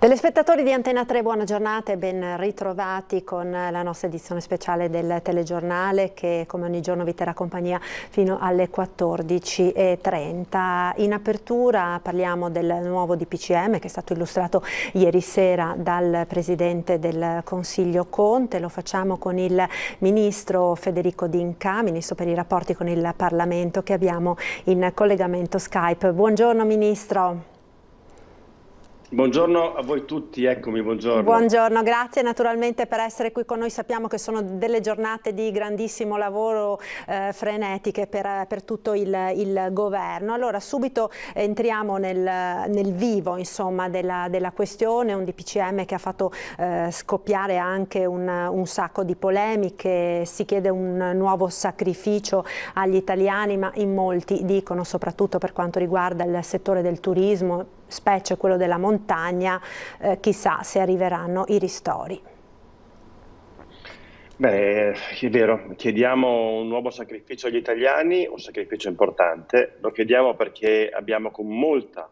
Telespettatori di Antena 3, buona giornata e ben ritrovati con la nostra edizione speciale del telegiornale che come ogni giorno vi terrà compagnia fino alle 14:30. In apertura parliamo del nuovo DPCM che è stato illustrato ieri sera dal Presidente del Consiglio Conte. Lo facciamo con il Ministro Federico D'Incà, Ministro per i rapporti con il Parlamento, che abbiamo in collegamento Skype. Buongiorno Ministro. Buongiorno a voi tutti, eccomi, buongiorno. Buongiorno, grazie naturalmente per essere qui con noi. Sappiamo che sono delle giornate di grandissimo lavoro, frenetiche per tutto il governo. Allora subito entriamo nel vivo insomma, della questione, un DPCM che ha fatto scoppiare anche un sacco di polemiche. Si chiede un nuovo sacrificio agli italiani, ma in molti dicono, soprattutto per quanto riguarda il settore del turismo, specie quello della montagna, chissà se arriveranno i ristori. Beh, è vero, chiediamo un nuovo sacrificio agli italiani, un sacrificio importante. Lo chiediamo perché abbiamo con molta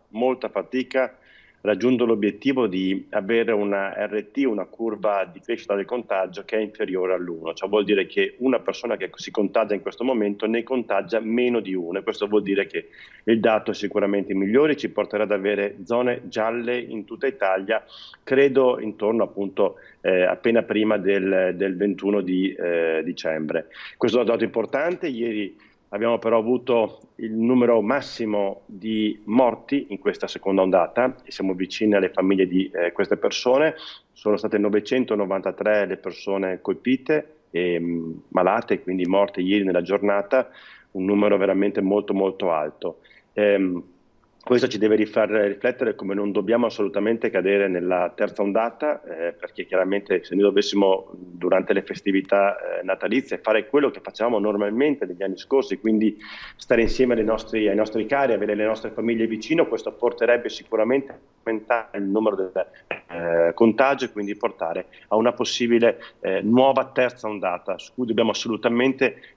fatica raggiunto l'obiettivo di avere una RT, una curva di crescita del contagio che è inferiore all'1. Cioè vuol dire che una persona che si contagia in questo momento ne contagia meno di 1, e questo vuol dire che il dato è sicuramente migliore, ci porterà ad avere zone gialle in tutta Italia, credo intorno appunto appena prima del 21 di dicembre. Questo è un dato importante. Ieri abbiamo però avuto il numero massimo di morti in questa seconda ondata e siamo vicini alle famiglie di queste persone. Sono state 993 le persone colpite e malate, quindi morte ieri nella giornata, un numero veramente molto alto. Questo ci deve far riflettere come non dobbiamo assolutamente cadere nella terza ondata, perché chiaramente se noi dovessimo durante le festività natalizie fare quello che facevamo normalmente negli anni scorsi, quindi stare insieme ai nostri cari, avere le nostre famiglie vicino, questo porterebbe sicuramente a aumentare il numero del contagio e quindi portare a una possibile nuova terza ondata, su cui dobbiamo assolutamente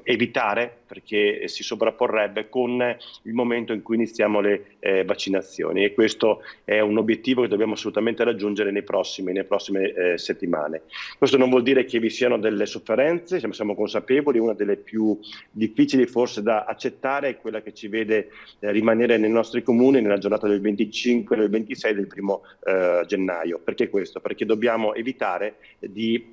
evitare, perché si sovrapporrebbe con il momento in cui iniziamo le vaccinazioni, e questo è un obiettivo che dobbiamo assolutamente raggiungere nelle prossime settimane. Questo non vuol dire che vi siano delle sofferenze, siamo consapevoli. Una delle più difficili forse da accettare è quella che ci vede rimanere nei nostri comuni nella giornata del 25 e del 26 del 1° gennaio. Perché questo? Perché dobbiamo evitare di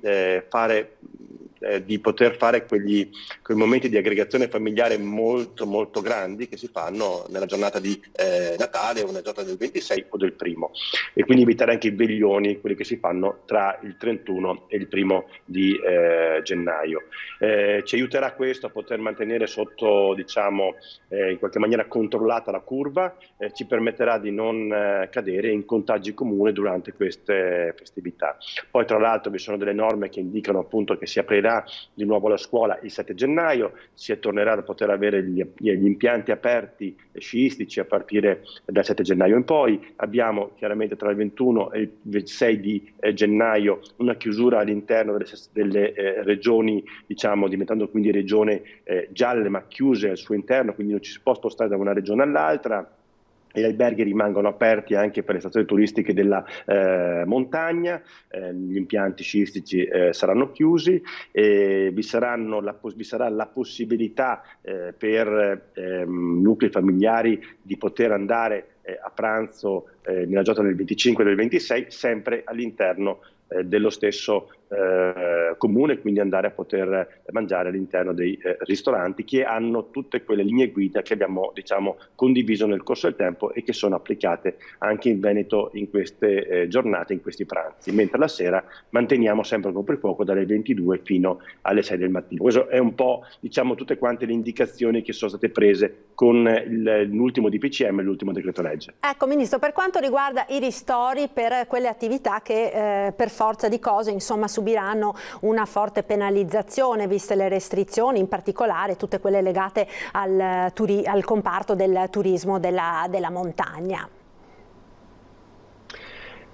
poter fare quei momenti di aggregazione familiare molto grandi che si fanno nella giornata di Natale o nella giornata del 26 o del 1°, e quindi evitare anche i veglioni, quelli che si fanno tra il 31 e il 1° di gennaio. Ci aiuterà questo a poter mantenere sotto, in qualche maniera controllata la curva, ci permetterà di non cadere in contagi comuni durante queste festività. Poi tra l'altro vi sono delle norme che indicano appunto che si aprirà di nuovo la scuola il 7 gennaio, si tornerà a poter avere gli impianti aperti sciistici a partire dal 7 gennaio in poi. Abbiamo chiaramente tra il 21 e il 26 di gennaio una chiusura all'interno delle regioni, diventando quindi regione gialle ma chiuse al suo interno, quindi non ci si può spostare da una regione all'altra. Gli alberghi rimangono aperti anche per le stazioni turistiche della montagna, gli impianti sciistici saranno chiusi, e vi sarà la possibilità per nuclei familiari di poter andare a pranzo nella giornata del 25 e del 26, sempre all'interno dello stesso comune, quindi andare a poter mangiare all'interno dei ristoranti che hanno tutte quelle linee guida che abbiamo condiviso nel corso del tempo e che sono applicate anche in Veneto in queste giornate, in questi pranzi, mentre la sera manteniamo sempre il coprifuoco dalle 22 fino alle 6 del mattino. Questo è un po' tutte quante le indicazioni che sono state prese con l'ultimo DPCM e l'ultimo decreto legge. Ecco Ministro, per quanto riguarda i ristori per quelle attività che per forza di cose subiranno una forte penalizzazione viste le restrizioni, in particolare tutte quelle legate al comparto del turismo della montagna.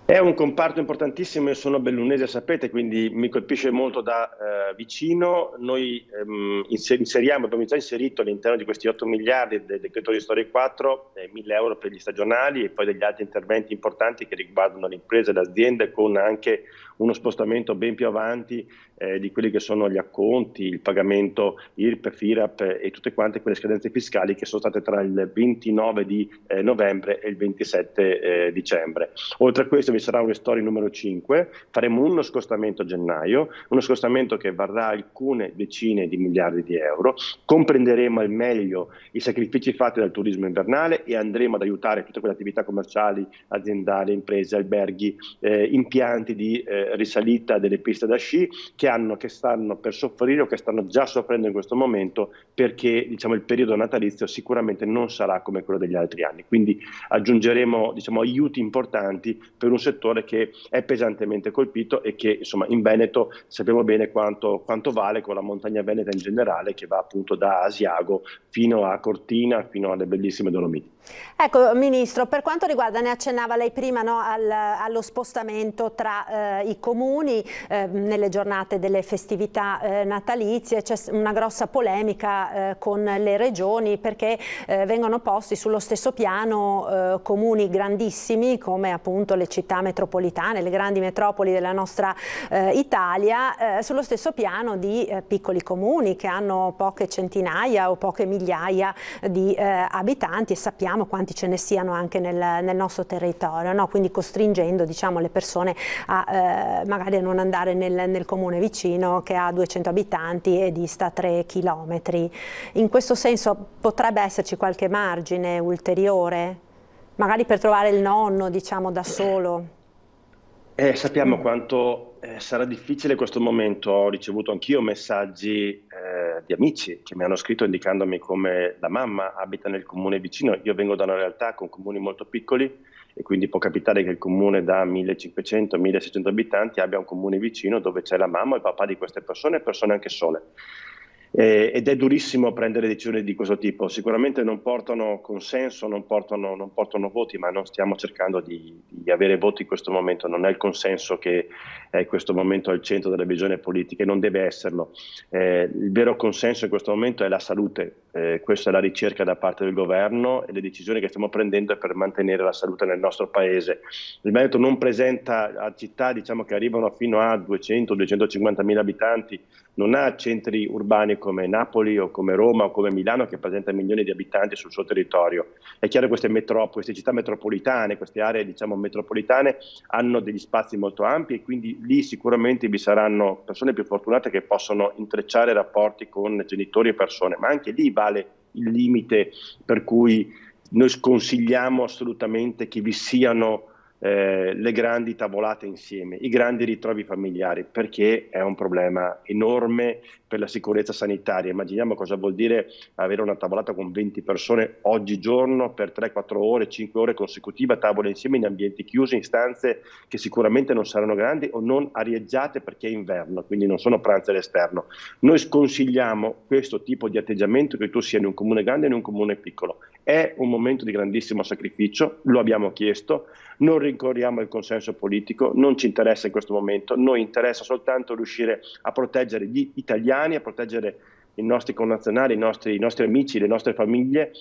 È un comparto importantissimo e sono bellunese, sapete, quindi mi colpisce molto da vicino. Noi abbiamo già inserito all'interno di questi 8 miliardi del decreto di Storia 4, 1.000 euro per gli stagionali e poi degli altri interventi importanti che riguardano le imprese e le aziende, con anche uno spostamento ben più avanti di quelli che sono gli acconti, il pagamento IRPEF, IRAP e tutte quante quelle scadenze fiscali che sono state tra il 29 di novembre e il 27 dicembre. Oltre a questo vi sarà un ristori numero 5, faremo uno scostamento a gennaio, uno scostamento che varrà alcune decine di miliardi di euro, comprenderemo al meglio i sacrifici fatti dal turismo invernale e andremo ad aiutare tutte quelle attività commerciali, aziendali, imprese, alberghi, impianti di risalita delle piste da sci che stanno per soffrire o che stanno già soffrendo in questo momento, perché il periodo natalizio sicuramente non sarà come quello degli altri anni. Quindi aggiungeremo aiuti importanti per un settore che è pesantemente colpito e che in Veneto sappiamo bene quanto vale, con la montagna veneta in generale, che va appunto da Asiago fino a Cortina, fino alle bellissime Dolomiti. Ecco, Ministro, per quanto riguarda, ne accennava lei prima, no, allo spostamento tra i comuni nelle giornate delle festività natalizie, c'è una grossa polemica con le regioni, perché vengono posti sullo stesso piano comuni grandissimi come appunto le città metropolitane, le grandi metropoli della nostra Italia, sullo stesso piano di piccoli comuni che hanno poche centinaia o poche migliaia di abitanti, e sappiamo quanti ce ne siano anche nel nostro territorio, no? Quindi costringendo le persone a magari a non andare nel comune vicino che ha 200 abitanti e dista 3 chilometri. In questo senso potrebbe esserci qualche margine ulteriore, magari per trovare il nonno da solo? Sappiamo quanto sarà difficile questo momento. Ho ricevuto anch'io messaggi di amici che mi hanno scritto indicandomi come la mamma abita nel comune vicino. Io vengo da una realtà con comuni molto piccoli e quindi può capitare che il comune da 1500-1600 abitanti abbia un comune vicino dove c'è la mamma e il papà di queste persone anche sole. Ed è durissimo prendere decisioni di questo tipo. Sicuramente non portano consenso, non portano voti, ma non stiamo cercando di avere voti in questo momento. Non è il consenso che è in questo momento al centro della visione politica, e non deve esserlo. Il vero consenso in questo momento è la salute. Questa è la ricerca da parte del governo, e le decisioni che stiamo prendendo è per mantenere la salute nel nostro paese. Il Veneto non presenta a città che arrivano fino a 200-250 mila abitanti, non ha centri urbani come Napoli o come Roma o come Milano, che presenta milioni di abitanti sul suo territorio. È chiaro che queste città metropolitane, queste aree metropolitane hanno degli spazi molto ampi, e quindi lì sicuramente vi saranno persone più fortunate che possono intrecciare rapporti con genitori e persone, ma anche lì vale il limite per cui noi sconsigliamo assolutamente che vi siano le grandi tavolate insieme, i grandi ritrovi familiari, perché è un problema enorme per la sicurezza sanitaria. Immaginiamo cosa vuol dire avere una tavolata con 20 persone oggigiorno per 3-4 ore, 5 ore consecutive a tavola insieme, in ambienti chiusi, in stanze che sicuramente non saranno grandi o non arieggiate perché è inverno, quindi non sono pranzi all'esterno. Noi sconsigliamo questo tipo di atteggiamento, che tu sia in un comune grande o in un comune piccolo. È un momento di grandissimo sacrificio, lo abbiamo chiesto, non rincorriamo il consenso politico, non ci interessa in questo momento, noi interessa soltanto riuscire a proteggere gli italiani, a proteggere i nostri connazionali, i nostri amici, le nostre famiglie,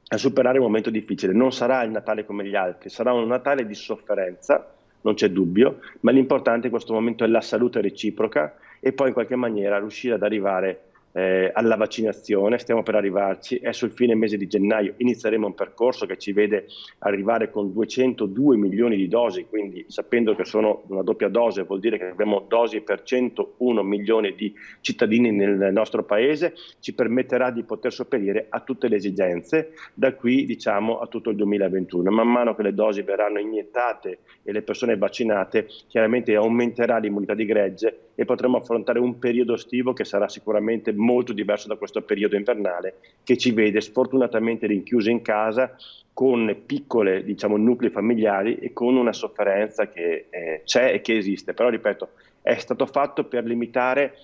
a superare un momento difficile. Non sarà il Natale come gli altri, sarà un Natale di sofferenza, non c'è dubbio, ma l'importante in questo momento è la salute reciproca, e poi in qualche maniera riuscire ad arrivare alla vaccinazione. Stiamo per arrivarci, è sul fine mese di gennaio, inizieremo un percorso che ci vede arrivare con 202 milioni di dosi, quindi sapendo che sono una doppia dose vuol dire che abbiamo dosi per 101 milioni di cittadini nel nostro paese, ci permetterà di poter sopperire a tutte le esigenze da qui a tutto il 2021. Man mano che le dosi verranno iniettate e le persone vaccinate, chiaramente aumenterà l'immunità di gregge e potremo affrontare un periodo estivo che sarà sicuramente molto diverso da questo periodo invernale, che ci vede sfortunatamente rinchiusi in casa con piccole nuclei familiari e con una sofferenza che c'è e che esiste. Però ripeto, è stato fatto per limitare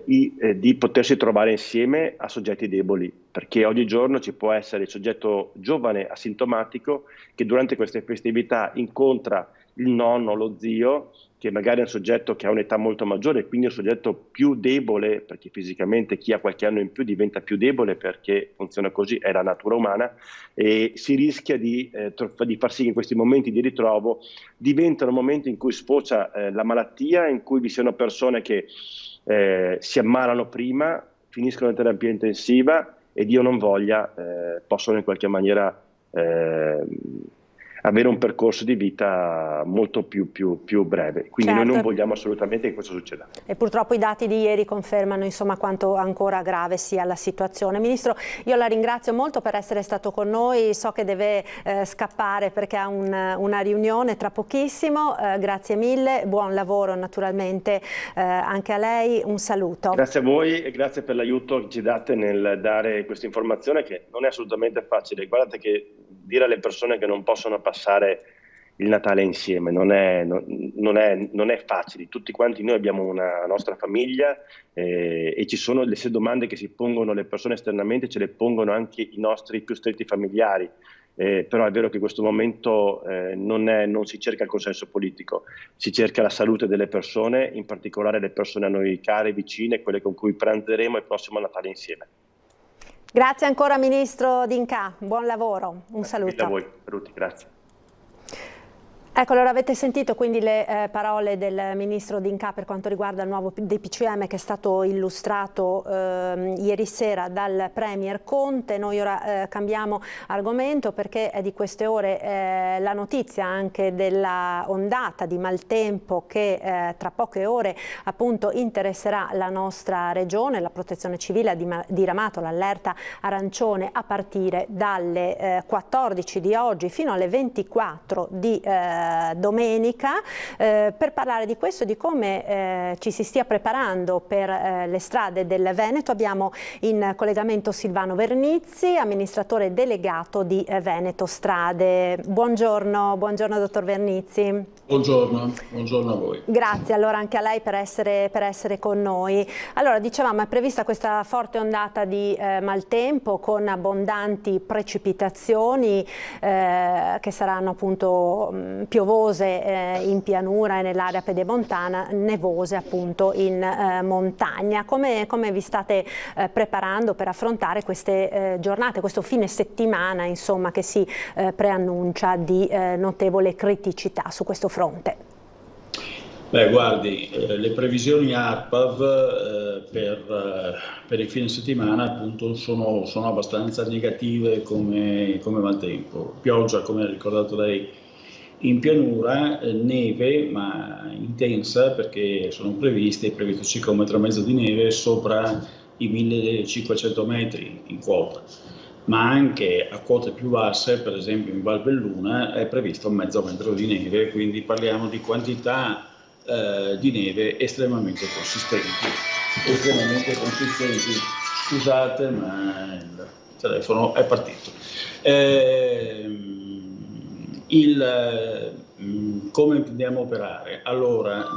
di potersi trovare insieme a soggetti deboli. perché oggigiorno ci può essere il soggetto giovane asintomatico che durante queste festività incontra il nonno, lo zio, che magari è un soggetto che ha un'età molto maggiore, quindi è un soggetto più debole, perché fisicamente chi ha qualche anno in più diventa più debole, perché funziona così, è la natura umana, e si rischia di far sì che in questi momenti di ritrovo diventano momenti in cui sfocia la malattia, in cui vi siano persone che si ammalano prima, finiscono in terapia intensiva e Dio non voglia possono in qualche maniera avere un percorso di vita molto più breve. Quindi certo. Noi non vogliamo assolutamente che questo succeda. E purtroppo i dati di ieri confermano insomma quanto ancora grave sia la situazione. Ministro, io la ringrazio molto per essere stato con noi, so che deve scappare perché ha una riunione tra pochissimo, grazie mille, buon lavoro naturalmente anche a lei, un saluto. Grazie a voi e grazie per l'aiuto che ci date nel dare questa informazione che non è assolutamente facile. Guardate che dire alle persone che non possono passare il Natale insieme non è facile. Tutti quanti noi abbiamo una nostra famiglia e ci sono le domande che si pongono le persone esternamente, ce le pongono anche i nostri più stretti familiari. Però è vero che in questo momento non si cerca il consenso politico, si cerca la salute delle persone, in particolare le persone a noi care, vicine, quelle con cui pranzeremo il prossimo Natale insieme. Grazie ancora Ministro D'Incà, buon lavoro, un saluto. Grazie a voi, Ruti, grazie. Ecco, allora avete sentito quindi le parole del Ministro D'Incà per quanto riguarda il nuovo DPCM che è stato illustrato ieri sera dal Premier Conte. Noi ora cambiamo argomento perché è di queste ore la notizia anche della ondata di maltempo che tra poche ore appunto interesserà la nostra regione. La Protezione Civile ha diramato l'allerta arancione a partire dalle 14 di oggi fino alle 24 di domenica, per parlare di questo e di come ci si stia preparando per le strade del Veneto. Abbiamo in collegamento Silvano Vernizzi, amministratore delegato di Veneto Strade. Buongiorno dottor Vernizzi. Buongiorno a voi. Grazie allora anche a lei per essere con noi. Allora, dicevamo, è prevista questa forte ondata di maltempo con abbondanti precipitazioni che saranno appunto piovose in pianura e nell'area pedemontana, nevose appunto in montagna. Come vi state preparando per affrontare queste giornate, questo fine settimana insomma che si preannuncia di notevole criticità su questo fronte? Beh, guardi, le previsioni ARPAV per il fine settimana appunto sono abbastanza negative come maltempo. Pioggia, come ha ricordato lei, in pianura, neve ma intensa perché è previsto circa 1,5 metri di neve sopra i 1500 metri in quota, ma anche a quote più basse, per esempio in Val Belluna è previsto 0,5 metro di neve, quindi parliamo di quantità di neve estremamente consistenti. Scusate, ma il telefono è partito. Come andiamo a operare? Allora,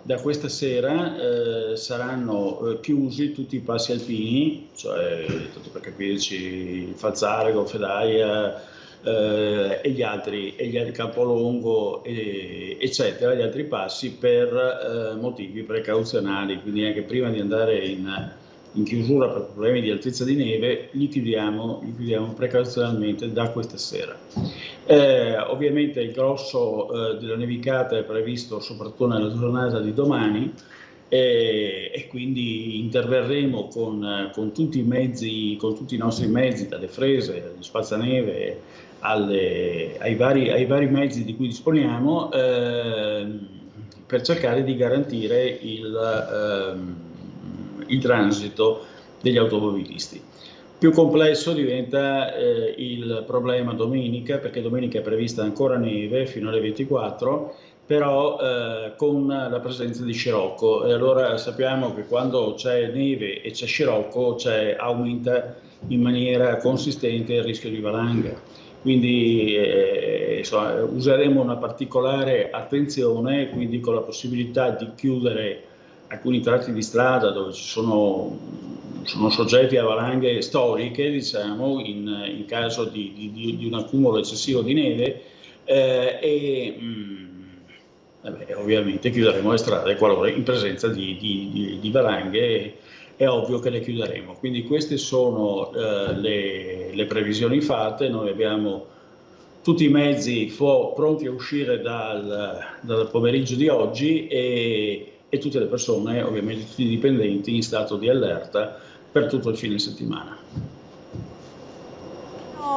da questa sera saranno chiusi tutti i passi alpini, cioè, tanto per capirci, Falzare, Gonfedaia e gli altri Campolongo, eccetera, gli altri passi per motivi precauzionali, quindi anche prima di andare in chiusura per problemi di altezza di neve, li chiudiamo precauzionalmente da questa sera. Ovviamente il grosso della nevicata è previsto soprattutto nella giornata di domani e quindi interverremo con tutti i mezzi, con tutti i nostri mezzi, dalle frese, agli spazzaneve, ai vari mezzi di cui disponiamo per cercare di garantire il transito degli automobilisti. Più complesso diventa il problema domenica, perché domenica è prevista ancora neve fino alle 24, però con la presenza di scirocco, e allora sappiamo che quando c'è neve e c'è scirocco aumenta in maniera consistente il rischio di valanga. Quindi useremo una particolare attenzione, quindi con la possibilità di chiudere alcuni tratti di strada dove ci sono sono soggetti a valanghe storiche, diciamo, in caso di un accumulo eccessivo di neve, ovviamente chiuderemo le strade qualora in presenza di valanghe, è ovvio che le chiuderemo. Quindi queste sono le previsioni fatte. Noi abbiamo tutti i mezzi pronti a uscire dal pomeriggio di oggi e tutte le persone, ovviamente tutti i dipendenti, in stato di allerta per tutto il fine settimana.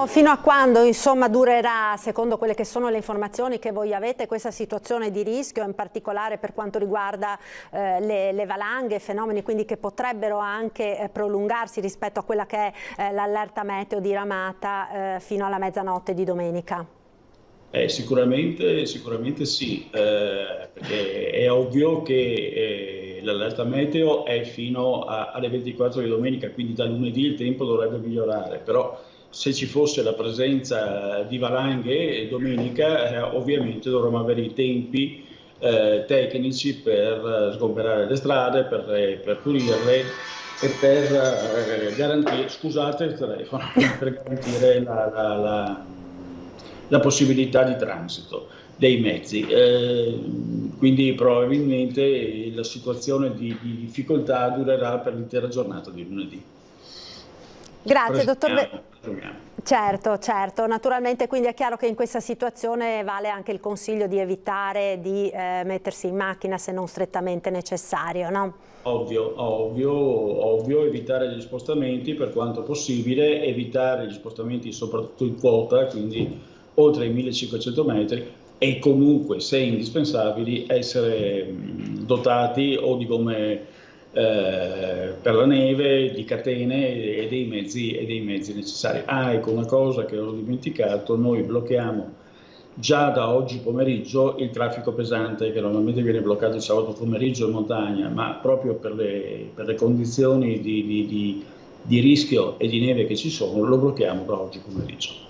Fino a quando, insomma, durerà, secondo quelle che sono le informazioni che voi avete, questa situazione di rischio, in particolare per quanto riguarda le valanghe, fenomeni quindi che potrebbero anche prolungarsi rispetto a quella che è l'allerta meteo diramata fino alla mezzanotte di domenica? Sicuramente sì, perché è ovvio che l'allerta meteo è fino alle 24 di domenica, quindi da lunedì il tempo dovrebbe migliorare, però se ci fosse la presenza di valanghe domenica, ovviamente dovremmo avere i tempi tecnici per sgomberare le strade, per pulirle e per garantire, scusate il telefono, per garantire la possibilità di transito dei mezzi. Quindi probabilmente la situazione di difficoltà durerà per l'intera giornata di lunedì. Grazie, dottor Certo, naturalmente, quindi è chiaro che in questa situazione vale anche il consiglio di evitare di mettersi in macchina se non strettamente necessario, no? Ovvio, evitare gli spostamenti per quanto possibile, evitare gli spostamenti soprattutto in quota, quindi oltre i 1500 metri, e comunque, se indispensabili, essere dotati o di gomme per la neve, di catene e dei mezzi necessari. Ecco una cosa che ho dimenticato: noi blocchiamo già da oggi pomeriggio il traffico pesante, che normalmente viene bloccato il sabato pomeriggio in montagna, ma proprio per le condizioni di rischio e di neve che ci sono, lo blocchiamo da oggi pomeriggio.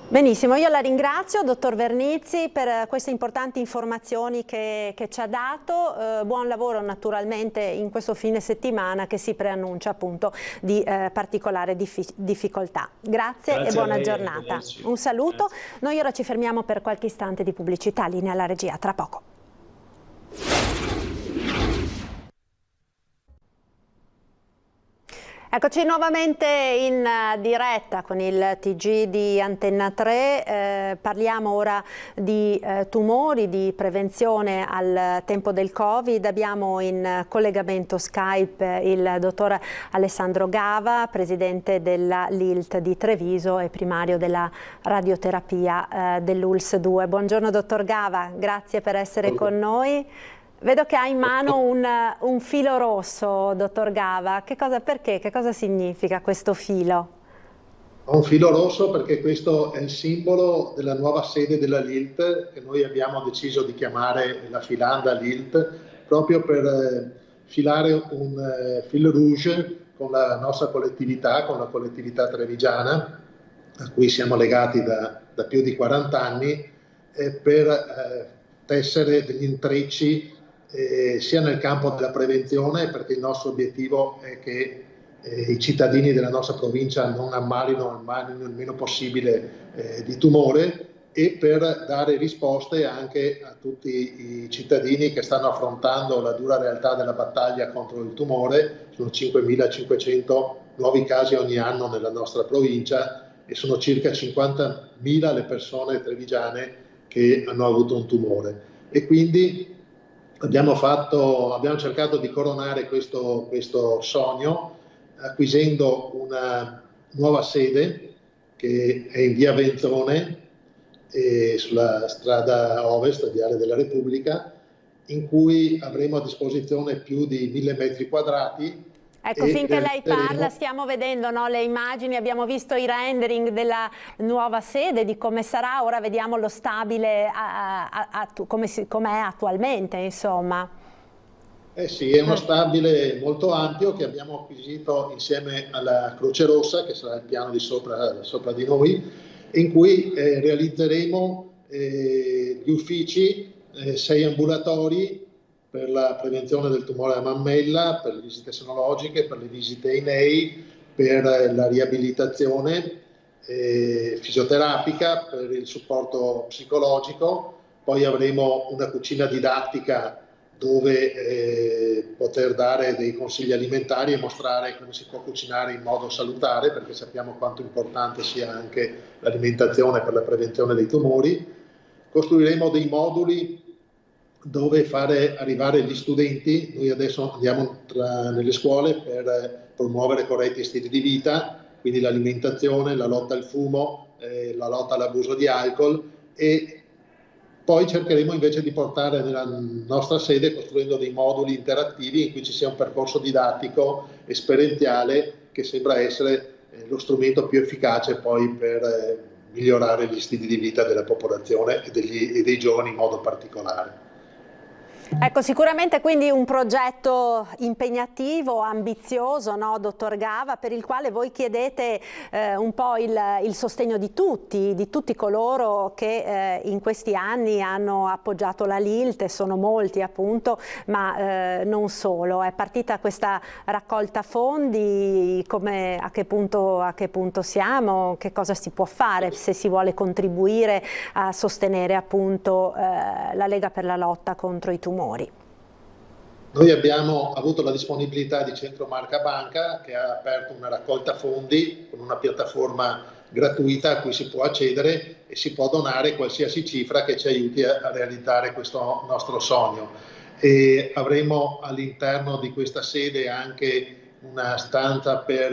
Benissimo, io la ringrazio, dottor Vernizzi, per queste importanti informazioni che ci ha dato. Buon lavoro naturalmente in questo fine settimana che si preannuncia appunto di particolare difficoltà. Grazie e buona giornata. Un saluto. Grazie. Noi ora ci fermiamo per qualche istante di pubblicità. Linea alla regia, tra poco. Eccoci nuovamente in diretta con il TG di Antenna 3, parliamo ora di tumori, di prevenzione al tempo del Covid. Abbiamo in collegamento Skype il dottor Alessandro Gava, presidente della LILT di Treviso e primario della radioterapia dell'ULSS 2. Buongiorno dottor Gava, grazie per essere con noi. Vedo che ha in mano un filo rosso, dottor Gava. Perché? Che cosa significa questo filo? Ho un filo rosso perché questo è il simbolo della nuova sede della LILT, che noi abbiamo deciso di chiamare la filanda LILT, proprio per filare un fil rouge con la nostra collettività, con la collettività trevigiana, a cui siamo legati da più di 40 anni, per tessere degli intrecci sia nel campo della prevenzione, perché il nostro obiettivo è che i cittadini della nostra provincia non ammalino il meno possibile di tumore, e per dare risposte anche a tutti i cittadini che stanno affrontando la dura realtà della battaglia contro il tumore. Sono 5.500 nuovi casi ogni anno nella nostra provincia e sono circa 50.000 le persone trevigiane che hanno avuto un tumore, e quindi abbiamo cercato di coronare questo sogno acquisendo una nuova sede che è in via Venzone, sulla strada ovest, viale della Repubblica, in cui avremo a disposizione più di 1.000 metri quadrati. Ecco, finché lei parla stiamo vedendo, no, le immagini, abbiamo visto i rendering della nuova sede, di come sarà. Ora vediamo lo stabile come è attualmente, insomma. Sì, è uno stabile molto ampio che abbiamo acquisito insieme alla Croce Rossa, che sarà il piano di sopra di noi, in cui realizzeremo gli uffici, 6 ambulatori, per la prevenzione del tumore alla mammella, per le visite senologiche, per le visite ai nei, per la riabilitazione fisioterapica, per il supporto psicologico. Poi avremo una cucina didattica dove poter dare dei consigli alimentari e mostrare come si può cucinare in modo salutare, perché sappiamo quanto importante sia anche l'alimentazione per la prevenzione dei tumori. Costruiremo dei moduli dove fare arrivare gli studenti. Noi adesso andiamo nelle scuole per promuovere corretti stili di vita, quindi l'alimentazione, la lotta al fumo, la lotta all'abuso di alcol, e poi cercheremo invece di portare nella nostra sede, costruendo dei moduli interattivi in cui ci sia un percorso didattico esperienziale che sembra essere lo strumento più efficace poi per migliorare gli stili di vita della popolazione e dei giovani in modo particolare. Ecco, sicuramente quindi un progetto impegnativo, ambizioso, no, dottor Gava, per il quale voi chiedete un po' il sostegno di tutti coloro che in questi anni hanno appoggiato la LILT, sono molti appunto, ma non solo. È partita questa raccolta fondi, a che punto siamo, che cosa si può fare se si vuole contribuire a sostenere appunto la Lega per la lotta contro i tumori? Noi abbiamo avuto la disponibilità di Centro Marca Banca, che ha aperto una raccolta fondi con una piattaforma gratuita a cui si può accedere e si può donare qualsiasi cifra che ci aiuti a realizzare questo nostro sogno. E avremo all'interno di questa sede anche una stanza per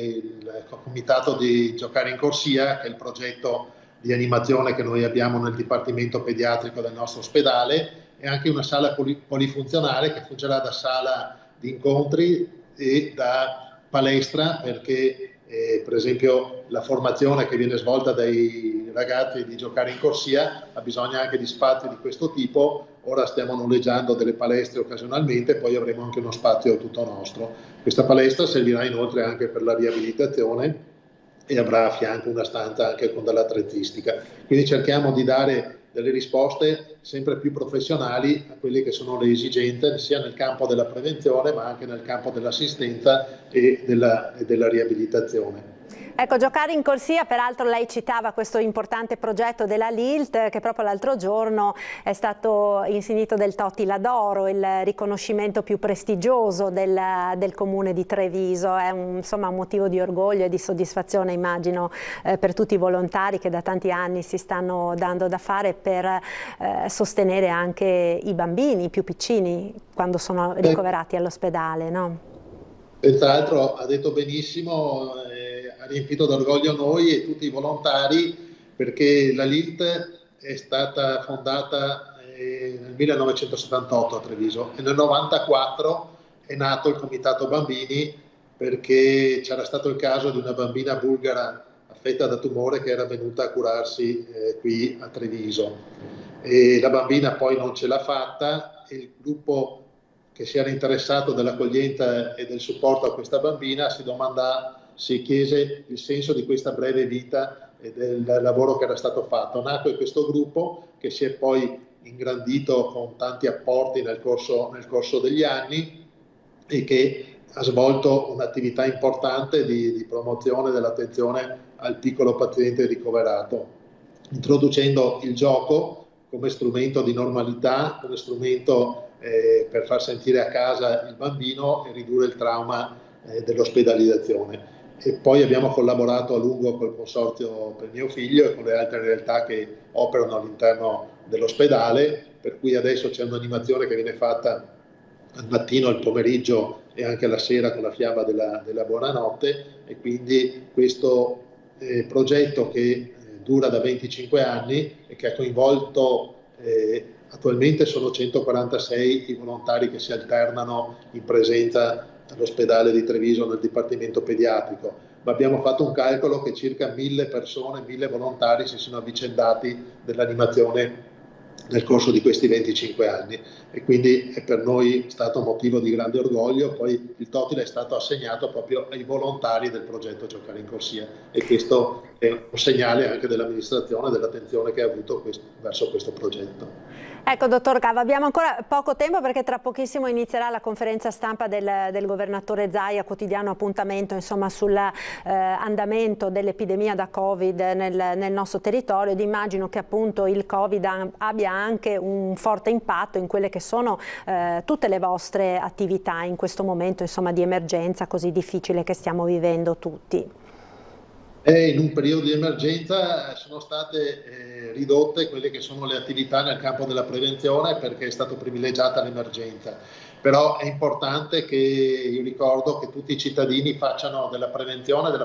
il comitato di Giocare in Corsia, che è il progetto di animazione che noi abbiamo nel Dipartimento Pediatrico del nostro ospedale, e anche una sala polifunzionale che fungerà da sala di incontri e da palestra, perché per esempio la formazione che viene svolta dai ragazzi di Giocare in Corsia ha bisogno anche di spazi di questo tipo. Ora stiamo noleggiando delle palestre occasionalmente, poi avremo anche uno spazio tutto nostro. Questa palestra servirà inoltre anche per la riabilitazione e avrà a fianco una stanza anche con dell'attrezzistica. Quindi cerchiamo di dare delle risposte sempre più professionali a quelle che sono le esigenze sia nel campo della prevenzione ma anche nel campo dell'assistenza e della riabilitazione. Ecco, Giocare in Corsia, peraltro lei citava questo importante progetto della LILT che proprio l'altro giorno è stato insignito del Totila d'Oro, il riconoscimento più prestigioso del comune di Treviso. È insomma un motivo di orgoglio e di soddisfazione, immagino, per tutti i volontari che da tanti anni si stanno dando da fare per sostenere anche i bambini più piccini quando sono ricoverati all'ospedale, no? Senz'altro, ha detto benissimo, ha riempito d'orgoglio noi e tutti i volontari, perché la LILT è stata fondata nel 1978 a Treviso e nel 1994 è nato il Comitato Bambini, perché c'era stato il caso di una bambina bulgara affetta da tumore che era venuta a curarsi qui a Treviso, e la bambina poi non ce l'ha fatta, e il gruppo che si era interessato dell'accoglienza e del supporto a questa bambina si chiese il senso di questa breve vita e del lavoro che era stato fatto. Nacque questo gruppo che si è poi ingrandito con tanti apporti nel corso degli anni e che ha svolto un'attività importante di promozione dell'attenzione al piccolo paziente ricoverato, introducendo il gioco come strumento di normalità, come strumento per far sentire a casa il bambino e ridurre il trauma dell'ospedalizzazione. E poi abbiamo collaborato a lungo col Consorzio per mio figlio e con le altre realtà che operano all'interno dell'ospedale, per cui adesso c'è un'animazione che viene fatta al mattino, al pomeriggio e anche alla sera con la fiaba della buonanotte, e quindi questo progetto che dura da 25 anni e che ha coinvolto attualmente sono 146 i volontari che si alternano in presenza all'ospedale di Treviso nel Dipartimento Pediatrico, ma abbiamo fatto un calcolo che circa 1000 persone, 1000 volontari si sono avvicendati dell'animazione nel corso di questi 25 anni, e quindi è per noi stato un motivo di grande orgoglio. Poi il Totile è stato assegnato proprio ai volontari del progetto Giocare in Corsia, e questo è un segnale anche dell'amministrazione, dell'attenzione che ha avuto verso questo progetto. Ecco, dottor Gava, abbiamo ancora poco tempo perché tra pochissimo inizierà la conferenza stampa del governatore Zaia, quotidiano appuntamento insomma sull'andamento dell'epidemia da Covid nel nostro territorio, ed immagino che appunto il Covid abbia anche un forte impatto in quelle che sono tutte le vostre attività in questo momento insomma di emergenza così difficile che stiamo vivendo tutti. In un periodo di emergenza sono state ridotte quelle che sono le attività nel campo della prevenzione, perché è stata privilegiata l'emergenza. Però è importante che io ricordo che tutti i cittadini facciano della prevenzione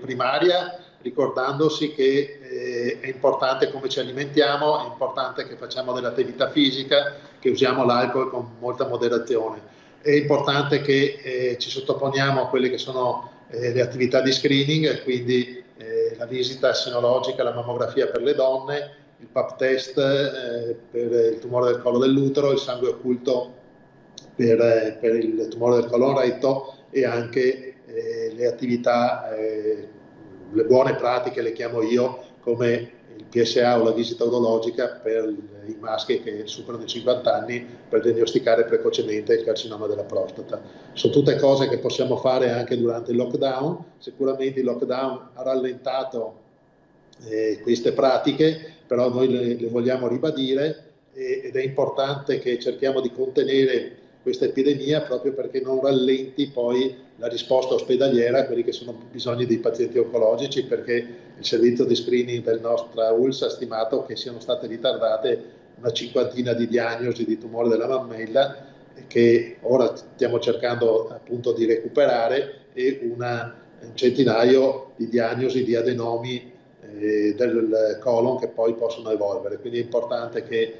primaria, ricordandosi che è importante come ci alimentiamo, è importante che facciamo dell'attività fisica, che usiamo l'alcol con molta moderazione. È importante che ci sottoponiamo a quelle che sono le attività di screening, quindi la visita senologica, la mammografia per le donne, il pap test per il tumore del collo dell'utero, il sangue occulto per il tumore del colon retto, e anche le attività, le buone pratiche le chiamo io, come il PSA o la visita urologica per i maschi che superano i 50 anni, per diagnosticare precocemente il carcinoma della prostata. Sono tutte cose che possiamo fare anche durante il lockdown. Sicuramente il lockdown ha rallentato queste pratiche, però noi le vogliamo ribadire, ed è importante che cerchiamo di contenere questa epidemia, proprio perché non rallenti poi la risposta ospedaliera a quelli che sono bisogni dei pazienti oncologici, perché il servizio di screening del nostro ULSS ha stimato che siano state ritardate una cinquantina di diagnosi di tumore della mammella, che ora stiamo cercando appunto di recuperare, e un centinaio di diagnosi di adenomi del colon che poi possono evolvere. Quindi è importante che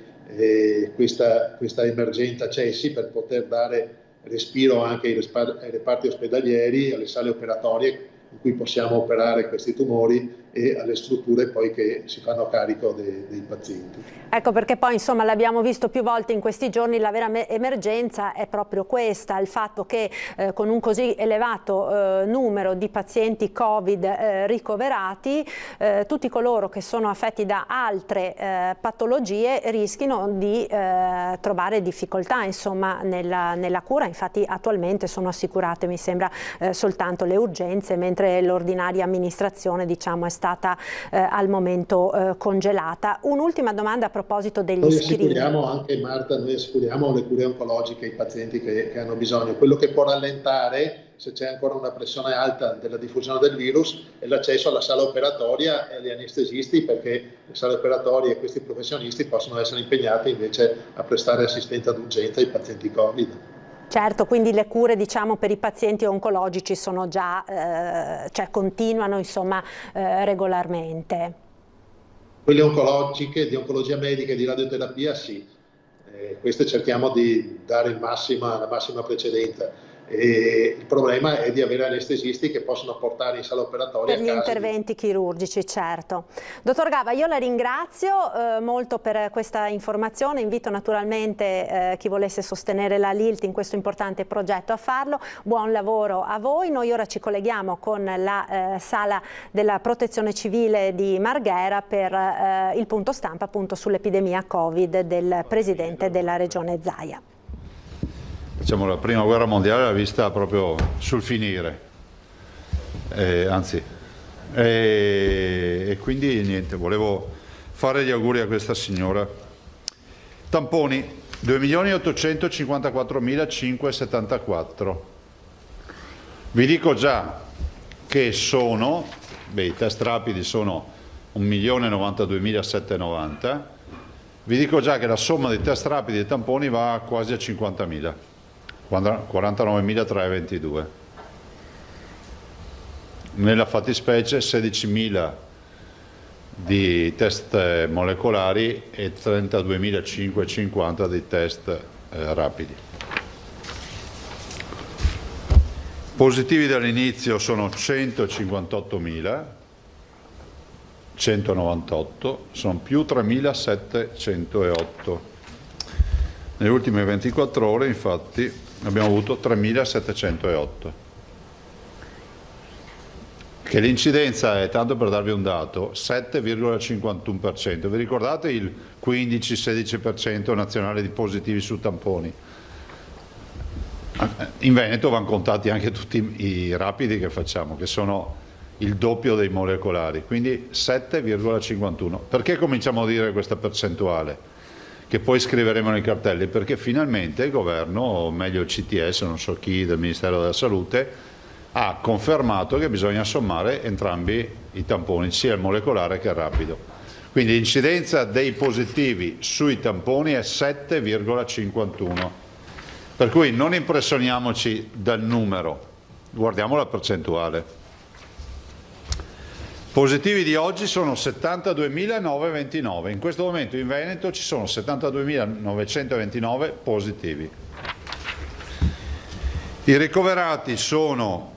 questa emergenza cessi, per poter dare respiro anche ai reparti ospedalieri, alle sale operatorie in cui possiamo operare questi tumori, e alle strutture poi che si fanno carico dei pazienti. Ecco perché poi insomma l'abbiamo visto più volte in questi giorni, la vera emergenza è proprio questa, il fatto che con un così elevato numero di pazienti Covid ricoverati, tutti coloro che sono affetti da altre patologie rischino di trovare difficoltà insomma nella cura. Infatti attualmente sono assicurate, mi sembra, soltanto le urgenze, mentre l'ordinaria amministrazione diciamo è stata al momento congelata. Un'ultima domanda a proposito degli screening. Noi assicuriamo anche, Marta, noi assicuriamo le cure oncologiche ai pazienti che hanno bisogno. Quello che può rallentare, se c'è ancora una pressione alta della diffusione del virus, è l'accesso alla sala operatoria e agli anestesisti, perché le sale operatorie e questi professionisti possono essere impegnati invece a prestare assistenza d'urgenza ai pazienti Covid. Certo, quindi le cure diciamo per i pazienti oncologici sono già, cioè continuano insomma regolarmente. Quelle oncologiche, di oncologia medica e di radioterapia sì, queste cerchiamo di dare la massima precedenza. E il problema è di avere anestesisti che possono portare in sala operatoria per gli interventi chirurgici, certo. Dottor Gava, io la ringrazio molto per questa informazione, invito naturalmente chi volesse sostenere la LILT in questo importante progetto a farlo. Buon lavoro a voi. Noi ora ci colleghiamo con la sala della Protezione Civile di Marghera per il punto stampa appunto sull'epidemia Covid del Presidente della Regione Zaia. Diciamo, la prima guerra mondiale l'ha vista proprio sul finire, e quindi niente, volevo fare gli auguri a questa signora. Tamponi 2.854.574. Vi dico già che i test rapidi sono 1.092.790. Vi dico già che la somma dei test rapidi e tamponi va quasi a 50.000. 49.322. Nella fattispecie 16.000 di test molecolari e 32.550 di test rapidi. Positivi dall'inizio sono 158.000, 198, sono più 3.708. Nelle ultime 24 ore infatti abbiamo avuto 3.708. Che l'incidenza è, tanto per darvi un dato, 7,51%. Vi ricordate il 15-16% nazionale di positivi su tamponi? In Veneto vanno contati anche tutti i rapidi che facciamo, che sono il doppio dei molecolari, quindi 7,51. Perché cominciamo a dire questa percentuale? Che poi scriveremo nei cartelli? Perché finalmente il governo, o meglio il CTS, non so chi, del Ministero della Salute, ha confermato che bisogna sommare entrambi i tamponi, sia il molecolare che il rapido. Quindi l'incidenza dei positivi sui tamponi è 7,51. Per cui non impressioniamoci dal numero, guardiamo la percentuale. Positivi di oggi sono 72.929, in questo momento in Veneto ci sono 72.929 positivi. I ricoverati sono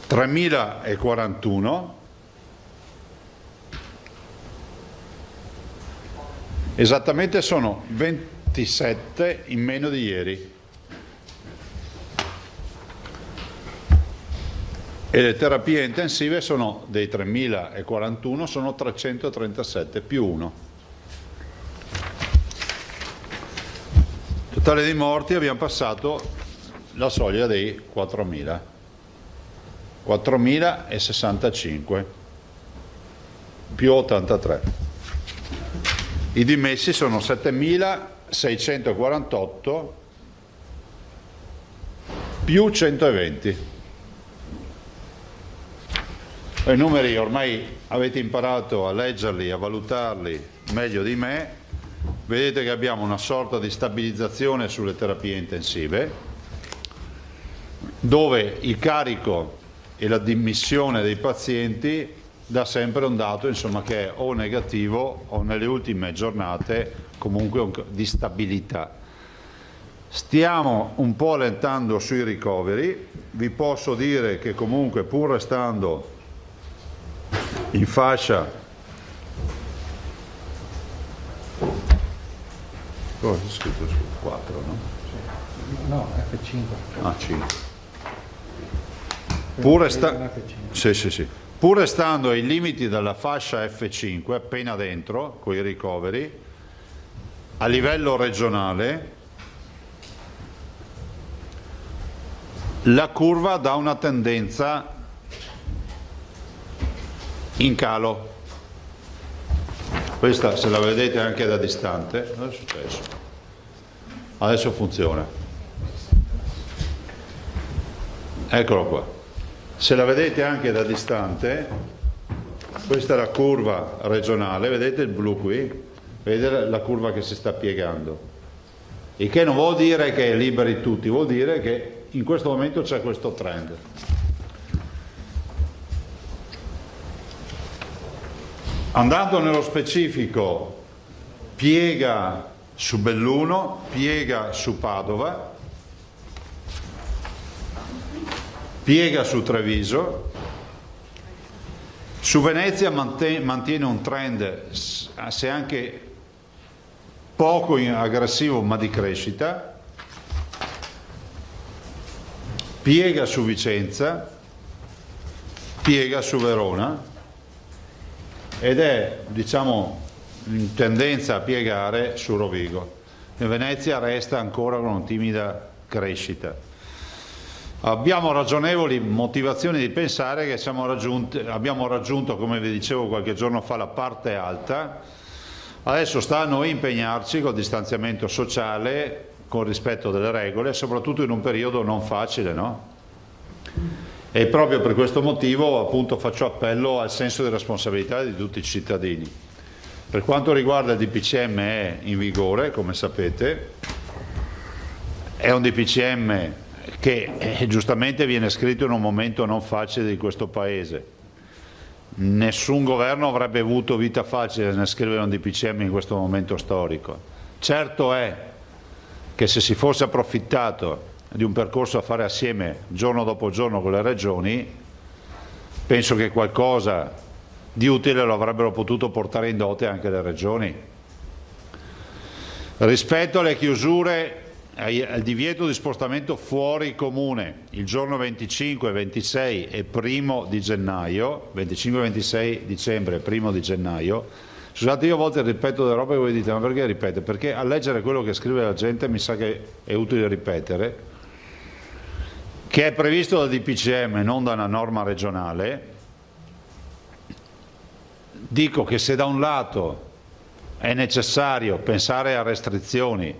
3.041, esattamente sono 27 in meno di ieri. E le terapie intensive sono dei 3.041, sono 337 più 1. Totale di morti abbiamo passato la soglia dei 4.000. 4.065 più 83. I dimessi sono 7.648 più 120. I numeri ormai avete imparato a leggerli, a valutarli meglio di me. Vedete che abbiamo una sorta di stabilizzazione sulle terapie intensive, dove il carico e la dimissione dei pazienti dà sempre un dato, insomma, che è o negativo o nelle ultime giornate comunque di stabilità. Stiamo un po' allentando sui ricoveri, vi posso dire che comunque pur restando in fascia, cosa è scritto su 4, no? No, F5. Ah, 5. Pur restando ai limiti della fascia F5, appena dentro, con i ricoveri, a livello regionale, la curva dà una tendenza in calo. Questa, se la vedete anche da distante, cosa è successo? Adesso funziona. Eccolo qua. Se la vedete anche da distante, questa è la curva regionale, vedete il blu qui? Vedete la curva che si sta piegando. Il che non vuol dire che liberi tutti, vuol dire che in questo momento c'è questo trend. Andando nello specifico, piega su Belluno, piega su Padova, piega su Treviso, su Venezia mantiene un trend, se anche poco aggressivo, ma di crescita, piega su Vicenza, piega su Verona, ed è, diciamo, in tendenza a piegare su Rovigo. E Venezia resta ancora con una timida crescita. Abbiamo ragionevoli motivazioni di pensare che abbiamo raggiunto, come vi dicevo qualche giorno fa, la parte alta. Adesso sta a noi impegnarci col distanziamento sociale, con rispetto delle regole, soprattutto in un periodo non facile, no? E proprio per questo motivo appunto faccio appello al senso di responsabilità di tutti i cittadini. Per quanto riguarda il DPCM è in vigore, come sapete, è un DPCM che giustamente viene scritto in un momento non facile di questo Paese. Nessun governo avrebbe avuto vita facile nel scrivere un DPCM in questo momento storico. Certo è che se si fosse approfittato di un percorso a fare assieme giorno dopo giorno con le regioni, penso che qualcosa di utile lo avrebbero potuto portare in dote anche le regioni. Rispetto alle chiusure, al divieto di spostamento fuori comune il giorno 25, 26 e 1 di gennaio, 25, 26 dicembre e 1 di gennaio, scusate, io a volte ripeto delle robe che voi dite, ma perché ripete? Perché a leggere quello che scrive la gente mi sa che è utile ripetere, che è previsto dal DPCM, non da una norma regionale. Dico che se da un lato è necessario pensare a restrizioni,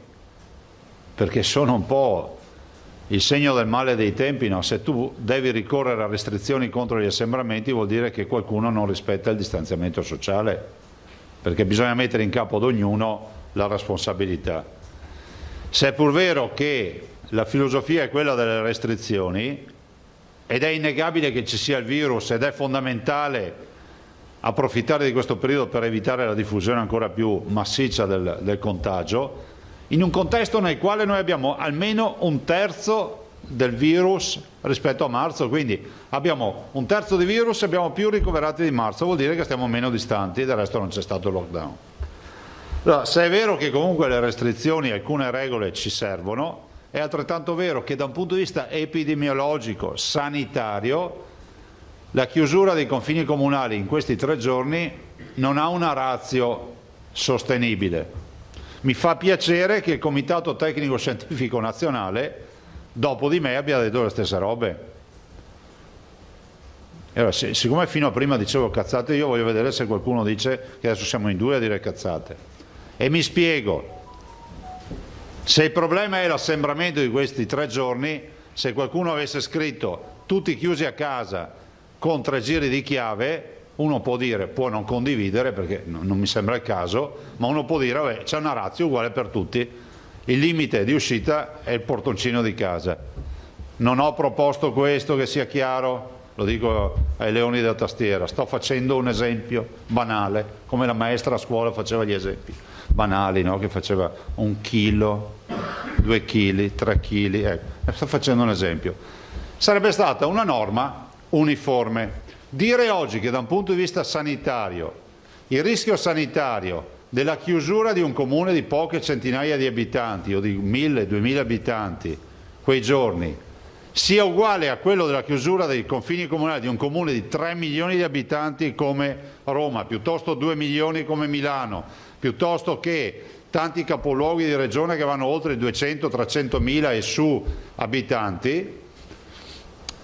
perché sono un po' il segno del male dei tempi, no? Se tu devi ricorrere a restrizioni contro gli assembramenti vuol dire che qualcuno non rispetta il distanziamento sociale, perché bisogna mettere in capo ad ognuno la responsabilità. Se è pur vero che la filosofia è quella delle restrizioni ed è innegabile che ci sia il virus ed è fondamentale approfittare di questo periodo per evitare la diffusione ancora più massiccia del contagio, in un contesto nel quale noi abbiamo almeno un terzo del virus rispetto a marzo, quindi abbiamo un terzo di virus e abbiamo più ricoverati di marzo, vuol dire che stiamo meno distanti, del resto non c'è stato il lockdown. Allora, se è vero che comunque le restrizioni, alcune regole ci servono, è altrettanto vero che da un punto di vista epidemiologico, sanitario, la chiusura dei confini comunali in questi 3 giorni non ha una ratio sostenibile. Mi fa piacere che il Comitato Tecnico Scientifico Nazionale, dopo di me, abbia detto le stesse robe. E allora, siccome fino a prima dicevo cazzate, io voglio vedere se qualcuno dice che adesso siamo in 2 a dire cazzate. E mi spiego. Se il problema è l'assembramento di questi 3 giorni, se qualcuno avesse scritto tutti chiusi a casa con 3 giri di chiave, uno può dire, può non condividere perché non mi sembra il caso, ma uno può dire, vabbè, c'è una ratio uguale per tutti, il limite di uscita è il portoncino di casa. Non ho proposto questo, che sia chiaro, lo dico ai leoni della tastiera, sto facendo un esempio banale, come la maestra a scuola faceva gli esempi banali, no? Che faceva 1 chilo, 2 chili, 3 chili, ecco, sto facendo un esempio. Sarebbe stata una norma uniforme. Dire oggi che da un punto di vista sanitario il rischio sanitario della chiusura di un comune di poche centinaia di abitanti o di 1000-2000 abitanti quei giorni sia uguale a quello della chiusura dei confini comunali di un comune di 3 milioni di abitanti come Roma, piuttosto 2 milioni come Milano, piuttosto che tanti capoluoghi di regione che vanno oltre i 200-300 mila e su abitanti,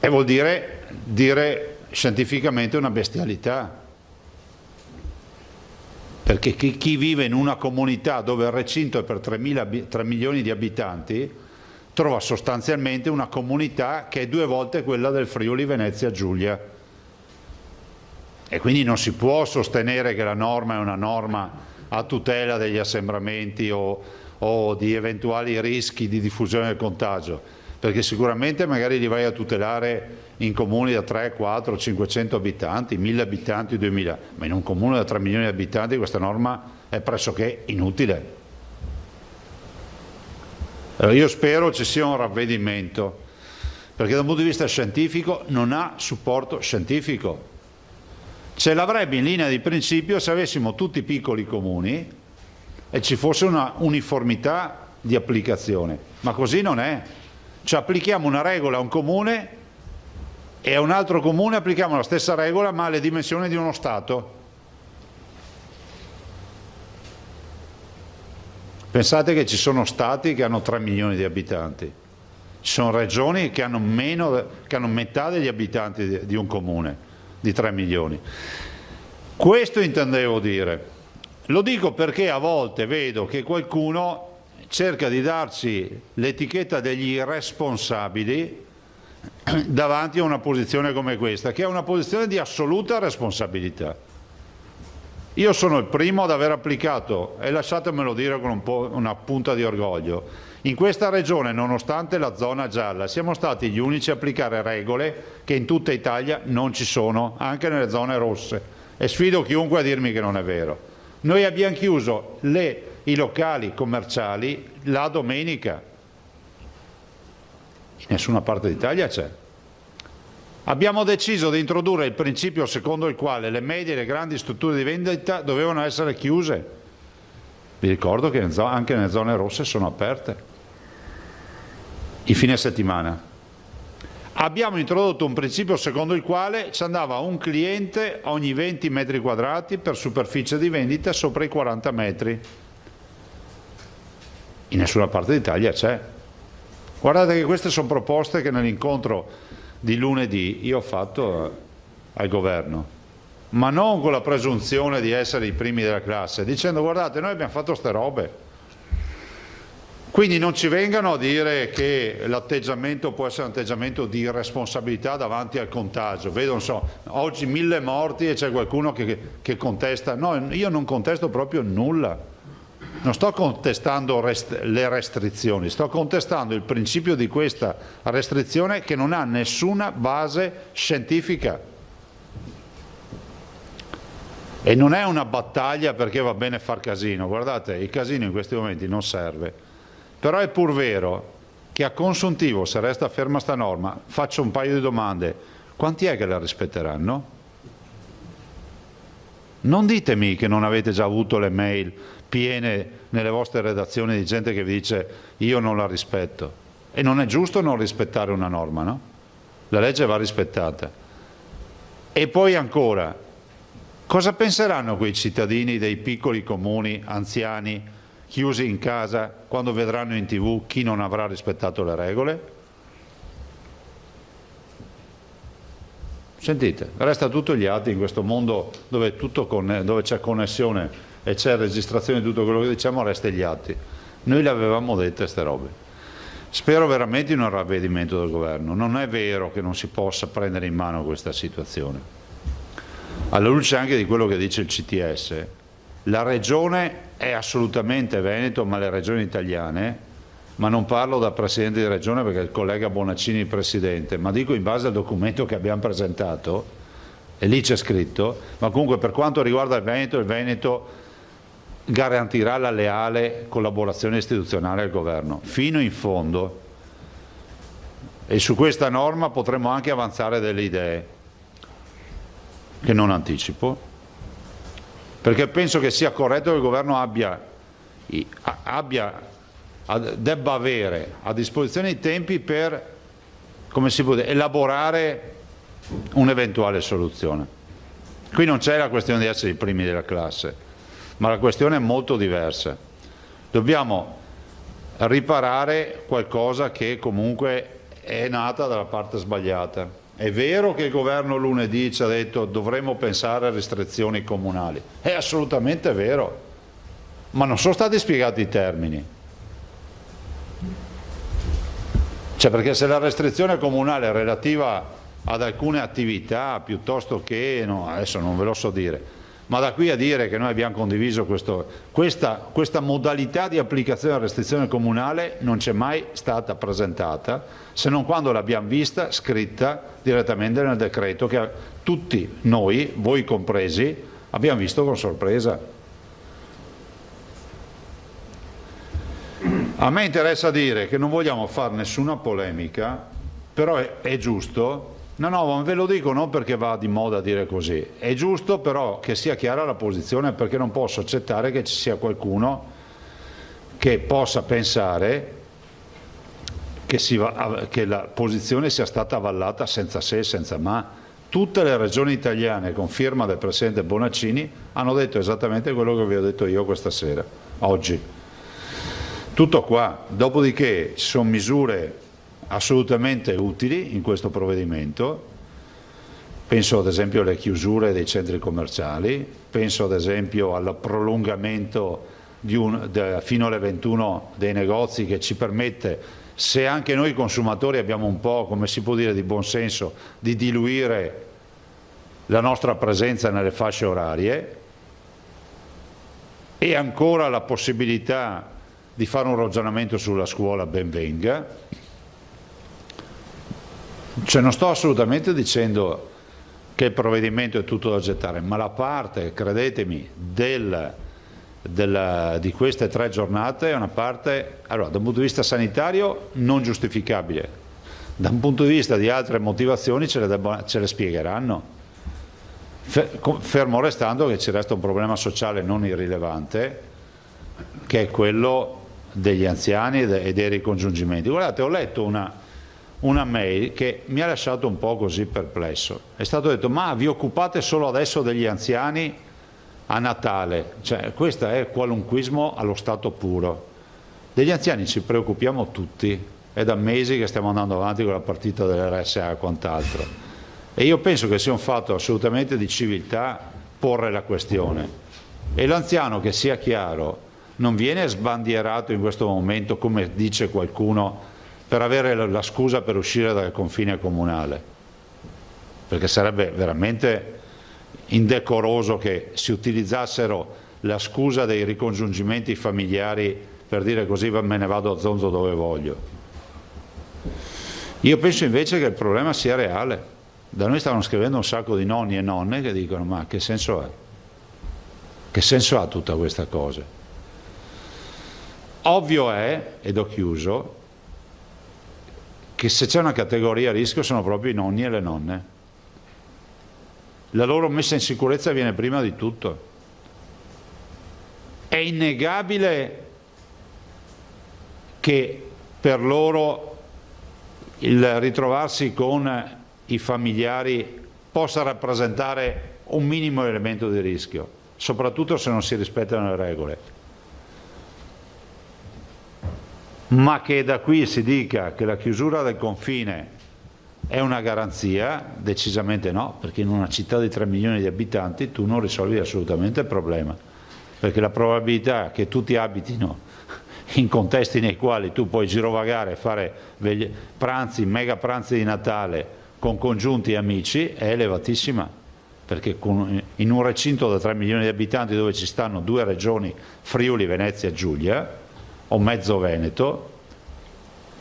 e vuol dire scientificamente una bestialità, perché chi vive in una comunità dove il recinto è per 3 milioni di abitanti trova sostanzialmente una comunità che è 2 volte quella del Friuli Venezia Giulia, e quindi non si può sostenere che la norma è una norma a tutela degli assembramenti o di eventuali rischi di diffusione del contagio, perché sicuramente magari li vai a tutelare in comuni da 3, 4, 500 abitanti, 1000 abitanti, 2000, ma in un comune da 3 milioni di abitanti questa norma è pressoché inutile. Allora io spero ci sia un ravvedimento, perché da un punto di vista scientifico non ha supporto scientifico. Ce l'avrebbe in linea di principio se avessimo tutti piccoli comuni e ci fosse una uniformità di applicazione, ma così non è. Cioè applichiamo una regola a un comune e a un altro comune applichiamo la stessa regola ma alle dimensioni di uno Stato. Pensate che ci sono Stati che hanno 3 milioni di abitanti, ci sono regioni che hanno metà degli abitanti di un comune, di 3 milioni. Questo intendevo dire. Lo dico perché a volte vedo che qualcuno cerca di darci l'etichetta degli irresponsabili davanti a una posizione come questa, che è una posizione di assoluta responsabilità. Io sono il primo ad aver applicato, e lasciatemelo dire con un po' una punta di orgoglio, in questa regione, nonostante la zona gialla, siamo stati gli unici a applicare regole che in tutta Italia non ci sono, anche nelle zone rosse, e sfido chiunque a dirmi che non è vero. Noi abbiamo chiuso i locali commerciali la domenica, in nessuna parte d'Italia c'è. Abbiamo deciso di introdurre il principio secondo il quale le medie e le grandi strutture di vendita dovevano essere chiuse. Vi ricordo che anche nelle zone rosse sono aperte i fine settimana. Abbiamo introdotto un principio secondo il quale ci andava un cliente ogni 20 metri quadrati per superficie di vendita sopra i 40 metri. In nessuna parte d'Italia c'è. Guardate che queste sono proposte che nell'incontro di lunedì io ho fatto al governo, ma non con la presunzione di essere i primi della classe, dicendo guardate noi abbiamo fatto ste robe. Quindi non ci vengano a dire che l'atteggiamento può essere un atteggiamento di irresponsabilità davanti al contagio. Vedo, non so, oggi 1000 morti e c'è qualcuno che contesta. No, io non contesto proprio nulla. Non sto contestando le restrizioni, sto contestando il principio di questa restrizione che non ha nessuna base scientifica. E non è una battaglia perché va bene far casino. Guardate, il casino in questi momenti non serve. Però è pur vero che a consuntivo, se resta ferma sta norma, faccio un paio di domande. Quanti è che la rispetteranno? Non ditemi che non avete già avuto le mail piene nelle vostre redazioni di gente che vi dice io non la rispetto. E non è giusto non rispettare una norma, no? La legge va rispettata. E poi ancora, cosa penseranno quei cittadini dei piccoli comuni, anziani, chiusi in casa, quando vedranno in TV chi non avrà rispettato le regole? Sentite, resta tutto gli atti in questo mondo dove c'è connessione e c'è registrazione di tutto quello che diciamo, resta gli atti. Noi le avevamo dette queste robe. Spero veramente in un ravvedimento del governo. Non è vero che non si possa prendere in mano questa situazione. Alla luce anche di quello che dice il CTS, la regione è assolutamente Veneto, ma le regioni italiane, ma non parlo da Presidente di Regione perché il collega Bonaccini è il Presidente, ma dico in base al documento che abbiamo presentato, e lì c'è scritto, ma comunque per quanto riguarda il Veneto garantirà la leale collaborazione istituzionale al governo, fino in fondo, e su questa norma potremo anche avanzare delle idee, che non anticipo, perché penso che sia corretto che il governo debba avere a disposizione i tempi per, come si può dire, elaborare un'eventuale soluzione. Qui non c'è la questione di essere i primi della classe, ma la questione è molto diversa. Dobbiamo riparare qualcosa che comunque è nata dalla parte sbagliata. È vero che il governo lunedì ci ha detto dovremmo pensare a restrizioni comunali, è assolutamente vero, ma non sono stati spiegati i termini. Cioè, perché se la restrizione comunale è relativa ad alcune attività piuttosto che, no, adesso non ve lo so dire, ma da qui a dire che noi abbiamo condiviso questa modalità di applicazione della restrizione comunale non c'è mai stata presentata, se non quando l'abbiamo vista scritta direttamente nel decreto che tutti noi, voi compresi, abbiamo visto con sorpresa. A me interessa dire che non vogliamo fare nessuna polemica, però è giusto. No, ve lo dico non perché va di moda dire così, è giusto però che sia chiara la posizione, perché non posso accettare che ci sia qualcuno che possa pensare che la posizione sia stata avallata senza se e senza ma. Tutte le regioni italiane con firma del Presidente Bonaccini hanno detto esattamente quello che vi ho detto io questa sera, oggi. Tutto qua, dopodiché ci sono misure assolutamente utili in questo provvedimento, penso ad esempio alle chiusure dei centri commerciali, penso ad esempio al prolungamento fino alle 21 dei negozi che ci permette, se anche noi consumatori abbiamo un po', come si può dire, di buonsenso, di diluire la nostra presenza nelle fasce orarie, e ancora la possibilità di fare un ragionamento sulla scuola, ben venga. Cioè non sto assolutamente dicendo che il provvedimento è tutto da gettare, ma la parte, credetemi, di queste 3 giornate è una parte, allora, da un punto di vista sanitario non giustificabile, Da un punto di vista di altre motivazioni ce le spiegheranno, fermo restando che ci resta un problema sociale non irrilevante, che è quello degli anziani e dei ricongiungimenti. Guardate, ho letto una mail che mi ha lasciato un po' così perplesso. È stato detto: ma vi occupate solo adesso degli anziani a Natale? Cioè, questo è qualunquismo allo stato puro. Degli anziani ci preoccupiamo tutti, è da mesi che stiamo andando avanti con la partita dell'RSA e quant'altro, e io penso che sia un fatto assolutamente di civiltà porre la questione, e l'anziano, che sia chiaro, non viene sbandierato in questo momento, come dice qualcuno, per avere la scusa per uscire dal confine comunale, perché sarebbe veramente indecoroso che si utilizzassero la scusa dei ricongiungimenti familiari per dire: così me ne vado a zonzo dove voglio. Io penso invece che il problema sia reale. Da noi stavano scrivendo un sacco di nonni e nonne che dicono: ma che senso ha? Che senso ha tutta questa cosa? Ovvio è, ed ho chiuso, che se c'è una categoria a rischio sono proprio i nonni e le nonne. La loro messa in sicurezza viene prima di tutto. È innegabile che per loro il ritrovarsi con i familiari possa rappresentare un minimo elemento di rischio, soprattutto se non si rispettano le regole. Ma che da qui si dica che la chiusura del confine è una garanzia, decisamente no, perché in una città di 3 milioni di abitanti tu non risolvi assolutamente il problema, perché la probabilità che tutti abitino in contesti nei quali tu puoi girovagare e fare pranzi, mega pranzi di Natale con congiunti e amici è elevatissima, perché in un recinto da 3 milioni di abitanti dove ci stanno 2 regioni, Friuli, Venezia e Giulia, o mezzo Veneto,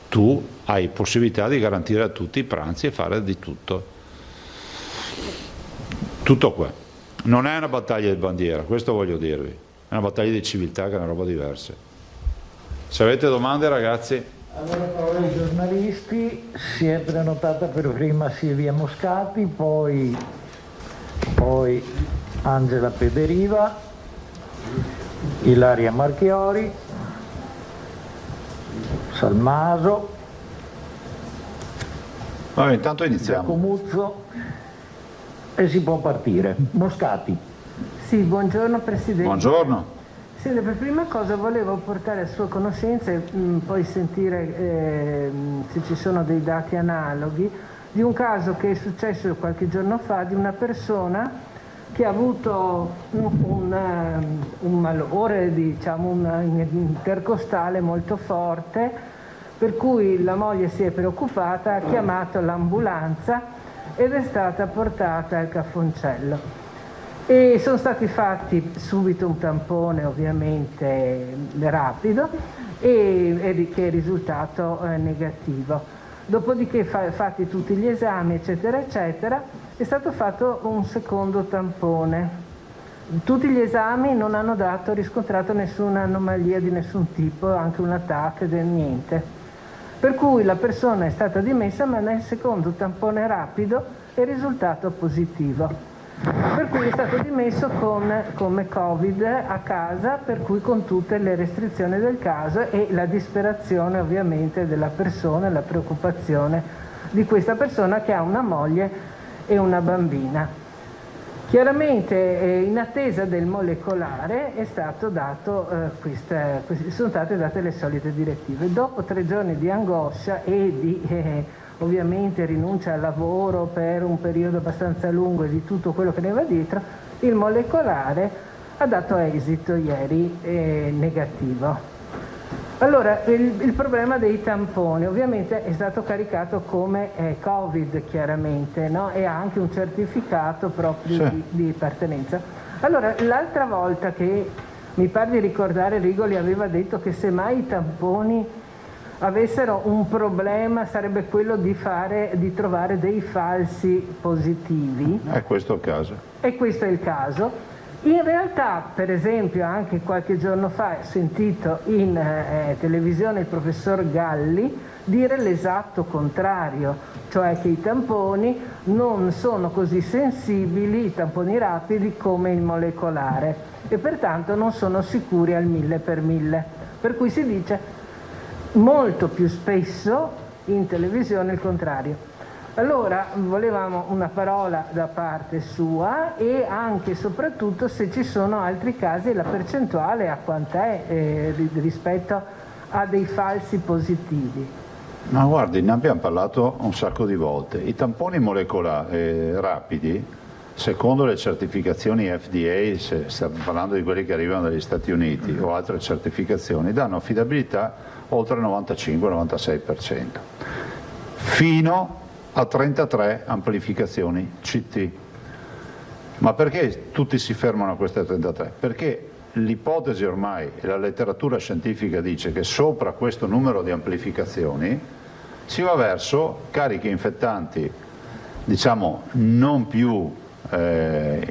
tu hai possibilità di garantire a tutti i pranzi e fare di tutto. Tutto qua. Non è una battaglia di bandiera, questo voglio dirvi, è una battaglia di civiltà, che è una roba diversa. Se avete domande, ragazzi. Allora, parola ai giornalisti, si è prenotata per prima Silvia Moscati, poi Angela Pederiva, Ilaria Marchiori, Salmaso, Vabbè, intanto iniziamo. Giacomuzzo, e si può partire. Moscati. Sì, buongiorno Presidente. Buongiorno. Sì, per prima cosa volevo portare a sua conoscenza e poi sentire se ci sono dei dati analoghi di un caso che è successo qualche giorno fa di una persona che ha avuto un malore, diciamo, un intercostale molto forte, per cui la moglie si è preoccupata, ha chiamato l'ambulanza ed è stata portata al Cafoncello. E sono stati fatti subito un tampone, ovviamente rapido, e che è risultato negativo. Dopodiché, fatti tutti gli esami, eccetera, eccetera, è stato fatto un secondo tampone. Tutti gli esami non hanno riscontrato nessuna anomalia di nessun tipo, anche un attacco del niente. Per cui la persona è stata dimessa, ma nel secondo tampone rapido è risultato positivo. Per cui è stato dimesso come Covid a casa, per cui con tutte le restrizioni del caso e la disperazione ovviamente della persona, la preoccupazione di questa persona che ha una moglie e una bambina. Chiaramente in attesa del molecolare è stato dato, sono state date le solite direttive. Dopo 3 giorni di angoscia e di ovviamente rinuncia al lavoro per un periodo abbastanza lungo e di tutto quello che ne va dietro, il molecolare ha dato esito ieri negativo. Allora, il problema dei tamponi ovviamente è stato caricato come Covid, chiaramente, no? E ha anche un certificato proprio di appartenenza. Allora, l'altra volta che mi pare di ricordare, Rigoli aveva detto che se mai i tamponi avessero un problema sarebbe quello di trovare dei falsi positivi. È questo il caso. E questo è il caso. In realtà, per esempio, anche qualche giorno fa ho sentito in televisione il professor Galli dire l'esatto contrario, cioè che i tamponi non sono così sensibili, i tamponi rapidi, come il molecolare, e pertanto non sono sicuri al 1000%. Per cui si dice molto più spesso in televisione il contrario. Allora volevamo una parola da parte sua e anche e soprattutto se ci sono altri casi, la percentuale a quant'è rispetto a dei falsi positivi. Ma guardi, ne abbiamo parlato un sacco di volte. I tamponi molecolari rapidi, secondo le certificazioni FDA, se stiamo parlando di quelli che arrivano dagli Stati Uniti o altre certificazioni, danno affidabilità oltre il 95-96%, fino a 33 amplificazioni CT. Ma perché tutti si fermano a queste 33? Perché l'ipotesi ormai e la letteratura scientifica dice che sopra questo numero di amplificazioni si va verso cariche infettanti, diciamo, non più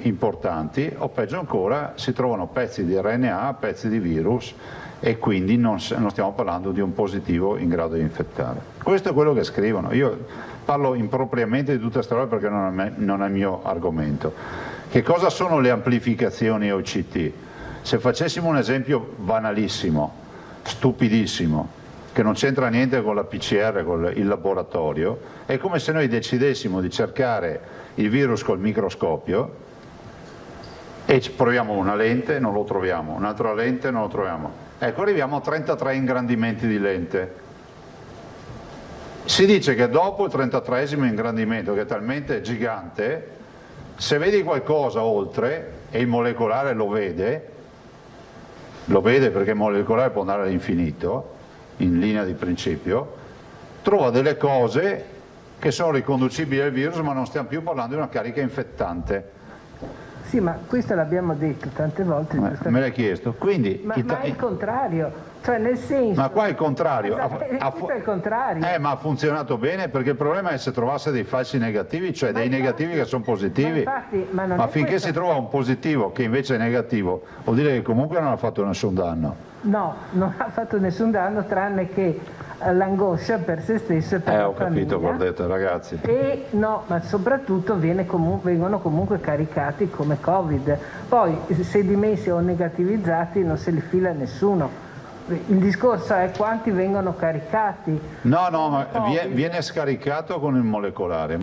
importanti, o peggio ancora si trovano pezzi di RNA, pezzi di virus, e quindi non stiamo parlando di un positivo in grado di infettare. Questo è quello che scrivono. Io parlo impropriamente di tutta questa roba perché non è il mio argomento. Che cosa sono le amplificazioni OCT? Se facessimo un esempio banalissimo, stupidissimo, che non c'entra niente con la PCR, con il laboratorio, è come se noi decidessimo di cercare il virus col microscopio e proviamo una lente, non lo troviamo, un'altra lente, non lo troviamo. Ecco, arriviamo a 33 ingrandimenti di lente. Si dice che dopo il 33esimo ingrandimento, che è talmente gigante, se vedi qualcosa oltre, e il molecolare lo vede perché il molecolare può andare all'infinito, in linea di principio, trova delle cose che sono riconducibili al virus, ma non stiamo più parlando di una carica infettante. Sì, ma questo l'abbiamo detto tante volte. Me l'hai chiesto. Quindi, ma è il contrario, cioè nel senso... Ma qua è il contrario. Questo è il contrario. Ma ha funzionato bene, perché il problema è se trovasse dei falsi negativi, cioè dei negativi che sono positivi. Ma finché si trova un positivo che invece è negativo, vuol dire che comunque non ha fatto nessun danno. No, non ha fatto nessun danno, tranne che l'angoscia per se stesso e per la ho capito, guardate ragazzi. E no, ma soprattutto vengono comunque caricati come Covid. Poi se dimessi o negativizzati non se li fila nessuno. Il discorso è quanti vengono caricati. No, ma viene scaricato con il molecolare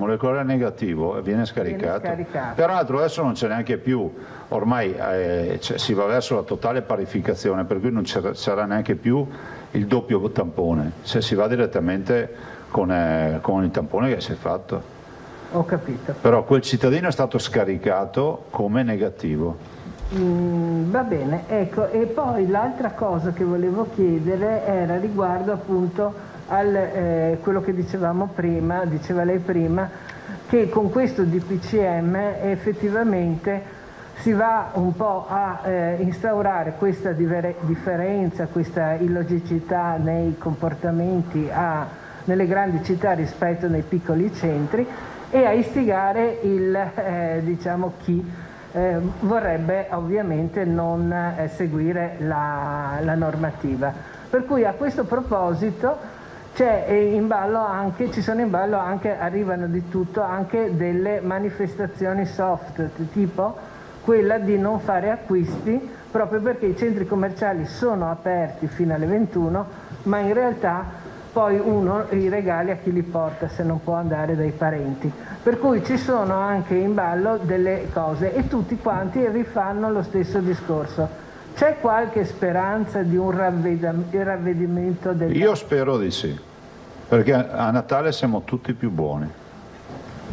negativo, viene scaricato. Peraltro adesso non c'è neanche più, ormai si va verso la totale parificazione, per cui non sarà neanche più il doppio tampone, se si va direttamente con il tampone che si è fatto. Ho capito. Però quel cittadino è stato scaricato come negativo. Va bene, ecco, e poi l'altra cosa che volevo chiedere era riguardo appunto al quello che diceva lei prima, che con questo DPCM effettivamente si va un po' a instaurare questa differenza, questa illogicità nei comportamenti nelle grandi città rispetto ai piccoli centri, e a istigare chi vorrebbe ovviamente non seguire la normativa. Per cui a questo proposito ci sono in ballo anche, arrivano di tutto, anche delle manifestazioni soft, tipo quella di non fare acquisti, proprio perché i centri commerciali sono aperti fino alle 21, ma in realtà poi uno i regali a chi li porta se non può andare dai parenti. Per cui ci sono anche in ballo delle cose e tutti quanti rifanno lo stesso discorso. C'è qualche speranza di un ravvedimento del... Io spero di sì, perché a Natale siamo tutti più buoni.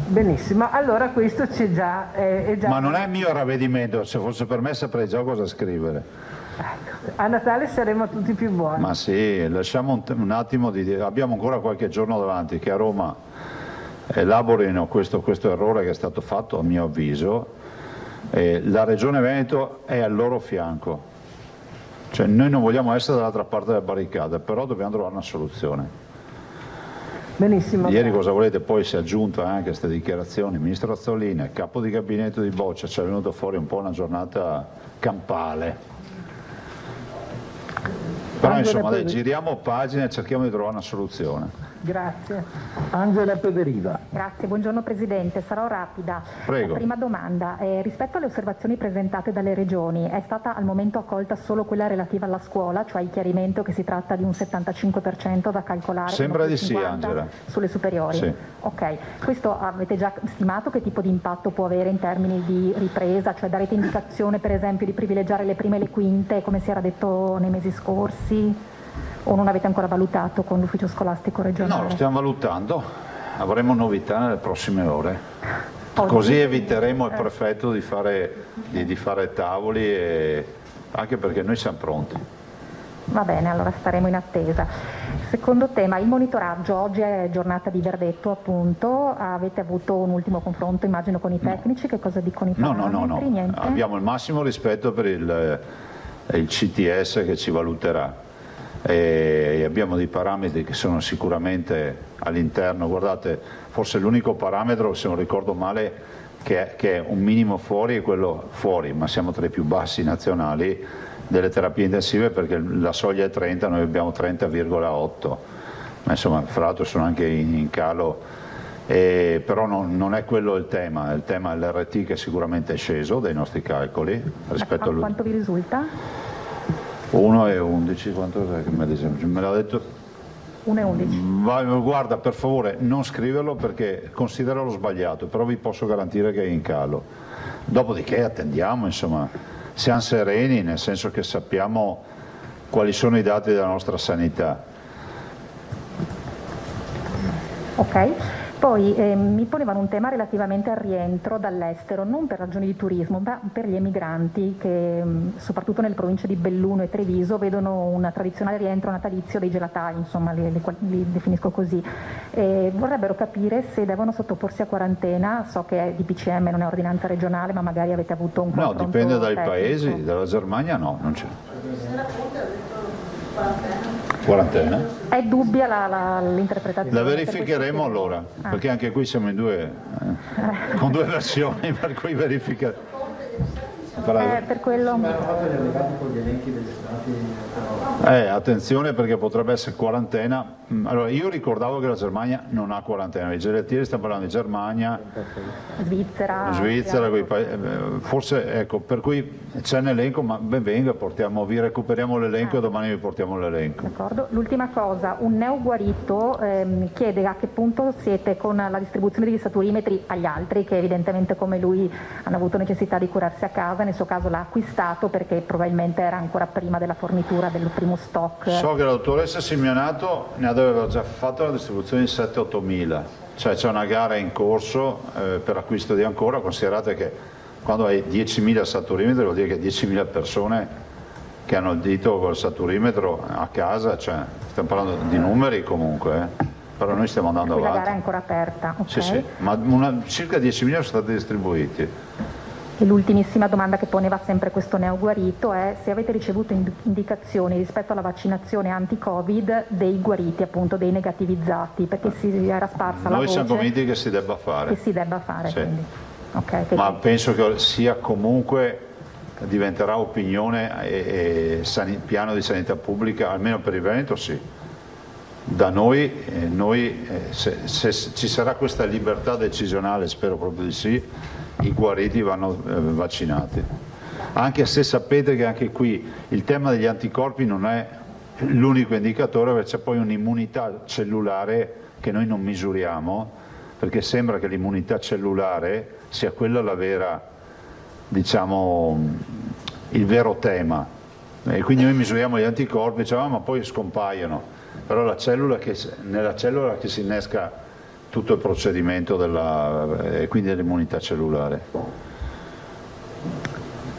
Benissimo, allora questo c'è già, è già... Ma non è il mio ravvedimento, se fosse per me saprei già cosa scrivere. A Natale saremo tutti più buoni. Ma sì, lasciamo un attimo abbiamo ancora qualche giorno davanti che a Roma elaborino questo errore che è stato fatto, a mio avviso. La Regione Veneto è al loro fianco, cioè noi non vogliamo essere dall'altra parte della barricata, però dobbiamo trovare una soluzione. Benissimo. Ieri cosa volete? Poi si è aggiunto anche queste dichiarazioni, ministro Azzolina, capo di gabinetto di Boccia, ci è venuto fuori un po' una giornata campale. Però insomma giriamo pagina e cerchiamo di trovare una soluzione. Grazie. Angela Pederiva. Grazie, buongiorno Presidente, sarò rapida. Prego. Prima domanda, rispetto alle osservazioni presentate dalle regioni, è stata al momento accolta solo quella relativa alla scuola, cioè il chiarimento che si tratta di un 75% da calcolare? Sembra di sì, Angela. Sulle superiori? Sì. Ok, questo avete già stimato che tipo di impatto può avere in termini di ripresa, cioè darete indicazione per esempio di privilegiare le prime e le quinte come si era detto nei mesi scorsi? O non avete ancora valutato con l'ufficio scolastico regionale? No, lo stiamo valutando, avremo novità nelle prossime ore, così eviteremo il prefetto di fare tavoli, e anche perché noi siamo pronti. Va bene, allora staremo in attesa. Secondo tema, il monitoraggio. Oggi è giornata di verdetto, appunto. Avete avuto un ultimo confronto, immagino, con i tecnici? Che cosa dicono i parametri? No. Niente? Abbiamo il massimo rispetto per il CTS che ci valuterà. E abbiamo dei parametri che sono sicuramente all'interno, guardate, forse l'unico parametro, se non ricordo male, che è un minimo fuori è quello fuori, ma siamo tra i più bassi nazionali delle terapie intensive, perché la soglia è 30, noi abbiamo 30,8, ma insomma fra l'altro sono anche in calo, però non è quello il tema è l'RT che sicuramente è sceso dai nostri calcoli rispetto a quanto vi risulta? 1,11, quanto è che me l'ha detto? 1,11. Guarda, per favore non scriverlo perché consideralo sbagliato, però vi posso garantire che è in calo. Dopodiché attendiamo, insomma, siamo sereni, nel senso che sappiamo quali sono i dati della nostra sanità. Ok. Poi mi ponevano un tema relativamente al rientro dall'estero, non per ragioni di turismo, ma per gli emigranti che soprattutto nelle province di Belluno e Treviso vedono un tradizionale rientro natalizio dei gelatai, insomma li definisco così. Vorrebbero capire se devono sottoporsi a quarantena, so che è DPCM, non è ordinanza regionale, ma magari avete avuto un confronto. No, dipende dai tecnico. paesi, dalla Germania no, non c'è. Quarantena? È dubbia l'interpretazione? La verificheremo allora, perché anche qui siamo in con due versioni, per cui verificheremo. Per quello... attenzione perché potrebbe essere quarantena. Allora, io ricordavo che la Germania non ha quarantena, i gelattieri stiamo parlando di Germania, Svizzera, forse ecco, per cui c'è un elenco, ma ben venga, vi recuperiamo l'elenco e domani vi portiamo l'elenco. D'accordo. L'ultima cosa, un neoguarito chiede a che punto siete con la distribuzione degli saturimetri agli altri che evidentemente come lui hanno avuto necessità di curarsi a casa, nel suo caso l'ha acquistato perché probabilmente era ancora prima della fornitura del primo stock. So che la dottoressa Simeonato ne aveva già fatto la distribuzione di 7-8 mila, cioè c'è una gara in corso per acquisto di ancora, considerate che quando hai 10.000 saturimetri vuol dire che 10.000 persone che hanno il dito col saturimetro a casa, cioè stiamo parlando di numeri comunque, però noi stiamo andando avanti. La gara è ancora aperta, ok? Sì, ma circa 10.000 sono stati distribuiti. E l'ultimissima domanda che poneva sempre questo neoguarito è se avete ricevuto indicazioni rispetto alla vaccinazione anti-Covid dei guariti, appunto dei negativizzati, perché si era sparsa la voce. Noi siamo convinti che si debba fare. Che si debba fare, sì. Quindi. Okay, ma penso che sia comunque, diventerà opinione e piano di sanità pubblica, almeno per il Veneto sì. Da noi se ci sarà questa libertà decisionale, spero proprio di sì, i guariti vanno vaccinati, anche se sapete che anche qui il tema degli anticorpi non è l'unico indicatore, perché c'è poi un'immunità cellulare che noi non misuriamo, perché sembra che l'immunità cellulare sia quella la vera, diciamo, il vero tema, e quindi noi misuriamo gli anticorpi, diciamo, ma poi scompaiono, però nella cellula che si innesca tutto il procedimento e quindi dell'immunità cellulare.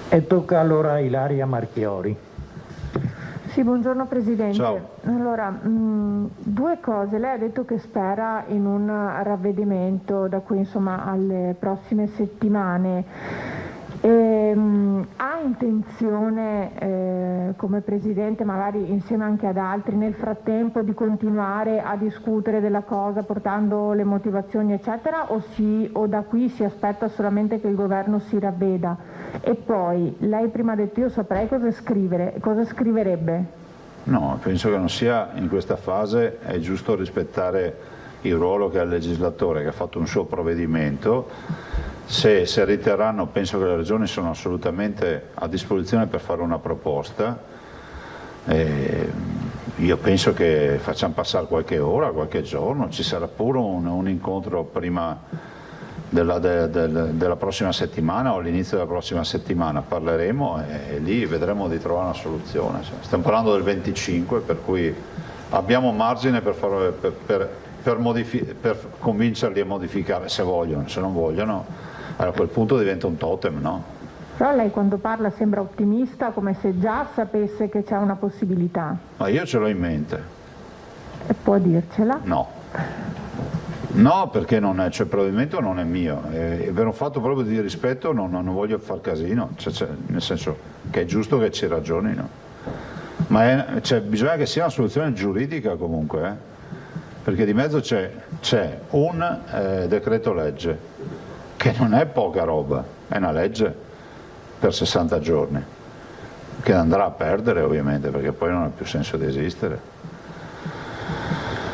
E tocca allora a Ilaria Marchiori. Sì, buongiorno Presidente. Ciao. Allora, due cose. Lei ha detto che spera in un ravvedimento da qui insomma alle prossime settimane. Ha intenzione come Presidente, magari insieme anche ad altri, nel frattempo di continuare a discutere della cosa portando le motivazioni eccetera, o da qui si aspetta solamente che il governo si ravveda? E poi lei prima ha detto io saprei cosa scrivere, cosa scriverebbe? No, penso che non sia in questa fase, è giusto rispettare il ruolo che ha il legislatore, che ha fatto un suo provvedimento. Se riterranno, penso che le regioni sono assolutamente a disposizione per fare una proposta. Io penso che facciamo passare qualche ora, qualche giorno, ci sarà pure un incontro prima della prossima settimana o all'inizio della prossima settimana, parleremo e lì vedremo di trovare una soluzione. Stiamo parlando del 25, per cui abbiamo margine per convincerli a modificare, se vogliono. Se non vogliono, a quel punto diventa un totem, no? Però lei quando parla sembra ottimista, come se già sapesse che c'è una possibilità. Ma io ce l'ho in mente. E può dircela? No. No, perché il provvedimento non è mio, è per un fatto proprio di rispetto, non voglio far casino, nel senso che è giusto che ci ragionino. Ma bisogna che sia una soluzione giuridica comunque, perché di mezzo c'è un decreto legge, che non è poca roba, è una legge per 60 giorni, che andrà a perdere ovviamente, perché poi non ha più senso di esistere.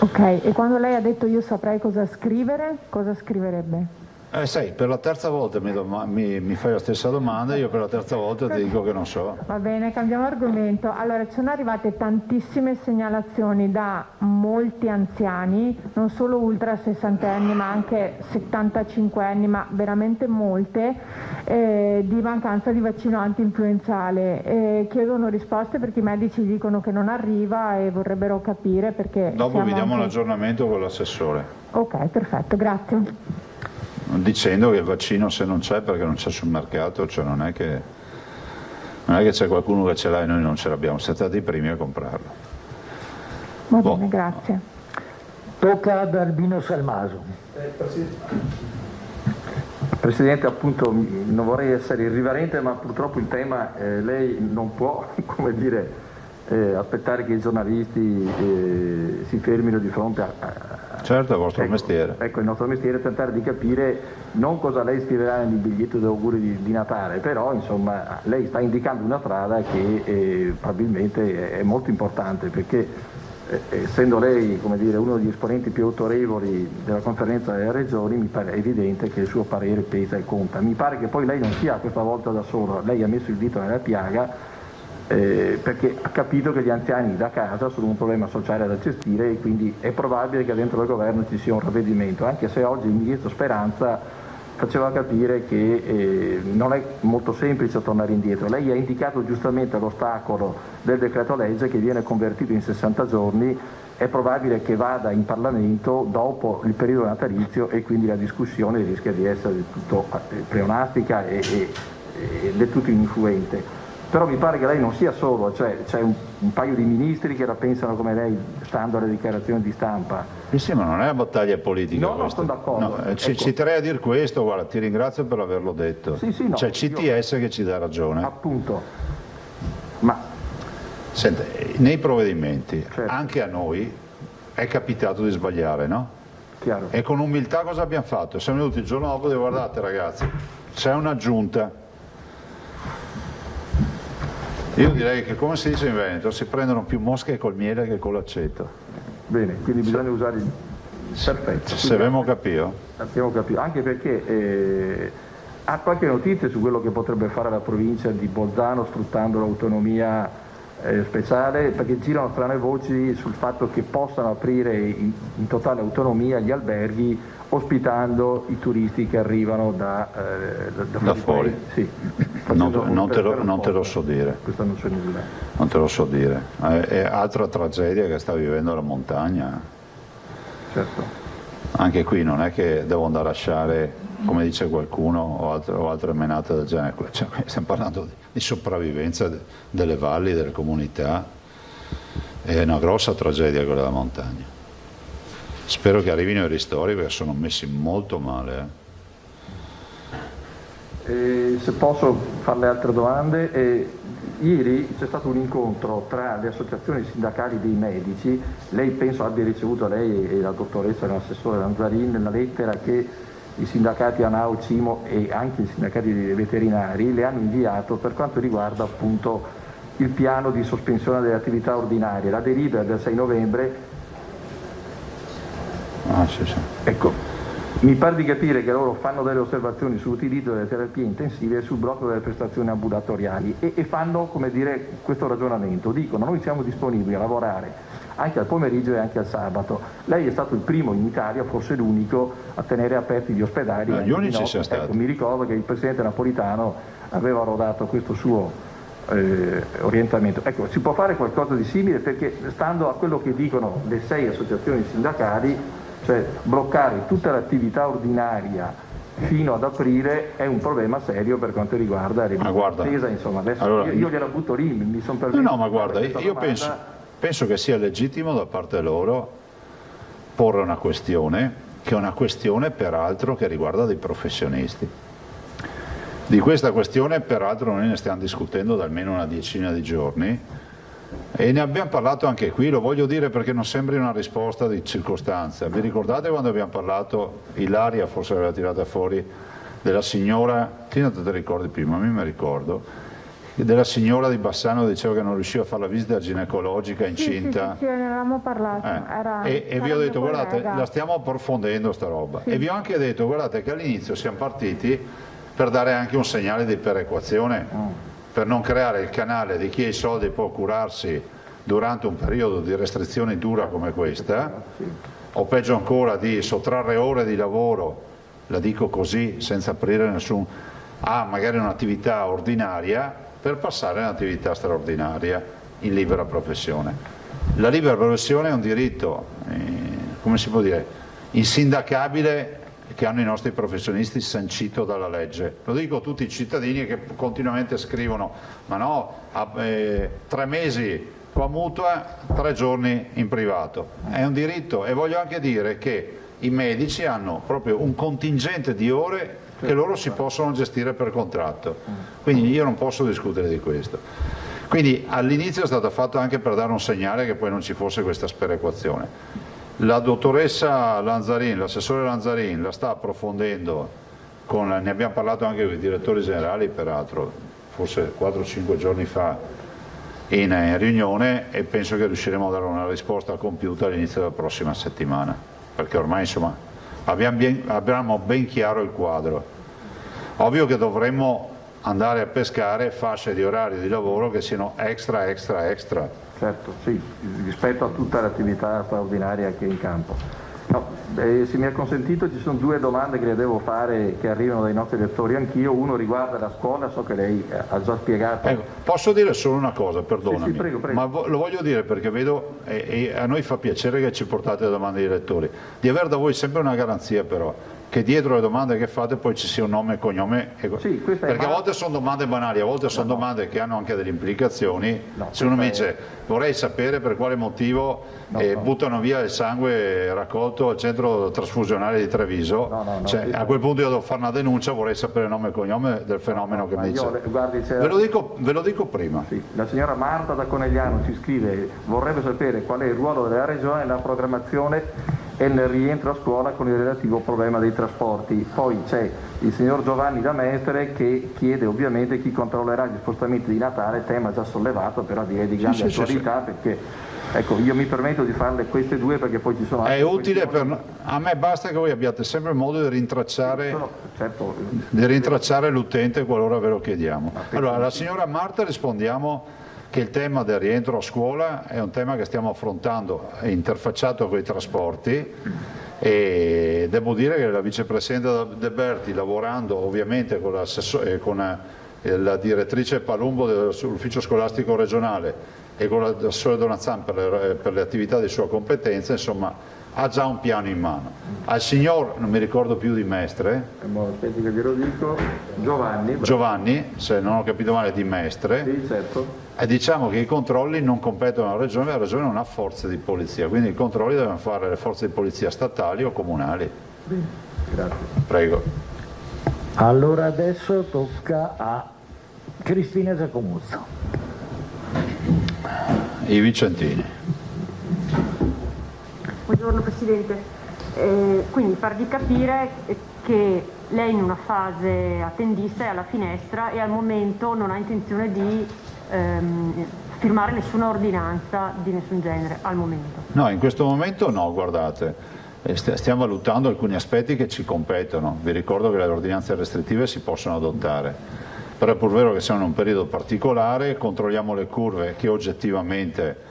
Ok, e quando lei ha detto io saprei cosa scrivere, cosa scriverebbe? Sai, per la terza volta mi fai la stessa domanda, io per la terza volta ti dico che non so. Va bene, cambiamo argomento. Allora, ci sono arrivate tantissime segnalazioni da molti anziani, non solo ultra sessantenni ma anche 75enni, ma veramente molte, di mancanza di vaccino anti-influenzale. Chiedono risposte perché i medici dicono che non arriva e vorrebbero capire perché... Dopo vi diamo l'aggiornamento con l'assessore. Ok, perfetto, grazie. Dicendo che il vaccino, se non c'è, perché non c'è sul mercato, cioè non è che c'è qualcuno che ce l'ha e noi non ce l'abbiamo, siamo stati i primi a comprarlo. Va bene, grazie. Tocca ad Albino Salmaso. Presidente, appunto, non vorrei essere irriverente, ma purtroppo il tema, lei non può, come dire, aspettare che i giornalisti si fermino di fronte a... Certo, è il vostro mestiere. Ecco, il nostro mestiere è tentare di capire non cosa lei scriverà nel biglietto di auguri di Natale, però insomma lei sta indicando una strada che probabilmente è molto importante, perché essendo lei, come dire, uno degli esponenti più autorevoli della conferenza delle regioni, mi pare evidente che il suo parere pesa e conta. Mi pare che poi lei non sia questa volta da solo, lei ha messo il dito nella piaga, perché ha capito che gli anziani da casa sono un problema sociale da gestire e quindi è probabile che dentro il governo ci sia un ravvedimento, anche se oggi il ministro Speranza faceva capire che non è molto semplice tornare indietro. Lei ha indicato giustamente l'ostacolo del decreto legge che viene convertito in 60 giorni, è probabile che vada in Parlamento dopo il periodo natalizio e quindi la discussione rischia di essere del tutto pleonastica e del tutto ininfluente. Però mi pare che lei non sia solo, cioè c'è un paio di ministri che la pensano come lei, stando alle dichiarazioni di stampa. Sì, ma non è una battaglia politica. No, non sono d'accordo. No, ecco. Ci terrei a dire questo, guarda, ti ringrazio per averlo detto. Sì, no, c'è il CTS che ci dà ragione. Appunto. Ma... Senta, nei provvedimenti, certo, anche a noi è capitato di sbagliare, no? Chiaro. E con umiltà cosa abbiamo fatto? Siamo venuti il giorno dopo e dico, guardate ragazzi, c'è un'aggiunta. Io direi che, come si dice in Veneto, si prendono più mosche col miele che con l'aceto. Bene, quindi bisogna usare il... Perfetto. Se abbiamo capito. Abbiamo capito, anche perché ha qualche notizia su quello che potrebbe fare la provincia di Bolzano sfruttando l'autonomia speciale, perché girano strane voci sul fatto che possano aprire in totale autonomia gli alberghi ospitando i turisti che arrivano da fuori. Sì. Non te lo so dire. Questo non c'è nulla. Non te lo so dire. È altra tragedia che sta vivendo la montagna. Certo. Anche qui non è che devo andare a lasciare, come dice qualcuno, o altre menate del genere. Cioè, stiamo parlando di sopravvivenza delle valli, delle comunità. È una grossa tragedia quella della montagna. Spero che arrivino i ristori perché sono messi molto male. Se posso farle altre domande, ieri c'è stato un incontro tra le associazioni sindacali dei medici, lei penso abbia ricevuto, lei e la dottoressa e l'assessore Lanzarin, la lettera che i sindacati ANAO, CIMO e anche i sindacati dei veterinari le hanno inviato per quanto riguarda appunto il piano di sospensione delle attività ordinarie, la delibera del 6 novembre. Sì. Ecco. Mi pare di capire che loro fanno delle osservazioni sull'utilizzo delle terapie intensive e sul blocco delle prestazioni ambulatoriali e fanno, come dire, questo ragionamento. Dicono: noi siamo disponibili a lavorare anche al pomeriggio e anche al sabato. Lei è stato il primo in Italia, forse l'unico, a tenere aperti gli ospedali. Gli unici siamo stati. Ecco, mi ricordo che il presidente Napolitano aveva rodato questo suo orientamento. Ecco, si può fare qualcosa di simile, perché stando a quello che dicono le 6 associazioni sindacali, cioè bloccare tutta l'attività ordinaria fino ad aprile è un problema serio per quanto riguarda l'attesa, insomma. Adesso allora, io gliela butto lì, mi sono permesso. No, ma guarda, io penso che sia legittimo da parte loro porre una questione, che è una questione peraltro che riguarda dei professionisti. Di questa questione peraltro noi ne stiamo discutendo da almeno una decina di giorni e ne abbiamo parlato anche qui, lo voglio dire perché non sembri una risposta di circostanza. Vi ricordate quando abbiamo parlato, Ilaria forse l'aveva tirata fuori, della signora, ti non te ricordi prima, a me mi ricordo, della signora di Bassano che diceva che non riusciva a fare la visita ginecologica incinta? Sì, ne avevamo parlato. E vi ho detto, guardate, la stiamo approfondendo sta roba. Sì. E vi ho anche detto, guardate che all'inizio siamo partiti per dare anche un segnale di perequazione, per non creare il canale di chi ha i soldi può curarsi durante un periodo di restrizione dura come questa, o peggio ancora di sottrarre ore di lavoro, la dico così senza aprire nessun, a magari un'attività ordinaria per passare a un'attività straordinaria in libera professione. La libera professione è un diritto, come si può dire, insindacabile, che hanno i nostri professionisti sancito dalla legge. Lo dico a tutti i cittadini che continuamente scrivono: ma no, 3 mesi con mutua, 3 giorni in privato. È un diritto, e voglio anche dire che i medici hanno proprio un contingente di ore che loro si possono gestire per contratto. Quindi io non posso discutere di questo. Quindi all'inizio è stato fatto anche per dare un segnale che poi non ci fosse questa sperequazione. La dottoressa Lanzarin, l'assessore Lanzarin, la sta approfondendo, ne abbiamo parlato anche con i direttori generali, peraltro, forse 4-5 giorni fa in riunione, e penso che riusciremo a dare una risposta compiuta all'inizio della prossima settimana, perché ormai insomma abbiamo ben chiaro il quadro. Ovvio che dovremmo andare a pescare fasce di orario di lavoro che siano extra. Certo, sì, rispetto a tutta l'attività straordinaria che è in campo. No, se mi è consentito, ci sono 2 domande che le devo fare che arrivano dai nostri lettori anch'io. Uno riguarda la scuola, so che lei ha già spiegato. Ecco, posso dire solo una cosa, perdonami, sì, prego. Ma lo voglio dire perché vedo, e a noi fa piacere che ci portate le domande dei lettori, di avere da voi sempre una garanzia però, che dietro le domande che fate poi ci sia un nome e cognome, sì, perché a volte sono domande banali, a volte sono domande che hanno anche delle implicazioni. Se uno mi dice vorrei sapere per quale motivo buttano via il sangue raccolto al centro trasfusionale di Treviso, a quel punto io devo fare una denuncia, vorrei sapere il nome e cognome del fenomeno che mi dice. Ve lo dico prima. Sì, la signora Marta da Conegliano ci scrive: vorrebbe sapere qual è il ruolo della Regione nella programmazione e nel rientro a scuola con il relativo problema dei trasporti. Poi c'è il signor Giovanni da Mestre che chiede ovviamente chi controllerà gli spostamenti di Natale, tema già sollevato, però direi di grande attualità, perché ecco, io mi permetto di farle queste 2 perché poi ci sono è utile a me basta che voi abbiate sempre il modo di rintracciare, l'utente qualora ve lo chiediamo. Allora, alla signora Marta rispondiamo che il tema del rientro a scuola è un tema che stiamo affrontando, interfacciato con i trasporti, e devo dire che la vicepresidente De Berti, lavorando ovviamente con la direttrice Palumbo dell'ufficio scolastico regionale e con l'assessore Donazan per le attività di sua competenza, insomma ha già un piano in mano. Al signor, non mi ricordo più di Mestre, aspetti che glielo dico, Giovanni, se non ho capito male, di Mestre, sì, certo. E diciamo che i controlli non competono alla Regione, la Regione non ha forze di polizia, quindi i controlli devono fare le forze di polizia statali o comunali. Bene, grazie. Prego. Allora adesso tocca a Cristina Giacomuzzo. I Vicentini. Buongiorno Presidente, quindi farvi capire che lei in una fase attendista è alla finestra e al momento non ha intenzione di firmare nessuna ordinanza di nessun genere, al momento. No, in questo momento no, guardate. Stiamo valutando alcuni aspetti che ci competono. Vi ricordo che le ordinanze restrittive si possono adottare, però è pur vero che siamo in un periodo particolare, controlliamo le curve che oggettivamente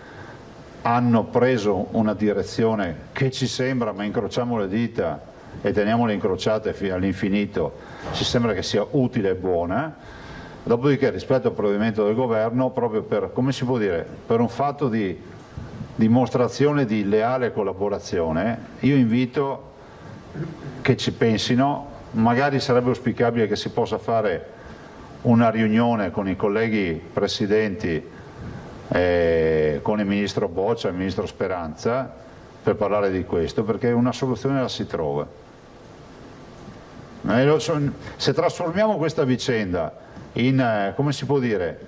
hanno preso una direzione che ci sembra, ma incrociamo le dita e teniamole incrociate fino all'infinito, ci sembra che sia utile e buona. Dopodiché rispetto al provvedimento del governo, proprio per, come si può dire, per un fatto di dimostrazione di leale collaborazione, io invito che ci pensino, magari sarebbe auspicabile che si possa fare una riunione con i colleghi presidenti, con il ministro Boccia e il ministro Speranza, per parlare di questo, perché una soluzione la si trova. Se trasformiamo questa vicenda in, come si può dire,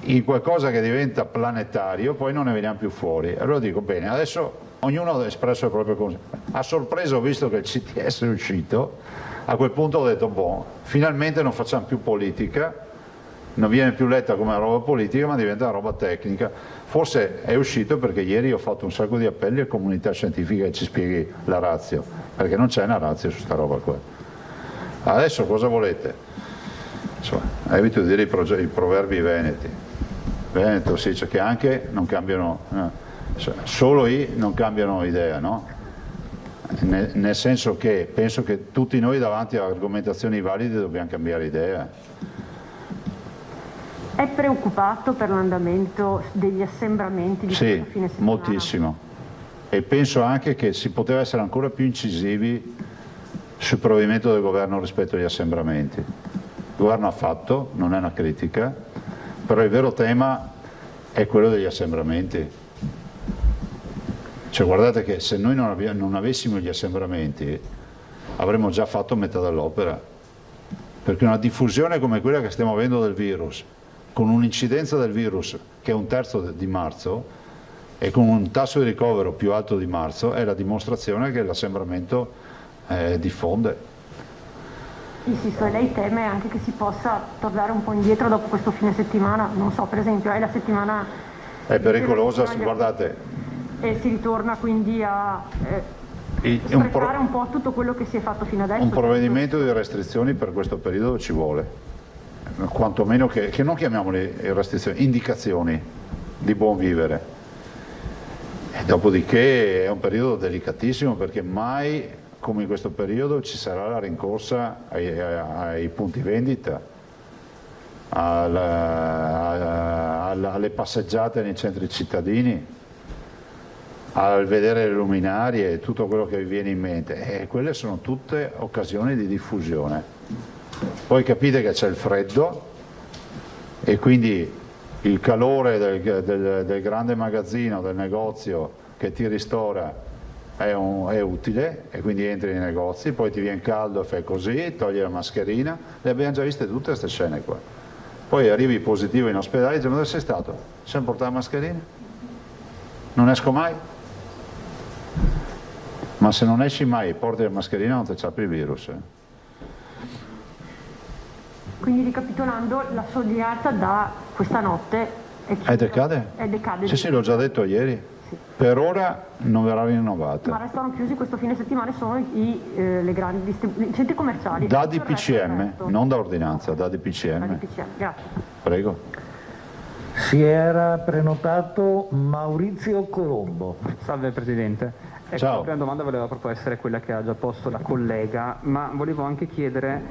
in qualcosa che diventa planetario, poi non ne veniamo più fuori. Allora dico, bene, adesso ognuno ha espresso il proprio consiglio. A sorpresa ho visto che il CTS è uscito, a quel punto ho detto, boh, finalmente non facciamo più politica, non viene più letta come una roba politica, ma diventa una roba tecnica. Forse è uscito perché ieri ho fatto un sacco di appelli alla comunità scientifica che ci spieghi la ratio, perché non c'è una ratio su sta roba qua. Adesso cosa volete? Insomma, evito di dire i proverbi veneti. Veneto si dice che anche non cambiano, solo i non cambiano idea, no? Nel senso che penso che tutti noi davanti a argomentazioni valide dobbiamo cambiare idea. È preoccupato per l'andamento degli assembramenti di questo fine settimana? Sì, moltissimo. E penso anche che si poteva essere ancora più incisivi sul provvedimento del governo rispetto agli assembramenti. Il governo ha fatto, non è una critica, però il vero tema è quello degli assembramenti. Cioè guardate che se noi non avessimo gli assembramenti avremmo già fatto metà dell'opera, perché una diffusione come quella che stiamo avendo del virus, con un'incidenza del virus che è 1/3 di marzo e con un tasso di ricovero più alto di marzo, è la dimostrazione che l'assembramento diffonde. Insisto, e lei teme anche che si possa tornare un po' indietro dopo questo fine settimana? Non so, per esempio, è la settimana... È pericolosa, guardate. E si ritorna quindi a sprecare un po' tutto quello che si è fatto fino adesso? Un provvedimento di restrizioni per questo periodo ci vuole, quantomeno che non chiamiamole restrizioni, indicazioni di buon vivere. E dopodiché è un periodo delicatissimo, perché mai come in questo periodo ci sarà la rincorsa ai punti vendita, alle passeggiate nei centri cittadini, al vedere le luminarie, tutto quello che vi viene in mente, e quelle sono tutte occasioni di diffusione. Poi capite che c'è il freddo e quindi il calore del grande magazzino, del negozio che ti ristora è utile, e quindi entri nei negozi, poi ti viene caldo e fai così, togli la mascherina. Le abbiamo già viste tutte queste scene qua. Poi arrivi positivo in ospedale e dici, ma dove sei stato? Sei portato la mascherina? Non esco mai? Ma se non esci mai, porti la mascherina, non ti ciappi il virus. Quindi ricapitolando, la sorveglianza da questa notte decade? Decade. Sì, l'ho già detto ieri. Sì. Per ora non verrà rinnovata. Ma restano chiusi questo fine settimana solo le grandi centri commerciali? Da DPCM, non da ordinanza, da DPCM. Da DPCM, grazie. Prego. Si era prenotato Maurizio Colombo. Salve Presidente. Ciao. La prima domanda voleva proprio essere quella che ha già posto la collega, ma volevo anche chiedere,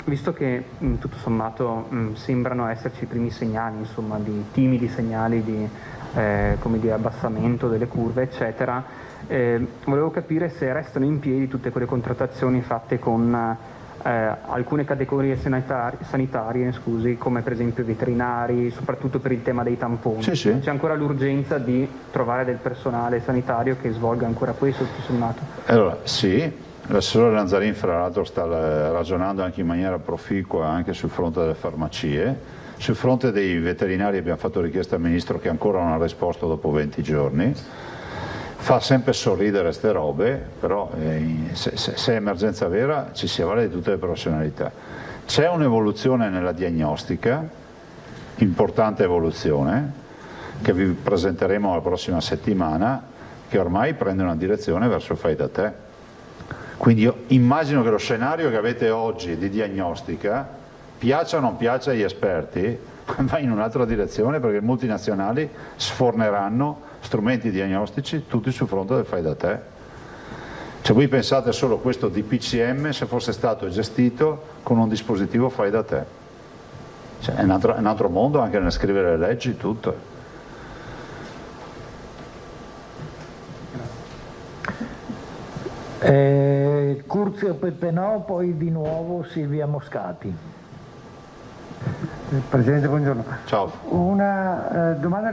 visto che tutto sommato sembrano esserci i primi segnali, insomma, di timidi segnali di come dire, abbassamento delle curve, eccetera, volevo capire se restano in piedi tutte quelle contrattazioni fatte con alcune categorie sanitarie, scusi, come per esempio i veterinari, soprattutto per il tema dei tamponi. Sì, sì. C'è ancora l'urgenza di trovare del personale sanitario che svolga ancora questo, tutto sommato? Allora, sì, L'assessore Lanzarin fra l'altro sta ragionando anche in maniera proficua anche sul fronte delle farmacie. Sul fronte dei veterinari abbiamo fatto richiesta al Ministro che ancora non ha risposto dopo 20 giorni. Fa sempre sorridere ste robe, però se è emergenza vera ci si avvale di tutte le professionalità. C'è un'evoluzione nella diagnostica, importante evoluzione, che vi presenteremo la prossima settimana, che ormai prende una direzione verso il fai da te. Quindi io immagino che lo scenario che avete oggi di diagnostica, piaccia o non piaccia agli esperti, va in un'altra direzione, perché le multinazionali sforneranno strumenti diagnostici tutti sul fronte del fai da te. Cioè voi pensate solo questo DPCM se fosse stato gestito con un dispositivo fai da te. Cioè, è un altro mondo anche nel scrivere le leggi, tutto. Curzio Peppenò, poi di nuovo Silvia Moscati. Presidente, buongiorno. Ciao. Una domanda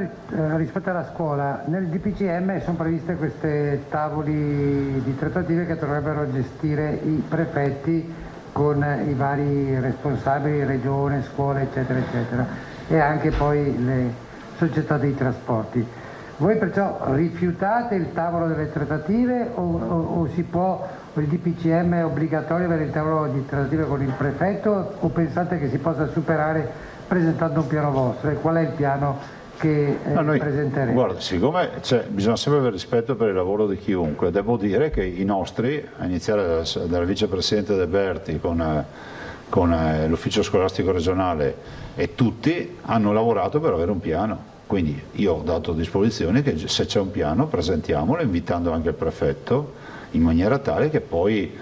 rispetto alla scuola. Nel DPCM sono previste queste tavoli di trattative che dovrebbero gestire i prefetti con i vari responsabili, regione, scuola, eccetera, eccetera, e anche poi le società dei trasporti. Voi perciò rifiutate il tavolo delle trattative o si può, il DPCM è obbligatorio avere il tavolo di trattative con il prefetto, o pensate che si possa superare presentando un piano vostro? E qual è il piano che presenterete? Guarda, siccome bisogna sempre avere rispetto per il lavoro di chiunque, devo dire che i nostri, a iniziare dal vicepresidente De Berti con l'ufficio scolastico regionale e tutti, hanno lavorato per avere un piano. Quindi io ho dato disposizione che se c'è un piano presentiamolo, invitando anche il prefetto, in maniera tale che poi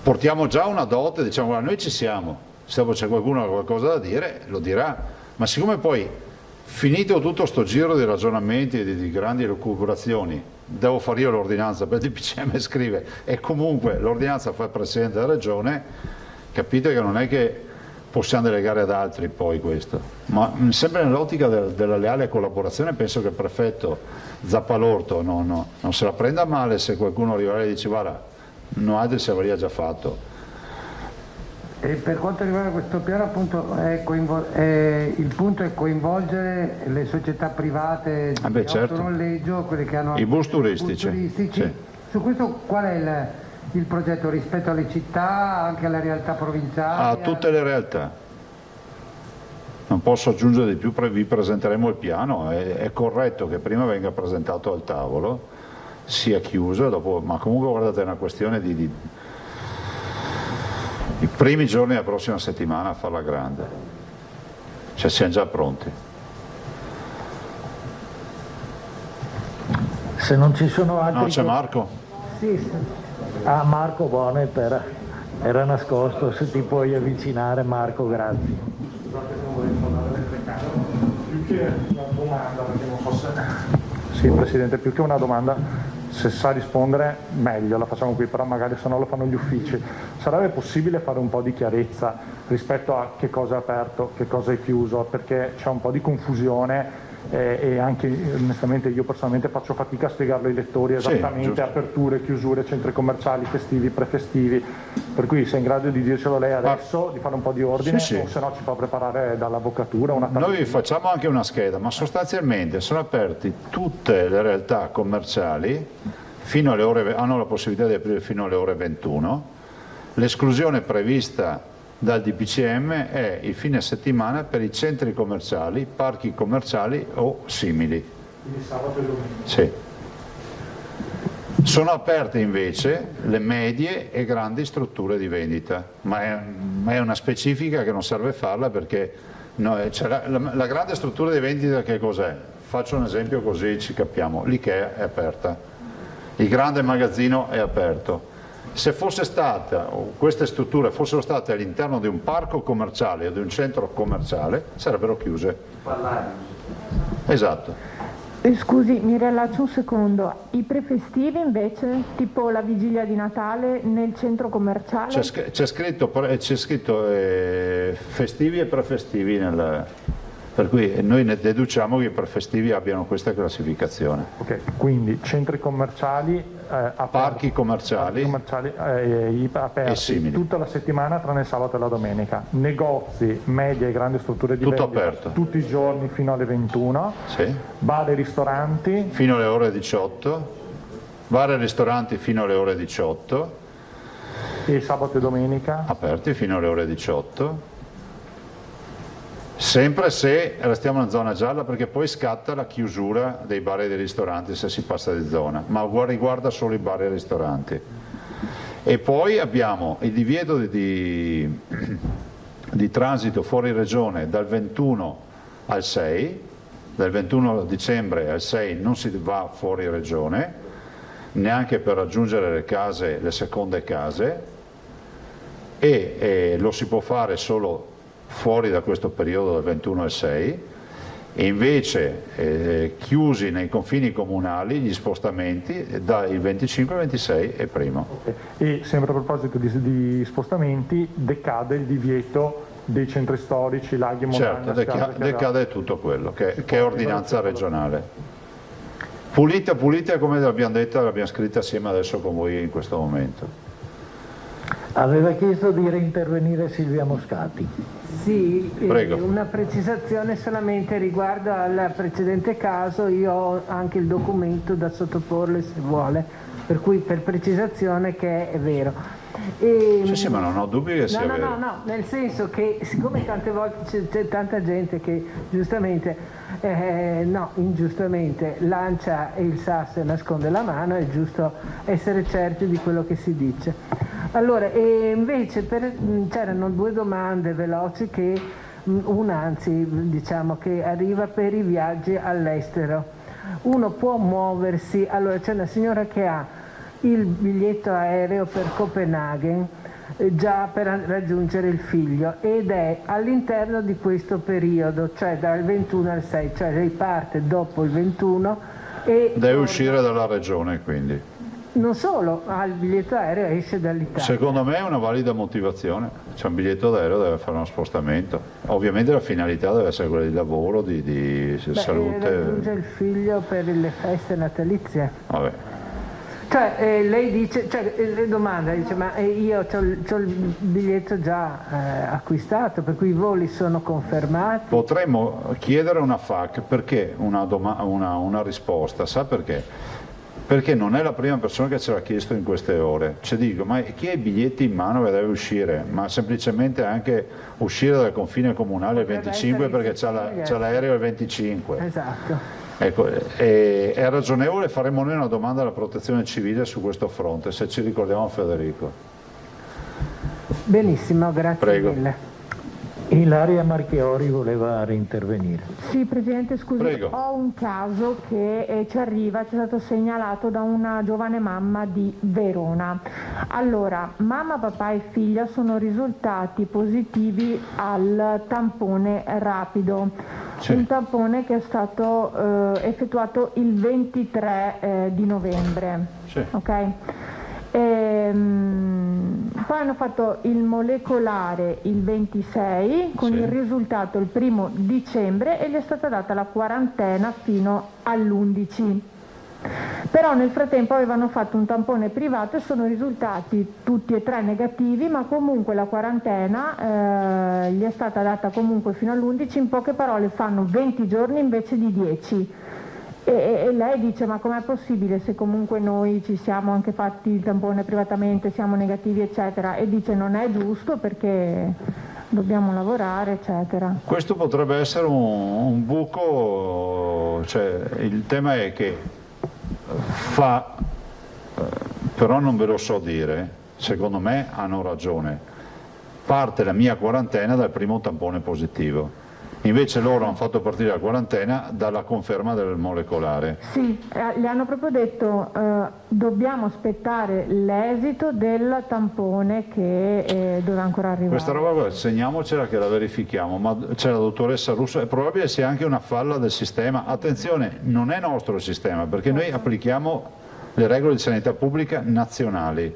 portiamo già una dote, diciamo guarda, noi ci siamo, se c'è qualcuno che ha qualcosa da dire lo dirà, ma siccome poi finito tutto sto giro di ragionamenti e di grandi lucubrazioni, devo fare io l'ordinanza, per il DPCM scrive, e comunque l'ordinanza fa il Presidente della Regione, capite che non è che possiamo delegare ad altri poi questo, ma sempre nell'ottica della leale collaborazione. Penso che il prefetto Zappalorto non se la prenda male se qualcuno arriva e dice guarda, no, altri si avrebbe già fatto. E per quanto riguarda questo piano, appunto, il punto è coinvolgere le società private di autonoleggio, quelle che hanno i bus turistici. Sì. Su questo qual è il progetto rispetto alle città, anche alle realtà provinciali? A tutte le realtà. Non posso aggiungere di più, vi presenteremo il piano, è corretto che prima venga presentato al tavolo, sia chiuso, dopo, ma comunque guardate è una questione di i primi giorni della prossima settimana a farla grande, cioè siamo già pronti. Se non ci sono altri... No, c'è Marco? Sì. Ah, Marco Bone, era nascosto, se ti puoi avvicinare Marco, grazie. Più che una domanda, perché non so se... Sì, Presidente, più che una domanda, se sa rispondere meglio, la facciamo qui, però magari se no lo fanno gli uffici. Sarebbe possibile fare un po' di chiarezza rispetto a che cosa è aperto, che cosa è chiuso, perché c'è un po' di confusione e anche onestamente io personalmente faccio fatica a spiegarlo ai lettori esattamente, aperture, chiusure, centri commerciali, festivi, prefestivi, per cui se è in grado di dircelo lei adesso, di fare un po' di ordine, o se no ci fa preparare dall'avvocatura una tabella. Noi facciamo anche una scheda, ma sostanzialmente sono aperti tutte le realtà commerciali fino alle ore, hanno la possibilità di aprire fino alle ore 21, l'esclusione prevista dal DPCM è il fine settimana per i centri commerciali, parchi commerciali o simili. Quindi sabato e domenica? Sì. Sono aperte invece le medie e grandi strutture di vendita, ma è una specifica che non serve farla perché cioè la grande struttura di vendita che cos'è? Faccio un esempio così ci capiamo, l'IKEA è aperta, il grande magazzino è aperto. Se fosse stata, o queste strutture fossero state all'interno di un parco commerciale o di un centro commerciale, sarebbero chiuse. Esatto. Scusi, mi riallaccio un secondo. I prefestivi invece, tipo la vigilia di Natale nel centro commerciale? C'è scritto festivi e prefestivi Per cui noi ne deduciamo che i prefestivi abbiano questa classificazione. Ok, quindi centri commerciali, parchi commerciali aperti tutta la settimana tranne il sabato e la domenica, negozi, medie e grandi strutture di tutto vendita aperto tutti i giorni fino alle 21, sì. Bar e ristoranti fino alle ore 18, bar e ristoranti fino alle ore 18 e sabato e domenica aperti fino alle ore 18. Sempre se restiamo in zona gialla, perché poi scatta la chiusura dei bar e dei ristoranti se si passa di zona, ma riguarda solo i bar e i ristoranti. E poi abbiamo il divieto di transito fuori regione dal 21 al 6, dal 21 dicembre al 6 non si va fuori regione, neanche per raggiungere le seconde case, e lo si può fare solo fuori da questo periodo del 21 al 6, e invece chiusi nei confini comunali gli spostamenti dal 25, 26 e primo. E sempre a proposito di spostamenti, decade il divieto dei centri storici, laghi, montagne. Certo, decade tutto quello che è ordinanza regionale. Pulita come l'abbiamo detta, l'abbiamo scritta assieme adesso con voi in questo momento. Aveva chiesto di reintervenire Silvia Moscati. Sì, prego. Una precisazione solamente riguardo al precedente caso, io ho anche il documento da sottoporle se vuole, per cui per precisazione che è vero. Sì, ma non ho dubbi che sia vero. No, nel senso che siccome tante volte c'è tanta gente che giustamente, ingiustamente lancia il sasso e nasconde la mano, è giusto essere certi di quello che si dice. Allora, invece c'erano due domande veloci diciamo che arriva per i viaggi all'estero. Uno può muoversi, allora c'è una signora che ha il biglietto aereo per Copenaghen già per raggiungere il figlio ed è all'interno di questo periodo, cioè dal 21 al 6, cioè lei parte dopo il 21 e deve uscire dalla regione, quindi. Non solo, ha il biglietto aereo e esce dall'Italia. Secondo me è una valida motivazione, c'è un biglietto aereo, deve fare uno spostamento. Ovviamente la finalità deve essere quella di lavoro, di salute. Raggiunge il figlio per le feste natalizie. Vabbè. Cioè lei dice, le domanda, dice ma io c'ho il biglietto già acquistato, per cui i voli sono confermati. Potremmo chiedere una FAC perché una risposta, sa perché? Perché non è la prima persona che ce l'ha chiesto in queste ore. Ci dico, ma chi ha i biglietti in mano che deve uscire? Ma semplicemente anche uscire dal confine comunale il 25 perché c'ha l'aereo il 25. Esatto. Ecco, è ragionevole, faremo noi una domanda alla protezione civile su questo fronte, se ci ricordiamo Federico. Benissimo, grazie Prego. mille. Ilaria Marchiori voleva reintervenire. Sì, Presidente, scusi, Prego. ho un caso che ci arriva, ci è stato segnalato da una giovane mamma di Verona. Allora, mamma, papà e figlia sono risultati positivi al tampone rapido, sì. Un tampone che è stato effettuato il 23 di novembre. Sì. Okay? Poi hanno fatto il molecolare il 26 con sì. il risultato il 1° dicembre e gli è stata data la quarantena fino all'11. Però nel frattempo avevano fatto un tampone privato e sono risultati tutti e 3 negativi, ma comunque la quarantena gli è stata data comunque fino all'11, in poche parole fanno 20 giorni invece di 10. E lei dice ma com'è possibile se comunque noi ci siamo anche fatti il tampone privatamente, siamo negativi eccetera, e dice non è giusto perché dobbiamo lavorare eccetera. Questo potrebbe essere un buco, cioè il tema è che però non ve lo so dire, secondo me hanno ragione, parte la mia quarantena dal primo tampone positivo. Invece loro hanno fatto partire la quarantena dalla conferma del molecolare. Sì, le hanno proprio detto dobbiamo aspettare l'esito del tampone che deve ancora arrivare. Questa roba segniamocela che la verifichiamo, ma c'è la dottoressa Russo, è probabile sia anche una falla del sistema. Attenzione, non è nostro il sistema, perché noi applichiamo le regole di sanità pubblica nazionali,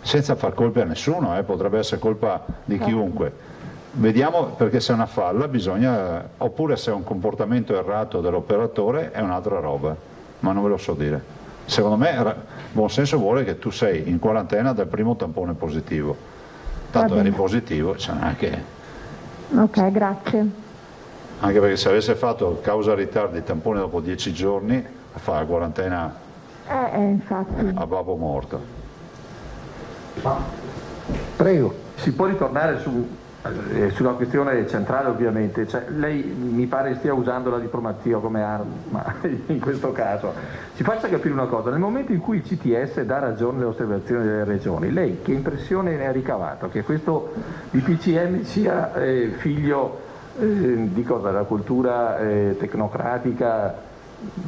senza far colpe a nessuno, potrebbe essere colpa di chiunque. vediamo, perché se è una falla bisogna, oppure se è un comportamento errato dell'operatore è un'altra roba, ma non ve lo so dire. Secondo me buon senso vuole che tu sei in quarantena dal primo tampone positivo, tanto eri positivo, cioè anche... Ok, grazie. Anche perché se avesse fatto causa ritardi tampone dopo 10 giorni, fa la quarantena infatti. a babbo morto. Prego. Si può ritornare sulla questione centrale, ovviamente, cioè, lei mi pare stia usando la diplomazia come arma in questo caso. Ci faccia capire una cosa: nel momento in cui il CTS dà ragione alle osservazioni delle regioni, lei che impressione ne ha ricavato? Che questo DPCM sia figlio di cosa? Della cultura tecnocratica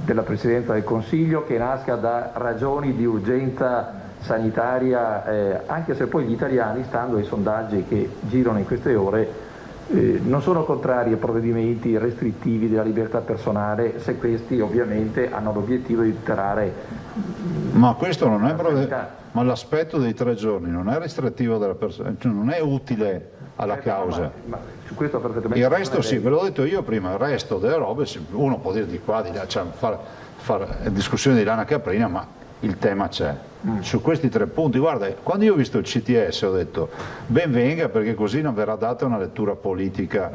della Presidenza del Consiglio, che nasca da ragioni di urgenza sanitaria, anche se poi gli italiani, stando ai sondaggi che girano in queste ore, non sono contrari a provvedimenti restrittivi della libertà personale, se questi ovviamente hanno l'obiettivo di tutelare. Ma questo non è ma l'aspetto dei 3 giorni non è restrittivo della persona, cioè non è utile alla causa. Ma su questo perfettamente. Il resto sì, ve l'ho detto io prima, il resto delle robe uno può dire di qua, di là, cioè fare discussioni di lana caprina, ma il tema c'è. Su questi 3 punti, guarda, quando io ho visto il CTS ho detto ben venga, perché così non verrà data una lettura politica,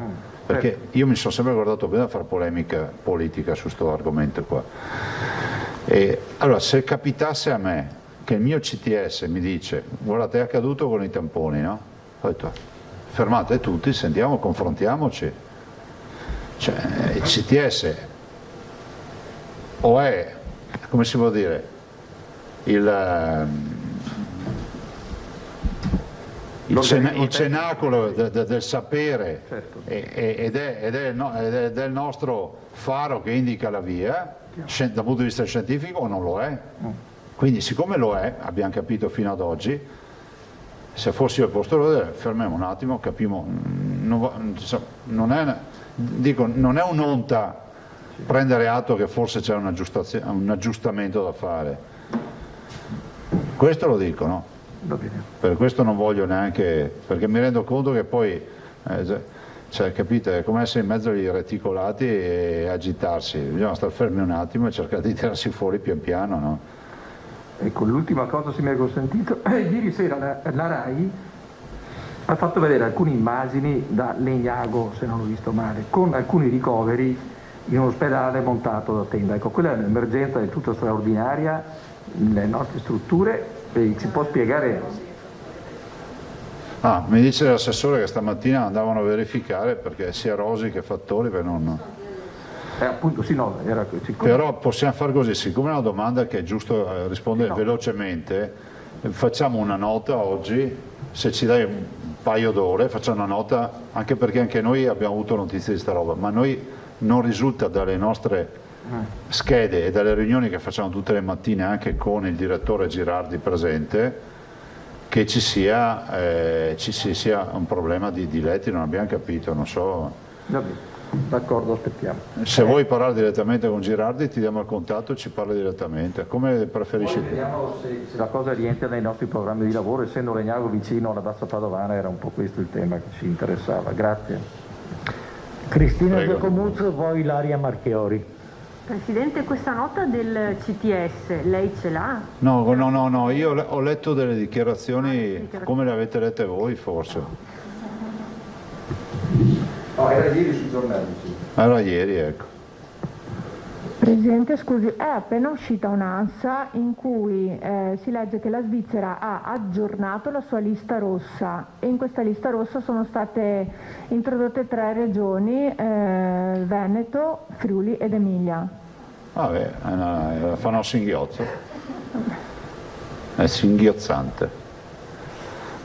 perché io mi sono sempre guardato bene a fare polemica politica su questo argomento qua. E allora, se capitasse a me che il mio CTS mi dice guardate è accaduto con i tamponi, no? Ho detto fermate tutti, sentiamo, confrontiamoci. Cioè il CTS o è, come si può dire, il cenacolo del sapere, certo, ed è del nostro faro che indica la via dal punto di vista scientifico, o non lo è. Quindi siccome lo è, abbiamo capito fino ad oggi, se fossi io al posto loro, fermiamo un attimo, capiamo, non è un'onta prendere atto che forse c'è un aggiustamento da fare. Questo lo dico, no? Per questo non voglio neanche, perché mi rendo conto che poi, cioè, capite, è come essere in mezzo agli reticolati e agitarsi, bisogna stare fermi un attimo e cercare di tirarsi fuori pian piano, no? Ecco, l'ultima cosa, se mi è consentito, ieri sera la RAI ha fatto vedere alcune immagini da Legnago, se non ho visto male, con alcuni ricoveri in un ospedale montato da tenda. Ecco, quella è un'emergenza del tutto straordinaria nelle nostre strutture, e ci può spiegare? Mi dice l'assessore che stamattina andavano a verificare perché sia Rosi che Fattori per non... appunto, sì, no, era... Però possiamo fare così, siccome è una domanda che è giusto rispondere velocemente, facciamo una nota oggi, se ci dai un paio d'ore facciamo una nota, anche perché anche noi abbiamo avuto notizie di sta roba, ma noi non risulta dalle nostre schede e dalle riunioni che facciamo tutte le mattine anche con il direttore Girardi presente che ci sia un problema di letti, non abbiamo capito, non so. D'accordo, aspettiamo. Se vuoi parlare direttamente con Girardi ti diamo il contatto e ci parli direttamente, come preferisci. Vediamo se la cosa rientra nei nostri programmi di lavoro, essendo Legnago vicino alla Bassa Padovana era un po' questo il tema che ci interessava. Grazie. Cristina Giacomuzzo, poi Ilaria Marchiori. Presidente, questa nota del CTS, lei ce l'ha? No, io ho letto delle dichiarazioni come le avete lette voi forse. No, era ieri sui giornali. Sì. Era ieri, ecco. Presidente, scusi, è appena uscita un'ANSA in cui si legge che la Svizzera ha aggiornato la sua lista rossa e in questa lista rossa sono state introdotte 3 regioni, Veneto, Friuli ed Emilia. Vabbè, fa uno singhiozzo. È singhiozzante.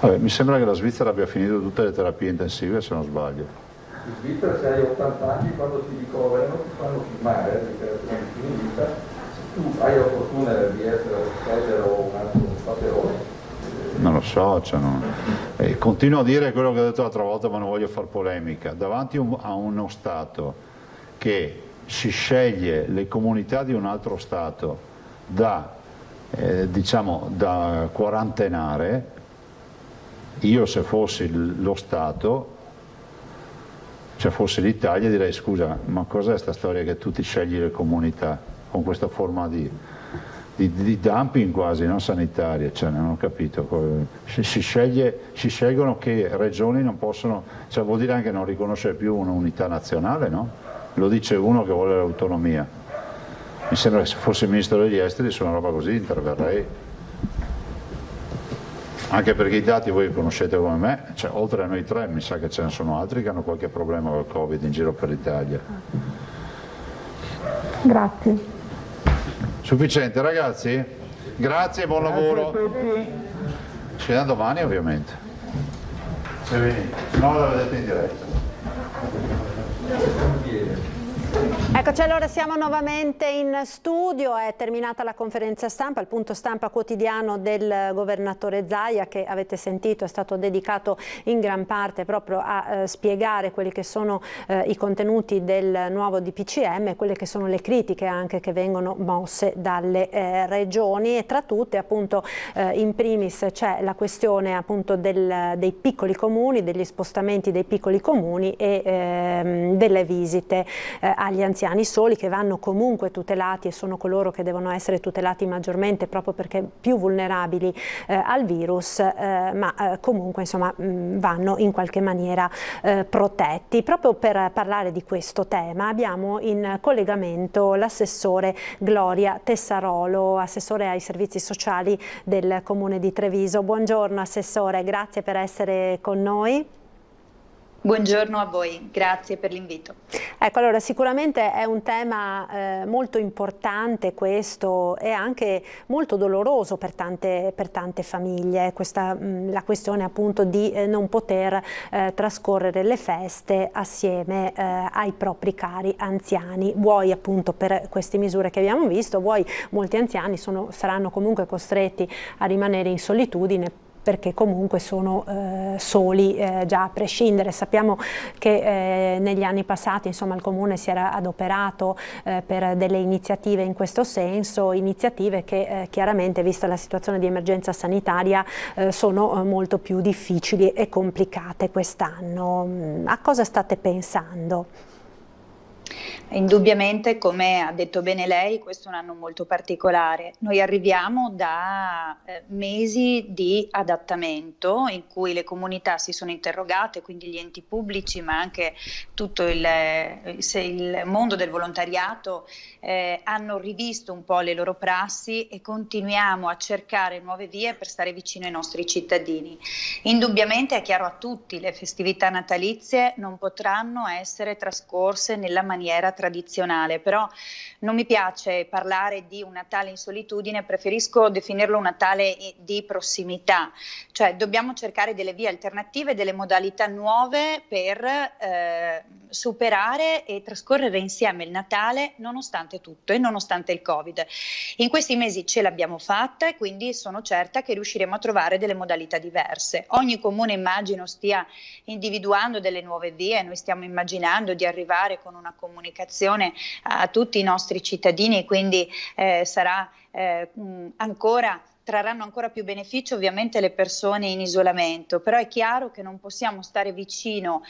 Vabbè, mi sembra che la Svizzera abbia finito tutte le terapie intensive, se non sbaglio. In Svizzera se hai 80 anni quando ti ricoverano ti fanno firmare la dichiarazione di vita, se tu hai la fortuna di essere ospedale o un altro paterone. Non lo so, cioè continuo a dire quello che ho detto l'altra volta, ma non voglio far polemica. Davanti a uno Stato che si sceglie le comunità di un altro Stato da quarantenare, io se fossi lo Stato cioè fosse l'Italia direi scusa, ma cos'è questa storia che tu ti scegli le comunità con questa forma di dumping quasi, non sanitaria, cioè non ho capito, si scelgono che regioni non possono, cioè vuol dire anche non riconoscere più un'unità nazionale, no? Lo dice uno che vuole l'autonomia, mi sembra che se fossi ministro degli esteri su una roba così interverrei, anche perché i dati voi conoscete come me, cioè oltre a noi tre mi sa che ce ne sono altri che hanno qualche problema col Covid in giro per l'Italia. Grazie. Sufficiente ragazzi? Grazie, buon lavoro. Ci vediamo domani ovviamente. Se venite, se no la vedete in diretta. Eccoci, allora siamo nuovamente in studio, è terminata la conferenza stampa, il punto stampa quotidiano del governatore Zaia che avete sentito è stato dedicato in gran parte proprio a spiegare quelli che sono i contenuti del nuovo DPCM e quelle che sono le critiche anche che vengono mosse dalle regioni, e tra tutte appunto in primis c'è la questione appunto dei piccoli comuni, degli spostamenti dei piccoli comuni e delle visite agli anziani soli, che vanno comunque tutelati e sono coloro che devono essere tutelati maggiormente proprio perché più vulnerabili al virus, ma comunque insomma vanno in qualche maniera protetti. Proprio per parlare di questo tema abbiamo in collegamento l'assessore Gloria Tessarolo, assessore ai servizi sociali del Comune di Treviso. Buongiorno assessore, grazie per essere con noi. Buongiorno a voi, grazie per l'invito. Ecco, allora sicuramente è un tema molto importante questo e anche molto doloroso per tante famiglie, la questione appunto di non poter trascorrere le feste assieme ai propri cari anziani, vuoi appunto per queste misure che abbiamo visto, vuoi molti anziani saranno comunque costretti a rimanere in solitudine perché comunque sono soli già a prescindere. Sappiamo che negli anni passati insomma il Comune si era adoperato per delle iniziative in questo senso, iniziative che chiaramente vista la situazione di emergenza sanitaria sono molto più difficili e complicate quest'anno. A cosa state pensando? Indubbiamente, come ha detto bene lei, questo è un anno molto particolare. Noi arriviamo da mesi di adattamento in cui le comunità si sono interrogate, quindi gli enti pubblici, ma anche tutto il mondo del volontariato hanno rivisto un po' le loro prassi e continuiamo a cercare nuove vie per stare vicino ai nostri cittadini. Indubbiamente è chiaro a tutti, le festività natalizie non potranno essere trascorse nella maniera tradizionale, però non mi piace parlare di un Natale in solitudine, preferisco definirlo un Natale di prossimità, cioè dobbiamo cercare delle vie alternative, delle modalità nuove per superare e trascorrere insieme il Natale nonostante tutto e nonostante il Covid. In questi mesi ce l'abbiamo fatta e quindi sono certa che riusciremo a trovare delle modalità diverse. Ogni comune immagino stia individuando delle nuove vie, noi stiamo immaginando di arrivare con una comunicazione a tutti i nostri cittadini, quindi trarranno ancora più beneficio ovviamente le persone in isolamento, però è chiaro che non possiamo stare vicino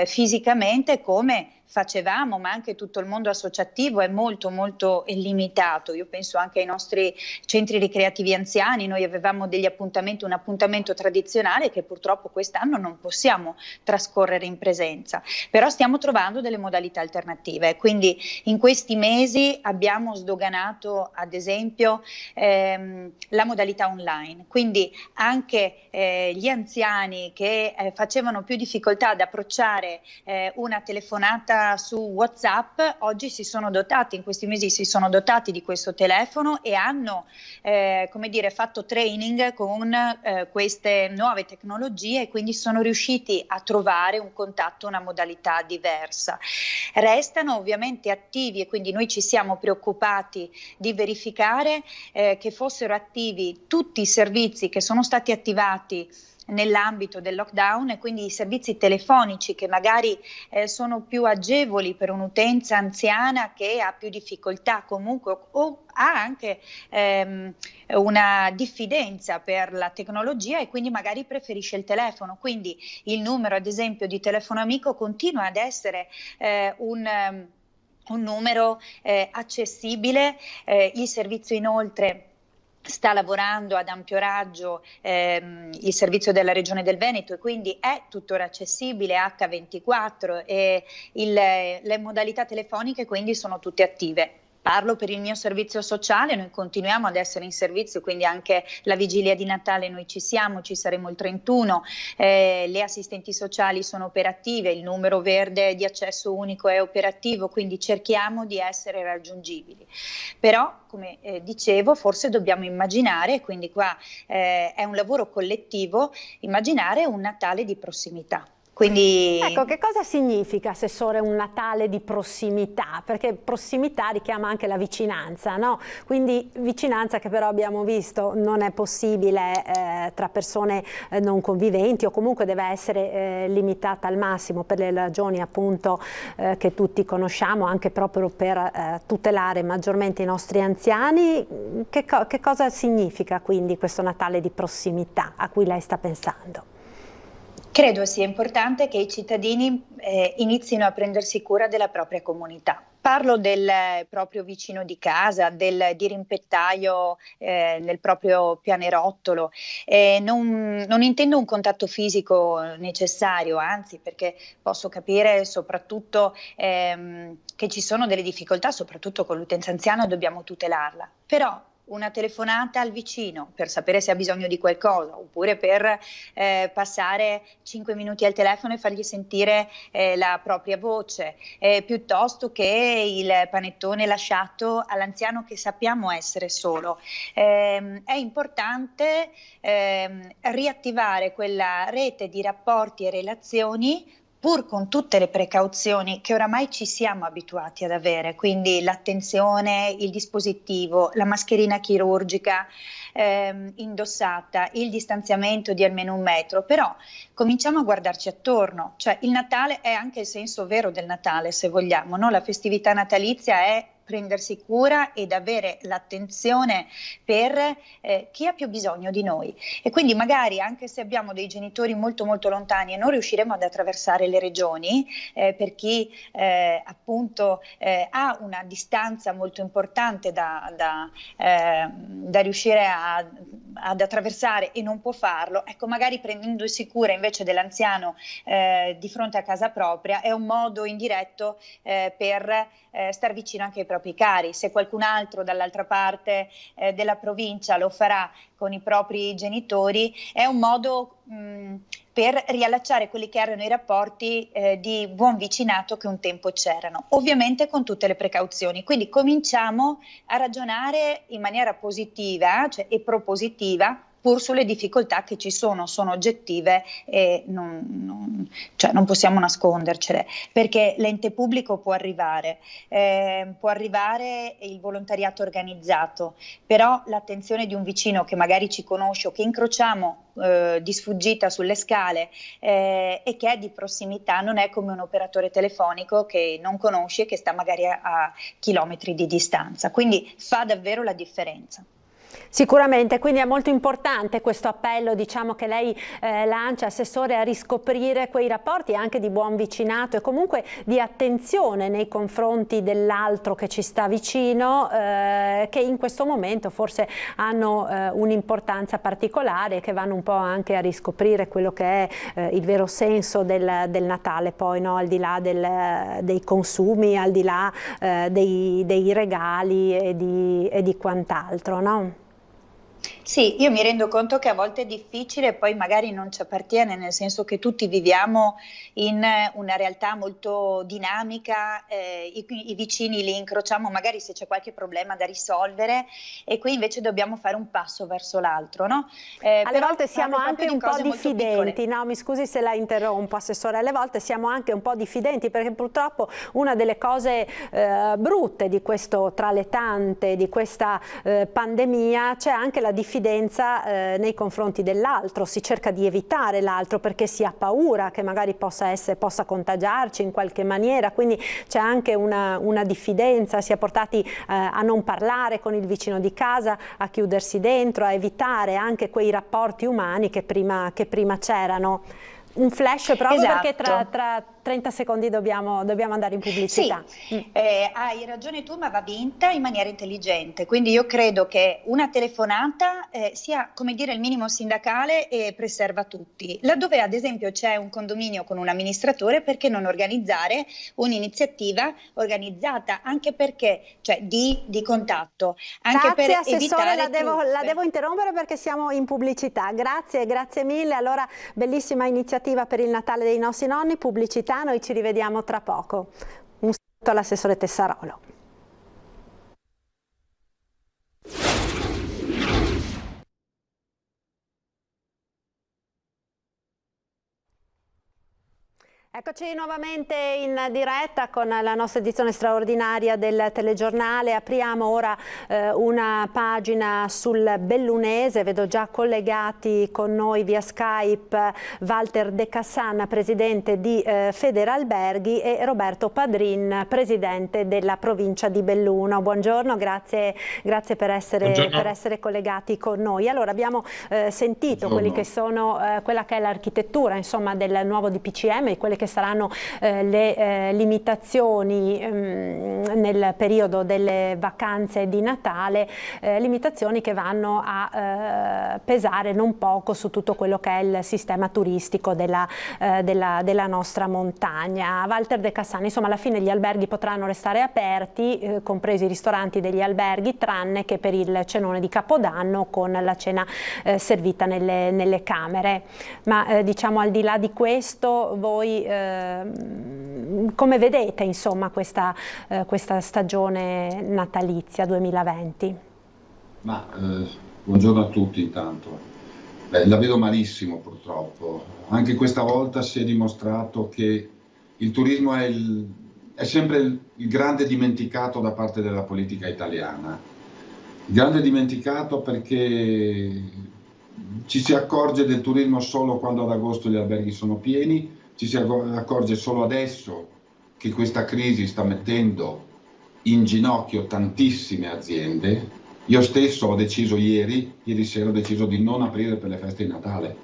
fisicamente come facevamo, ma anche tutto il mondo associativo è molto molto limitato. Io penso anche ai nostri centri ricreativi anziani, noi avevamo un appuntamento tradizionale che purtroppo quest'anno non possiamo trascorrere in presenza, però stiamo trovando delle modalità alternative, quindi in questi mesi abbiamo sdoganato ad esempio la modalità online, quindi anche gli anziani che facevano più difficoltà ad approcciare una telefonata su WhatsApp, oggi in questi mesi si sono dotati di questo telefono e hanno fatto training con queste nuove tecnologie e quindi sono riusciti a trovare un contatto, una modalità diversa. Restano ovviamente attivi e quindi noi ci siamo preoccupati di verificare che fossero attivi tutti i servizi che sono stati attivati nell'ambito del lockdown, e quindi i servizi telefonici che magari sono più agevoli per un'utenza anziana che ha più difficoltà comunque o ha anche una diffidenza per la tecnologia e quindi magari preferisce il telefono. Quindi il numero ad esempio di telefono amico continua ad essere un numero accessibile. Il servizio inoltre sta lavorando ad ampio raggio il servizio della Regione del Veneto e quindi è tuttora accessibile H24 e le modalità telefoniche quindi sono tutte attive. Parlo per il mio servizio sociale, noi continuiamo ad essere in servizio, quindi anche la vigilia di Natale noi ci siamo, ci saremo il 31, le assistenti sociali sono operative, il numero verde di accesso unico è operativo, quindi cerchiamo di essere raggiungibili. Però, come dicevo, forse dobbiamo immaginare, quindi qua è un lavoro collettivo, immaginare un Natale di prossimità. Quindi... Ecco, che cosa significa, Assessore, un Natale di prossimità? Perché prossimità richiama anche la vicinanza, no? Quindi vicinanza che però abbiamo visto non è possibile tra persone non conviventi o comunque deve essere limitata al massimo per le ragioni appunto che tutti conosciamo, anche proprio per tutelare maggiormente i nostri anziani. Che cosa significa quindi questo Natale di prossimità a cui lei sta pensando? Credo sia importante che i cittadini inizino a prendersi cura della propria comunità. Parlo del proprio vicino di casa, del dirimpettaio nel proprio pianerottolo. Non intendo un contatto fisico necessario, anzi, perché posso capire soprattutto che ci sono delle difficoltà, soprattutto con l'utenza anziana, dobbiamo tutelarla. Però una telefonata al vicino per sapere se ha bisogno di qualcosa, oppure per passare 5 minuti al telefono e fargli sentire la propria voce, piuttosto che il panettone lasciato all'anziano che sappiamo essere solo. È importante riattivare quella rete di rapporti e relazioni pur con tutte le precauzioni che oramai ci siamo abituati ad avere, quindi l'attenzione, il dispositivo, la mascherina chirurgica indossata, il distanziamento di almeno 1 metro, però cominciamo a guardarci attorno, cioè il Natale è anche il senso vero del Natale, se vogliamo, no? La festività natalizia è prendersi cura ed avere l'attenzione per chi ha più bisogno di noi, e quindi magari anche se abbiamo dei genitori molto molto lontani e non riusciremo ad attraversare le regioni, per chi appunto ha una distanza molto importante da riuscire ad attraversare e non può farlo, ecco, magari prendendosi cura invece dell'anziano di fronte a casa propria è un modo indiretto per star vicino anche ai propri cari. Se qualcun altro dall'altra parte della provincia lo farà con i propri genitori, è un modo per riallacciare quelli che erano i rapporti di buon vicinato che un tempo c'erano, ovviamente con tutte le precauzioni. Quindi cominciamo a ragionare in maniera positiva, cioè, e propositiva, pur sulle difficoltà che ci sono oggettive e non possiamo nascondercele, perché l'ente pubblico può arrivare il volontariato organizzato, però l'attenzione di un vicino che magari ci conosce o che incrociamo di sfuggita sulle scale e che è di prossimità non è come un operatore telefonico che non conosci e che sta magari a chilometri di distanza, quindi fa davvero la differenza. Sicuramente, quindi è molto importante questo appello, diciamo, che lei lancia, Assessore, a riscoprire quei rapporti anche di buon vicinato e comunque di attenzione nei confronti dell'altro che ci sta vicino, che in questo momento forse hanno un'importanza particolare e che vanno un po' anche a riscoprire quello che è il vero senso del Natale, poi, no? Al di là dei consumi, al di là dei regali e di quant'altro, no? Sì, io mi rendo conto che a volte è difficile e poi magari non ci appartiene, nel senso che tutti viviamo in una realtà molto dinamica, i vicini li incrociamo magari se c'è qualche problema da risolvere e qui invece dobbiamo fare un passo verso l'altro, no? Alle volte siamo anche un po' diffidenti, no? Mi scusi se la interrompo, Assessore, alle volte siamo anche un po' diffidenti perché purtroppo una delle cose brutte di questo, tra le tante, di questa pandemia, c'è anche la diffidenza nei confronti dell'altro, si cerca di evitare l'altro perché si ha paura che magari possa contagiarci in qualche maniera, quindi c'è anche una diffidenza, si è portati a non parlare con il vicino di casa, a chiudersi dentro, a evitare anche quei rapporti umani che prima c'erano. Un flash proprio perché tra 30 secondi dobbiamo andare in pubblicità. Sì, hai ragione tu, ma va vinta in maniera intelligente, quindi io credo che una telefonata sia, come dire, il minimo sindacale e preserva tutti. Laddove ad esempio c'è un condominio con un amministratore, perché non organizzare un'iniziativa organizzata, anche perché, cioè di contatto, anche grazie, per Assessore, evitare la devo interrompere perché siamo in pubblicità. Grazie mille. Allora, bellissima iniziativa per il Natale dei nostri nonni, pubblicità. Noi ci rivediamo tra poco. Un saluto all'assessore Tessarolo. Eccoci nuovamente in diretta con la nostra edizione straordinaria del telegiornale. Apriamo ora una pagina sul bellunese. Vedo già collegati con noi via Skype Walter De Cassan, presidente di Federalberghi, e Roberto Padrin, presidente della provincia di Belluno. Buongiorno, grazie per essere collegati con noi. Allora, abbiamo sentito quelli che sono, quella che è l'architettura, insomma, del nuovo DPCM, di quelle che saranno le limitazioni nel periodo delle vacanze di Natale, limitazioni che vanno a pesare non poco su tutto quello che è il sistema turistico della nostra montagna. Walter De Cassan, insomma, alla fine gli alberghi potranno restare aperti, compresi i ristoranti degli alberghi, tranne che per il cenone di Capodanno con la cena servita nelle camere. Ma diciamo, al di là di questo, voi come vedete, insomma, questa stagione natalizia 2020? Buongiorno a tutti intanto. La vedo malissimo, purtroppo. Anche questa volta si è dimostrato che il turismo è sempre il grande dimenticato da parte della politica italiana. Il grande dimenticato perché ci si accorge del turismo solo quando ad agosto gli alberghi sono pieni. Ci si accorge solo adesso che questa crisi sta mettendo in ginocchio tantissime aziende. Io stesso ho deciso ieri sera ho deciso di non aprire per le feste di Natale,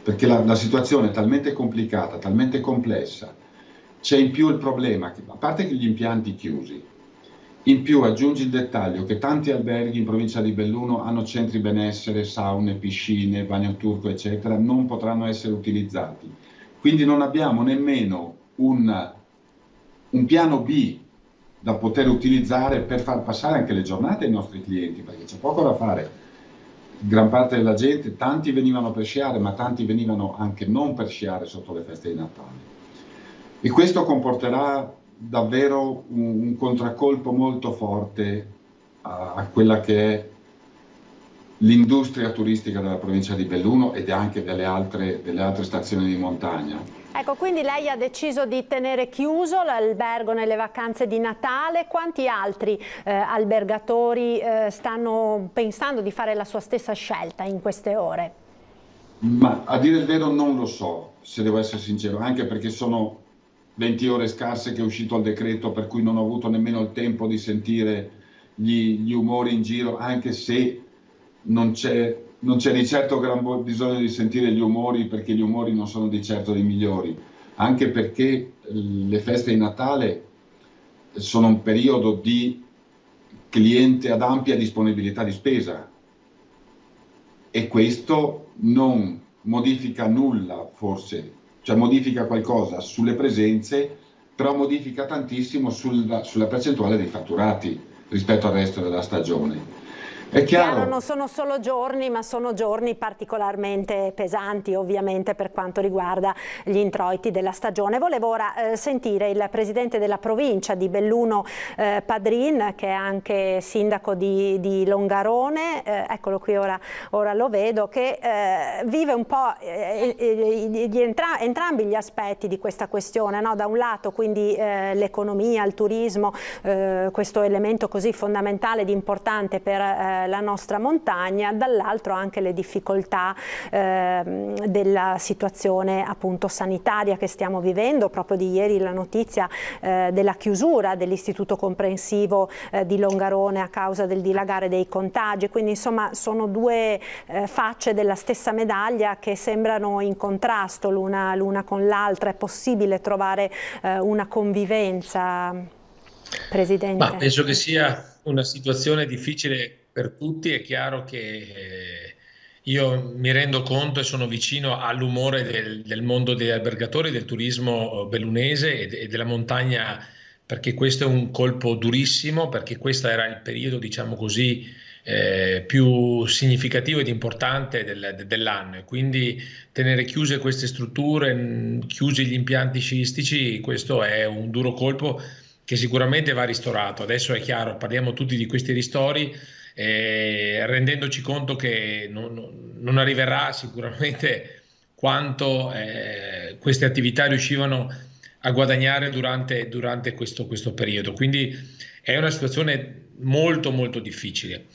perché la situazione è talmente complicata, talmente complessa. C'è in più il problema, che, a parte che gli impianti chiusi, in più aggiungi il dettaglio che tanti alberghi in provincia di Belluno hanno centri benessere, saune, piscine, bagno turco, eccetera, non potranno essere utilizzati. Quindi non abbiamo nemmeno un piano B da poter utilizzare per far passare anche le giornate ai nostri clienti, perché c'è poco da fare. Gran parte della gente, tanti venivano per sciare, ma tanti venivano anche non per sciare sotto le feste di Natale. E questo comporterà davvero un contraccolpo molto forte a quella che è l'industria turistica della provincia di Belluno ed anche delle altre stazioni di montagna. Ecco, quindi lei ha deciso di tenere chiuso l'albergo nelle vacanze di Natale. Quanti altri albergatori stanno pensando di fare la sua stessa scelta in queste ore? Ma a dire il vero non lo so, se devo essere sincero, anche perché sono 20 ore scarse che è uscito il decreto, per cui non ho avuto nemmeno il tempo di sentire gli umori in giro, anche se non c'è di certo gran bisogno di sentire gli umori, perché gli umori non sono di certo dei migliori, anche perché le feste di Natale sono un periodo di cliente ad ampia disponibilità di spesa e questo non modifica nulla, forse, cioè modifica qualcosa sulle presenze, però modifica tantissimo sulla percentuale dei fatturati rispetto al resto della stagione. È chiaro, non sono solo giorni, ma sono giorni particolarmente pesanti, ovviamente, per quanto riguarda gli introiti della stagione. Volevo ora sentire il presidente della provincia di Belluno, Padrin, che è anche sindaco di Longarone, eccolo qui, ora lo vedo, che vive un po' entrambi gli aspetti di questa questione, no? Da un lato quindi l'economia, il turismo, questo elemento così fondamentale ed importante per la nostra montagna, dall'altro anche le difficoltà della situazione appunto sanitaria che stiamo vivendo. Proprio di ieri la notizia della chiusura dell'istituto comprensivo di Longarone a causa del dilagare dei contagi, quindi insomma sono due facce della stessa medaglia che sembrano in contrasto l'una con l'altra. È possibile trovare una convivenza, Presidente? Ma penso che sia una situazione difficile per tutti. È chiaro che io mi rendo conto e sono vicino all'umore del mondo degli albergatori, del turismo bellunese e della montagna, perché questo è un colpo durissimo, perché questo era il periodo, diciamo così, più significativo ed importante dell'anno, e quindi tenere chiuse queste strutture, chiusi gli impianti sciistici, questo è un duro colpo che sicuramente va ristorato. Adesso è chiaro, parliamo tutti di questi ristori, rendendoci conto che non arriverà sicuramente quanto queste attività riuscivano a guadagnare durante questo periodo. Quindi è una situazione molto molto difficile,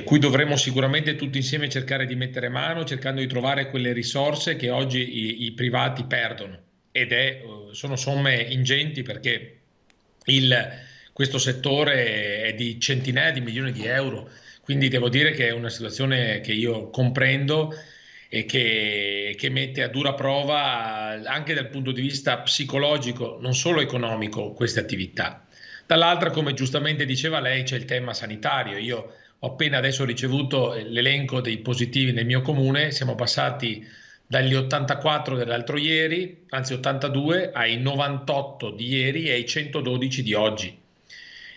cui dovremo sicuramente tutti insieme cercare di mettere mano, cercando di trovare quelle risorse che oggi i privati perdono, ed sono somme ingenti, perché questo settore è di centinaia di milioni di euro, quindi devo dire che è una situazione che io comprendo e che mette a dura prova anche dal punto di vista psicologico, non solo economico, queste attività. Dall'altra, come giustamente diceva lei, c'è il tema sanitario. Io ho appena adesso ricevuto l'elenco dei positivi nel mio comune, siamo passati dagli 84 dell'altro ieri, anzi 82, ai 98 di ieri e ai 112 di oggi.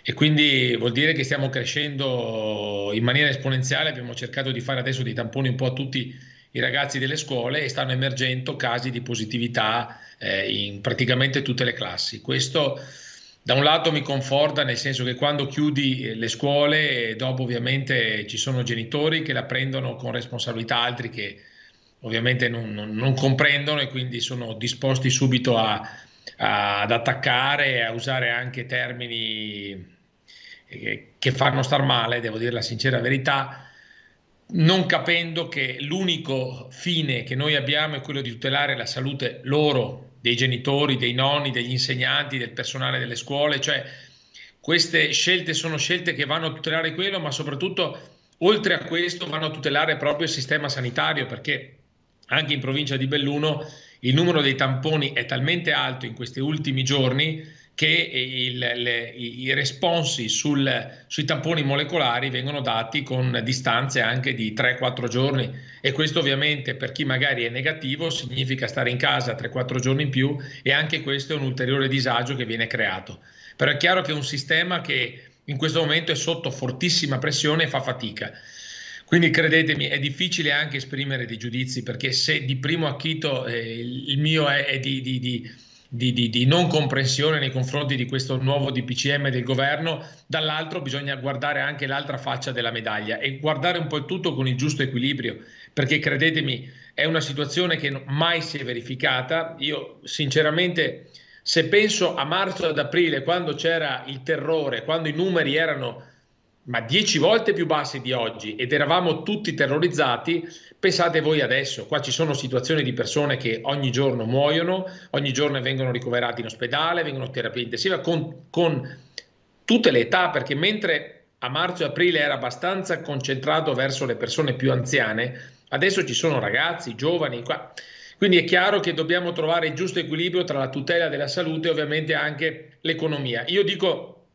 E quindi vuol dire che stiamo crescendo in maniera esponenziale. Abbiamo cercato di fare adesso dei tamponi un po' a tutti i ragazzi delle scuole e stanno emergendo casi di positività in praticamente tutte le classi. Questo da un lato mi conforta, nel senso che quando chiudi le scuole, dopo ovviamente ci sono genitori che la prendono con responsabilità, altri che ovviamente non comprendono e quindi sono disposti subito ad attaccare e a usare anche termini che fanno star male, devo dire la sincera verità, non capendo che l'unico fine che noi abbiamo è quello di tutelare la salute loro, dei genitori, dei nonni, degli insegnanti, del personale delle scuole. Cioè, queste scelte sono scelte che vanno a tutelare quello, ma soprattutto oltre a questo vanno a tutelare proprio il sistema sanitario, perché anche in provincia di Belluno il numero dei tamponi è talmente alto in questi ultimi giorni che i responsi sui tamponi molecolari vengono dati con distanze anche di 3-4 giorni, e questo ovviamente per chi magari è negativo significa stare in casa 3-4 giorni in più, e anche questo è un ulteriore disagio che viene creato. Però è chiaro che è un sistema che in questo momento è sotto fortissima pressione e fa fatica. Quindi credetemi, è difficile anche esprimere dei giudizi, perché se di primo acchito il mio è di non comprensione nei confronti di questo nuovo DPCM del governo, dall'altro bisogna guardare anche l'altra faccia della medaglia e guardare un po' il tutto con il giusto equilibrio, perché credetemi è una situazione che mai si è verificata. Io sinceramente, se penso a marzo ed aprile, quando c'era il terrore, quando i numeri erano 10 volte più bassi di oggi ed eravamo tutti terrorizzati, pensate voi adesso, qua ci sono situazioni di persone che ogni giorno muoiono, ogni giorno vengono ricoverati in ospedale, vengono in terapia intensiva con tutte le età, perché mentre a marzo e aprile era abbastanza concentrato verso le persone più anziane, adesso ci sono ragazzi, giovani qua. Quindi è chiaro che dobbiamo trovare il giusto equilibrio tra la tutela della salute e ovviamente anche l'economia. Io dico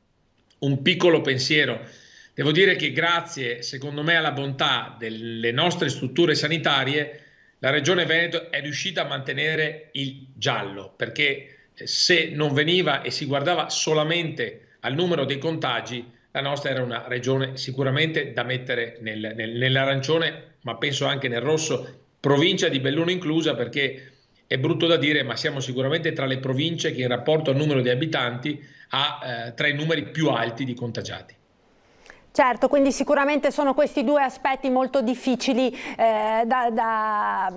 un piccolo pensiero. Devo dire che grazie, secondo me, alla bontà delle nostre strutture sanitarie, la Regione Veneto è riuscita a mantenere il giallo, perché se non veniva e si guardava solamente al numero dei contagi, la nostra era una regione sicuramente da mettere nell'arancione, ma penso anche nel rosso, provincia di Belluno inclusa, perché è brutto da dire, ma siamo sicuramente tra le province che in rapporto al numero di abitanti ha tra i numeri più alti di contagiati. Certo, quindi sicuramente sono questi due aspetti molto difficili da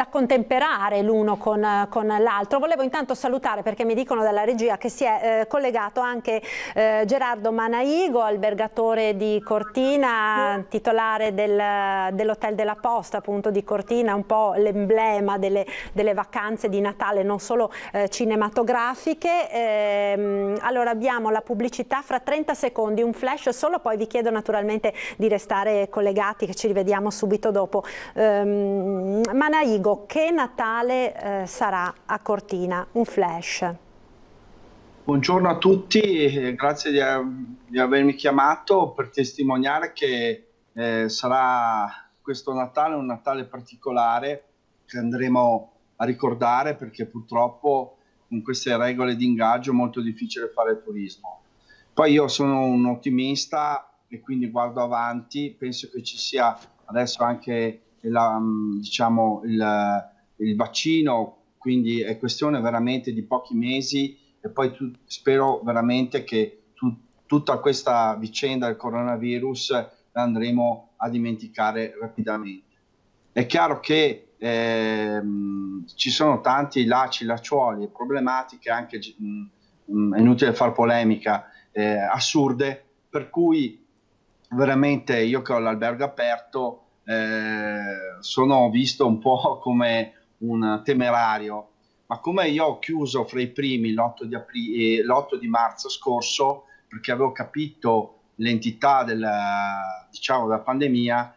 contemperare l'uno con l'altro. Volevo intanto salutare, perché mi dicono dalla regia che si è collegato anche Gerardo Manaigo, albergatore di Cortina, titolare dell'Hotel della Posta appunto di Cortina, un po' l'emblema delle vacanze di Natale, non solo cinematografiche. Allora abbiamo la pubblicità fra 30 secondi, un flash solo, poi vi chiedo naturalmente di restare collegati, che ci rivediamo subito dopo. Manaigo, che Natale sarà a Cortina? Un flash. Buongiorno a tutti, grazie di avermi chiamato per testimoniare che sarà questo Natale un Natale particolare che andremo a ricordare, perché purtroppo con queste regole di ingaggio è molto difficile fare turismo. Poi io sono un ottimista e quindi guardo avanti, penso che ci sia adesso anche il vaccino, quindi è questione veramente di pochi mesi, e poi spero veramente che tutta questa vicenda del coronavirus la andremo a dimenticare rapidamente. È chiaro che ci sono tanti lacciuoli, problematiche anche, è inutile far polemica, assurde, per cui veramente io che ho l'albergo aperto sono visto un po' come un temerario, ma come io ho chiuso fra i primi l'8 di marzo scorso, perché avevo capito l'entità della pandemia,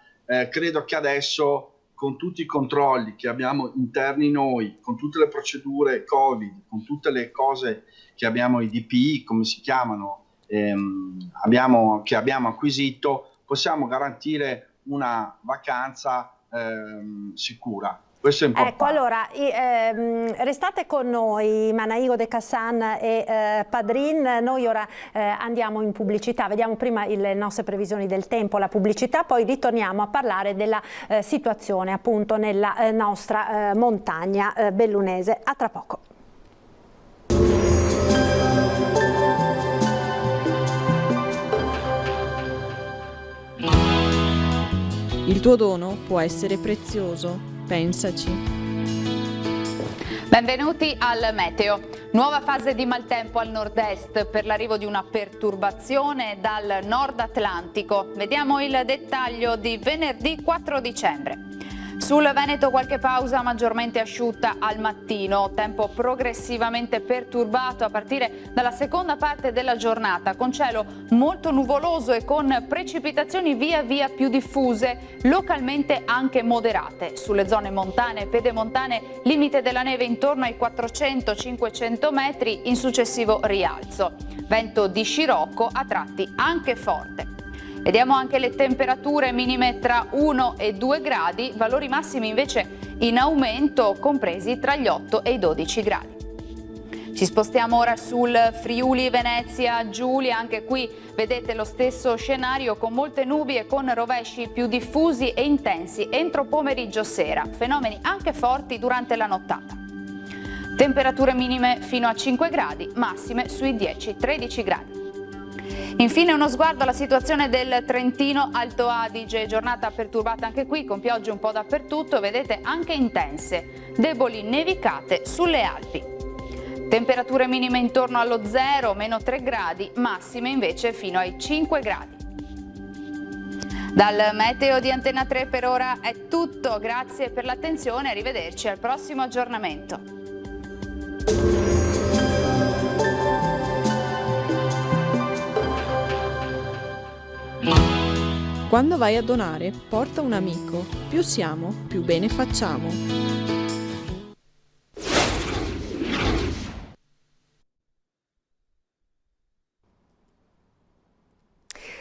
credo che adesso, con tutti i controlli che abbiamo interni noi, con tutte le procedure Covid, con tutte le cose che abbiamo, i DPI come si chiamano, che abbiamo acquisito, possiamo garantire una vacanza sicura. Questo è importante. Ecco, allora restate con noi, Manaigo De Cassan e Padrin. Noi ora andiamo in pubblicità, vediamo prima le nostre previsioni del tempo, la pubblicità, poi ritorniamo a parlare della situazione appunto nella nostra montagna bellunese. A tra poco. Il tuo dono può essere prezioso, pensaci. Benvenuti al meteo. Nuova fase di maltempo al nord-est per l'arrivo di una perturbazione dal nord Atlantico. Vediamo il dettaglio di venerdì 4 dicembre. Sul Veneto qualche pausa maggiormente asciutta al mattino, tempo progressivamente perturbato a partire dalla seconda parte della giornata, con cielo molto nuvoloso e con precipitazioni via via più diffuse, localmente anche moderate. Sulle zone montane e pedemontane limite della neve intorno ai 400-500 metri in successivo rialzo. Vento di scirocco a tratti anche forte. Vediamo anche le temperature minime tra 1 e 2 gradi, valori massimi invece in aumento compresi tra gli 8 e i 12 gradi. Ci spostiamo ora sul Friuli Venezia Giulia, anche qui vedete lo stesso scenario con molte nubi e con rovesci più diffusi e intensi entro pomeriggio sera, fenomeni anche forti durante la nottata. Temperature minime fino a 5 gradi, massime sui 10-13 gradi. Infine uno sguardo alla situazione del Trentino Alto Adige, giornata perturbata anche qui con piogge un po' dappertutto, vedete anche intense, deboli nevicate sulle Alpi. Temperature minime intorno allo 0, meno 3 gradi, massime invece fino ai 5 gradi. Dal meteo di Antena 3 per ora è tutto, grazie per l'attenzione e arrivederci al prossimo aggiornamento. Quando vai a donare, porta un amico. Più siamo, più bene facciamo.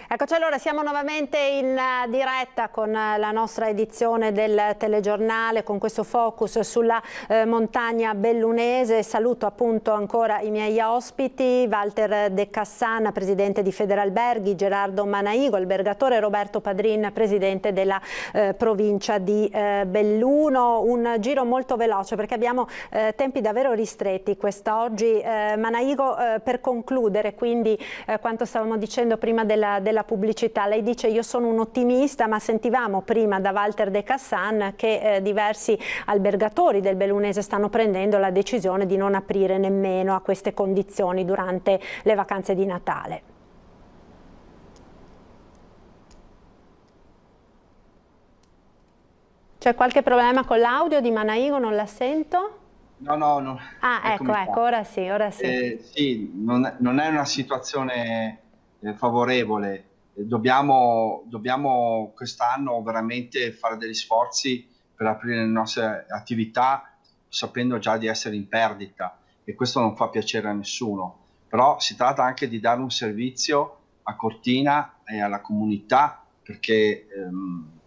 Eccoci, allora siamo nuovamente in diretta con la nostra edizione del telegiornale, con questo focus sulla montagna bellunese. Saluto appunto ancora i miei ospiti, Walter De Cassan, presidente di Federalberghi, Gerardo Manaigo, albergatore, Roberto Padrin, presidente della provincia di Belluno. Un giro molto veloce perché abbiamo tempi davvero ristretti quest'oggi. Manaigo, per concludere quindi quanto stavamo dicendo prima della la pubblicità. Lei dice io sono un ottimista, ma sentivamo prima da Walter De Cassan che diversi albergatori del Bellunese stanno prendendo la decisione di non aprire nemmeno a queste condizioni durante le vacanze di Natale. C'è qualche problema con l'audio di Manaigo? Non la sento? No. Ah, ecco, ora sì. Sì, non è una situazione favorevole. Dobbiamo quest'anno veramente fare degli sforzi per aprire le nostre attività sapendo già di essere in perdita, e questo non fa piacere a nessuno. Però si tratta anche di dare un servizio a Cortina e alla comunità, perché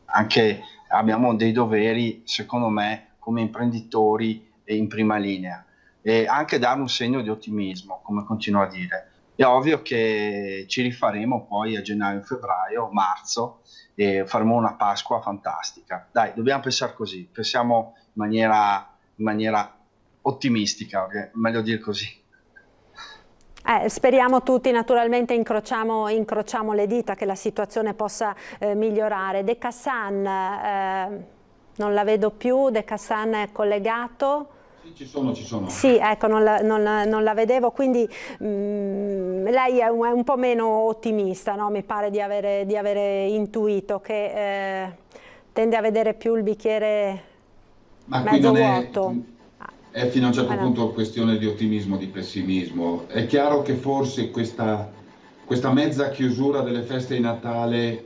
anche abbiamo dei doveri, secondo me, come imprenditori e in prima linea, e anche dare un segno di ottimismo, come continuo a dire. È ovvio che ci rifaremo poi a gennaio, febbraio, marzo, e faremo una Pasqua fantastica. Dai, dobbiamo pensare così, pensiamo in maniera ottimistica, okay? Meglio dire così. Speriamo tutti, naturalmente incrociamo le dita che la situazione possa migliorare. De Cassan, non la vedo più, De Cassan è collegato? Sì, ci sono. Sì, ecco, non la vedevo, quindi lei è un po' meno ottimista, no? Mi pare di avere intuito che tende a vedere più il bicchiere mezzo vuoto. È fino a un certo punto questione di ottimismo, di pessimismo. È chiaro che forse questa mezza chiusura delle feste di Natale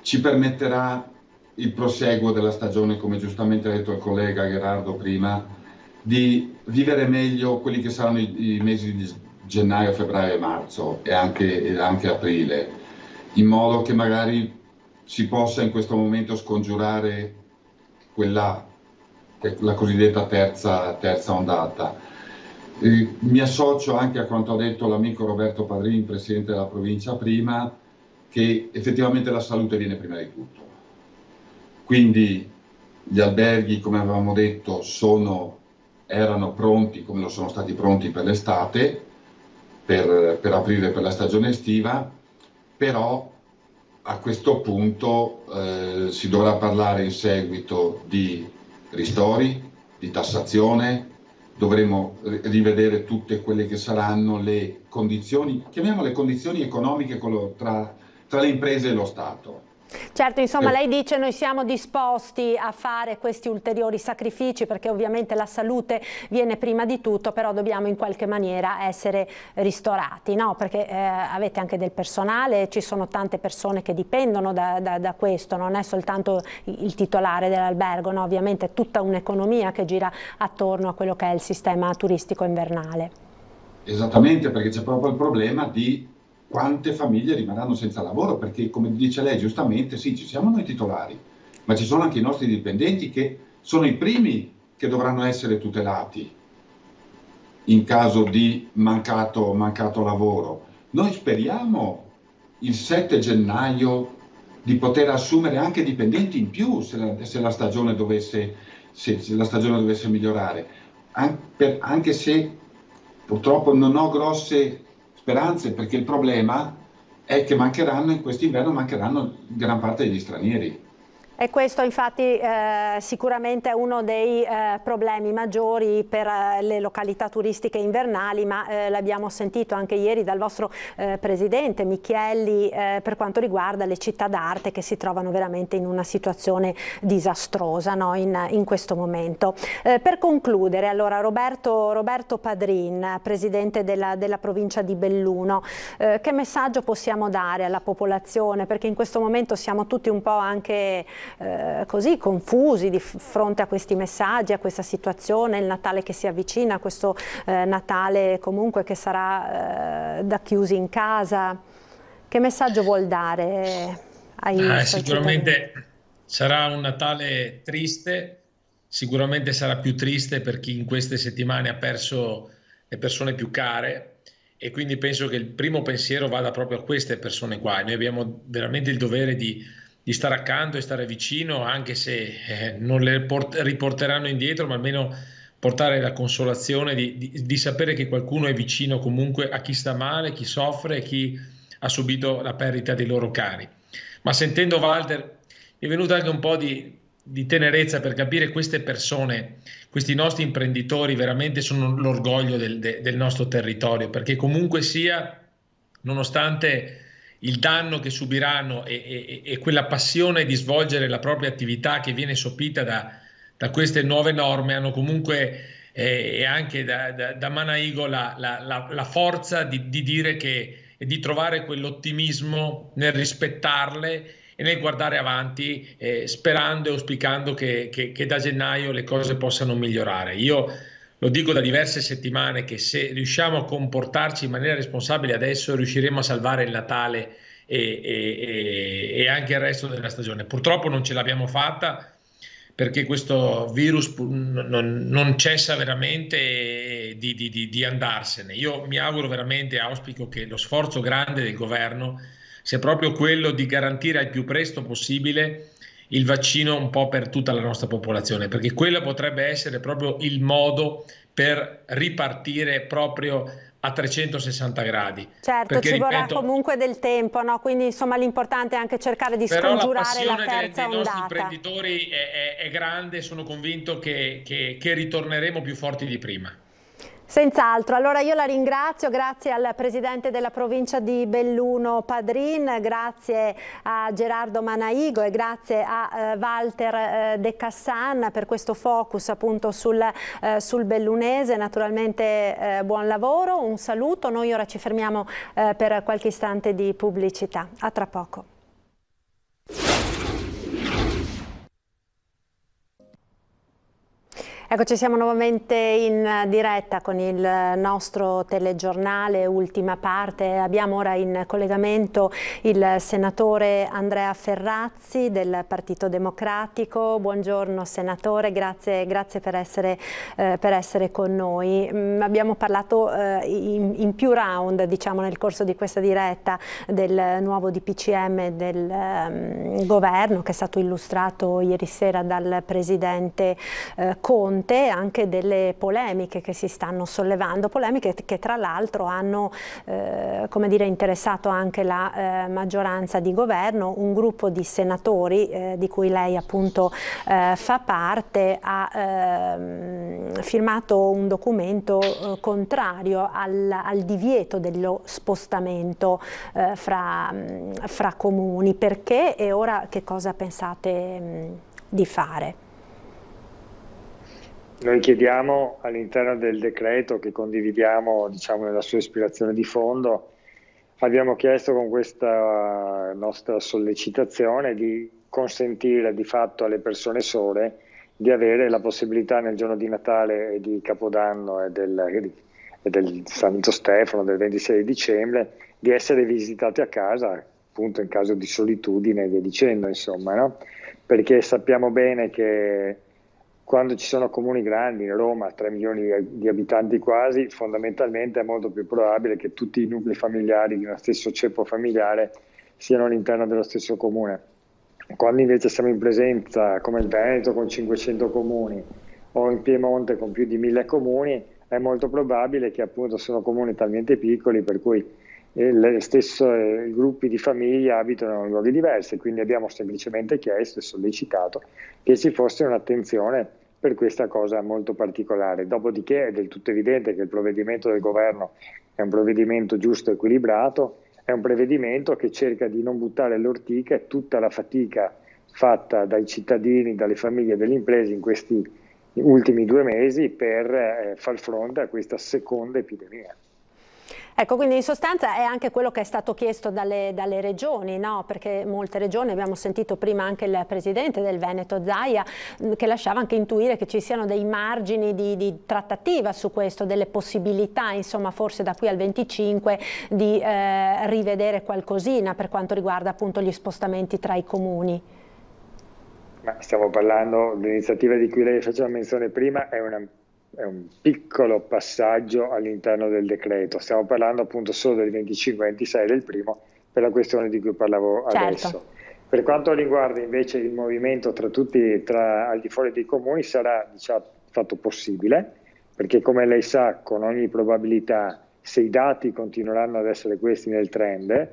ci permetterà il proseguo della stagione, come giustamente ha detto il collega Gerardo prima, di vivere meglio quelli che saranno i mesi di gennaio, febbraio e marzo e anche aprile, in modo che magari si possa in questo momento scongiurare la cosiddetta terza ondata. Mi associo anche a quanto ha detto l'amico Roberto Padrin, presidente della provincia prima, che effettivamente la salute viene prima di tutto. Quindi gli alberghi, come avevamo detto, erano pronti, come lo sono stati pronti per l'estate, per aprire per la stagione estiva, però a questo punto si dovrà parlare in seguito di ristori, di tassazione, dovremo rivedere tutte quelle che saranno le condizioni, chiamiamole condizioni economiche tra le imprese e lo Stato. Certo, insomma lei dice noi siamo disposti a fare questi ulteriori sacrifici perché ovviamente la salute viene prima di tutto, però dobbiamo in qualche maniera essere ristorati, no? Perché avete anche del personale, ci sono tante persone che dipendono da questo, non è soltanto il titolare dell'albergo, no? Ovviamente è tutta un'economia che gira attorno a quello che è il sistema turistico invernale. Esattamente, perché c'è proprio il problema di quante famiglie rimarranno senza lavoro, perché come dice lei giustamente, sì, ci siamo noi titolari, ma ci sono anche i nostri dipendenti che sono i primi che dovranno essere tutelati in caso di mancato lavoro. Noi speriamo il 7 gennaio di poter assumere anche dipendenti in più se la stagione dovesse migliorare, anche se purtroppo non ho grosse speranze, perché il problema è che in quest'inverno mancheranno gran parte degli stranieri. E questo infatti sicuramente è uno dei problemi maggiori per le località turistiche invernali, ma l'abbiamo sentito anche ieri dal vostro presidente Michielli per quanto riguarda le città d'arte che si trovano veramente in una situazione disastrosa, no? in questo momento. Per concludere, allora Roberto Padrin, presidente della provincia di Belluno, che messaggio possiamo dare alla popolazione? Perché in questo momento siamo tutti un po' anche così confusi di fronte a questi messaggi, a questa situazione, il Natale che si avvicina, questo Natale comunque che sarà da chiusi in casa. Che messaggio vuol dare ai sicuramente sarà un Natale triste, sicuramente sarà più triste per chi in queste settimane ha perso le persone più care, e quindi penso che il primo pensiero vada proprio a queste persone qua. Noi abbiamo veramente il dovere di stare accanto e stare vicino, anche se non le riporteranno indietro, ma almeno portare la consolazione di sapere che qualcuno è vicino comunque a chi sta male, chi soffre, chi ha subito la perdita dei loro cari. Ma sentendo Walter mi è venuto anche un po' di tenerezza per capire queste persone, questi nostri imprenditori veramente sono l'orgoglio del nostro territorio, perché comunque sia, nonostante il danno che subiranno e quella passione di svolgere la propria attività che viene sopita da queste nuove norme, hanno comunque e anche da Manaigo la forza di dire di trovare quell'ottimismo nel rispettarle e nel guardare avanti, sperando e auspicando che da gennaio le cose possano migliorare. Io lo dico da diverse settimane che se riusciamo a comportarci in maniera responsabile adesso riusciremo a salvare il Natale e anche il resto della stagione. Purtroppo non ce l'abbiamo fatta perché questo virus non cessa veramente di andarsene. Io mi auguro veramente, auspico che lo sforzo grande del governo sia proprio quello di garantire al più presto possibile il vaccino un po' per tutta la nostra popolazione, perché quello potrebbe essere proprio il modo per ripartire proprio a 360 gradi. Certo, perché, ci vorrà comunque del tempo, no? Quindi insomma l'importante è anche cercare di scongiurare la terza ondata. Dei nostri imprenditori è grande, sono convinto che ritorneremo più forti di prima. Senz'altro, allora io la ringrazio, grazie al Presidente della provincia di Belluno Padrin, grazie a Gerardo Manaigo e grazie a Walter De Cassan per questo focus appunto sul bellunese. Naturalmente buon lavoro, un saluto, noi ora ci fermiamo per qualche istante di pubblicità, a tra poco. Eccoci, siamo nuovamente in diretta con il nostro telegiornale, ultima parte. Abbiamo ora in collegamento il senatore Andrea Ferrazzi del Partito Democratico. Buongiorno senatore, grazie per essere con noi. Abbiamo parlato in più round, diciamo, nel corso di questa diretta del nuovo DPCM del governo che è stato illustrato ieri sera dal Presidente Conte. Anche delle polemiche che si stanno sollevando, polemiche che tra l'altro hanno come dire, interessato anche la maggioranza di governo. Un gruppo di senatori di cui lei appunto fa parte ha firmato un documento contrario al divieto dello spostamento fra comuni. Perché e ora che cosa pensate di fare? Noi chiediamo all'interno del decreto, che condividiamo, diciamo, nella sua ispirazione di fondo, abbiamo chiesto con questa nostra sollecitazione di consentire di fatto alle persone sole di avere la possibilità nel giorno di Natale e di Capodanno e del Santo Stefano, del 26 dicembre, di essere visitate a casa, appunto in caso di solitudine e via dicendo, insomma, no? Perché sappiamo bene che quando ci sono comuni grandi, in Roma 3 milioni di abitanti quasi, fondamentalmente è molto più probabile che tutti i nuclei familiari di uno stesso ceppo familiare siano all'interno dello stesso comune. Quando invece siamo in presenza, come il Veneto con 500 comuni o in Piemonte con più di 1000 comuni, è molto probabile che appunto sono comuni talmente piccoli per cui le stesse gruppi di famiglia abitano in luoghi diversi, quindi abbiamo semplicemente chiesto e sollecitato che ci fosse un'attenzione per questa cosa molto particolare. Dopodiché è del tutto evidente che il provvedimento del governo è un provvedimento giusto e equilibrato, è un provvedimento che cerca di non buttare all'ortica tutta la fatica fatta dai cittadini, dalle famiglie e dalle imprese in questi ultimi 2 mesi per far fronte a questa seconda epidemia. Ecco, quindi in sostanza è anche quello che è stato chiesto dalle regioni, no? Perché molte regioni, abbiamo sentito prima anche il presidente del Veneto Zaia, che lasciava anche intuire che ci siano dei margini di trattativa su questo, delle possibilità, insomma, forse da qui al 25 di rivedere qualcosina per quanto riguarda appunto gli spostamenti tra i comuni. Ma stiamo parlando dell'iniziativa di cui lei faceva menzione prima, è un piccolo passaggio all'interno del decreto, stiamo parlando appunto solo del 25 e 26 del primo per la questione di cui parlavo adesso. Certo. Per quanto riguarda invece il movimento tra tutti, al di fuori dei comuni, sarà, diciamo, fatto possibile, perché come lei sa, con ogni probabilità, se i dati continueranno ad essere questi nel trend,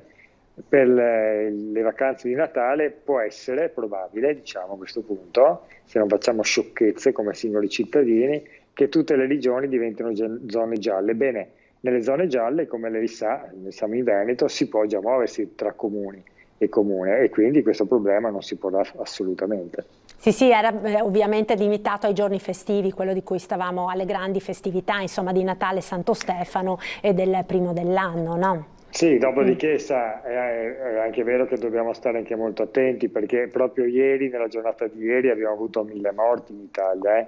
per le vacanze di Natale può essere probabile, diciamo a questo punto, se non facciamo sciocchezze come singoli cittadini, che tutte le regioni diventino zone gialle. Bene, nelle zone gialle, come lei sa, noi siamo in Veneto, si può già muoversi tra comuni e comune e quindi questo problema non si porrà assolutamente. Sì, era ovviamente limitato ai giorni festivi, quello di cui stavamo, alle grandi festività, insomma, di Natale, Santo Stefano e del primo dell'anno, no? Sì, dopodiché è anche vero che dobbiamo stare anche molto attenti, perché proprio ieri, nella giornata di ieri, abbiamo avuto 1000 morti in Italia.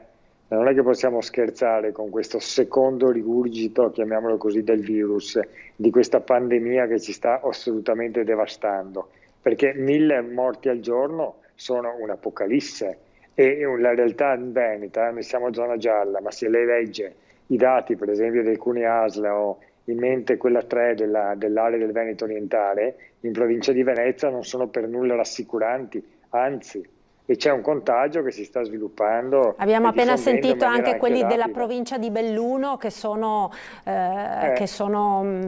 Non è che possiamo scherzare con questo secondo rigurgito, chiamiamolo così, del virus, di questa pandemia che ci sta assolutamente devastando, perché 1000 morti al giorno sono un'apocalisse e la realtà in Veneto, noi siamo zona gialla, ma se lei legge i dati per esempio del CUNEASL o in mente quella 3 dell'area del Veneto orientale, in provincia di Venezia non sono per nulla rassicuranti, anzi, e c'è un contagio che si sta sviluppando. Abbiamo appena sentito anche quelli rapida. della provincia di Belluno che sono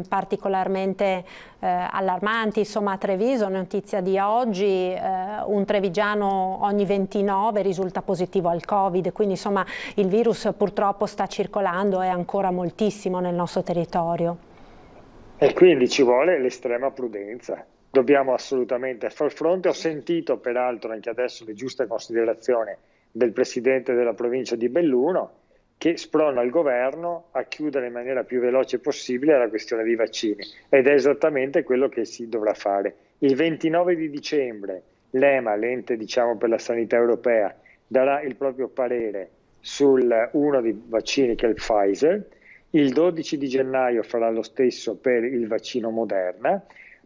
particolarmente allarmanti. Insomma, a Treviso, notizia di oggi, un trevigiano ogni 29 risulta positivo al Covid, quindi insomma il virus purtroppo sta circolando e ancora moltissimo nel nostro territorio. E quindi ci vuole l'estrema prudenza. Dobbiamo assolutamente far fronte. Ho sentito peraltro anche adesso le giuste considerazioni del presidente della provincia di Belluno, che sprona il governo a chiudere in maniera più veloce possibile la questione dei vaccini, ed è esattamente quello che si dovrà fare. Il 29 di dicembre l'EMA, l'ente diciamo per la sanità europea, darà il proprio parere sul uno dei vaccini che è il Pfizer. Il 12 di gennaio farà lo stesso per il vaccino Moderna.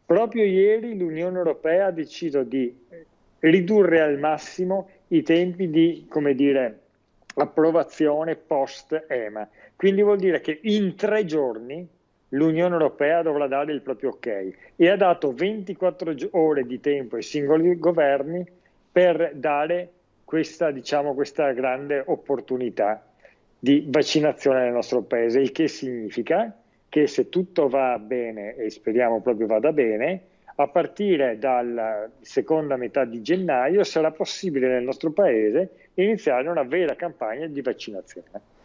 Proprio ieri l'Unione Europea ha deciso di ridurre al massimo i tempi di, come dire, approvazione post-EMA. Quindi vuol dire che in 3 giorni l'Unione Europea dovrà dare il proprio ok e ha dato 24 ore di tempo ai singoli governi per dare questa grande opportunità di vaccinazione nel nostro paese, il che significa che se tutto va bene, e speriamo proprio vada bene, a partire dalla seconda metà di gennaio sarà possibile nel nostro paese iniziare una vera campagna di vaccinazione.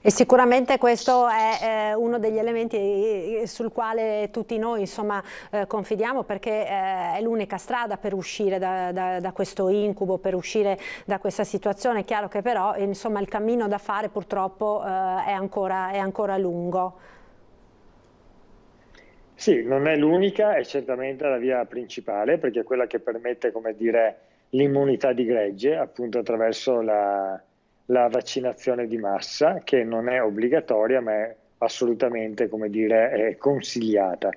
E sicuramente questo è uno degli elementi sul quale tutti noi insomma confidiamo, perché è l'unica strada per uscire da questo incubo, per uscire da questa situazione. È chiaro che però insomma il cammino da fare purtroppo è ancora lungo. Sì, non è l'unica, è certamente la via principale, perché è quella che permette, come dire, l'immunità di gregge, appunto attraverso la vaccinazione di massa, che non è obbligatoria, ma è assolutamente, come dire, è consigliata.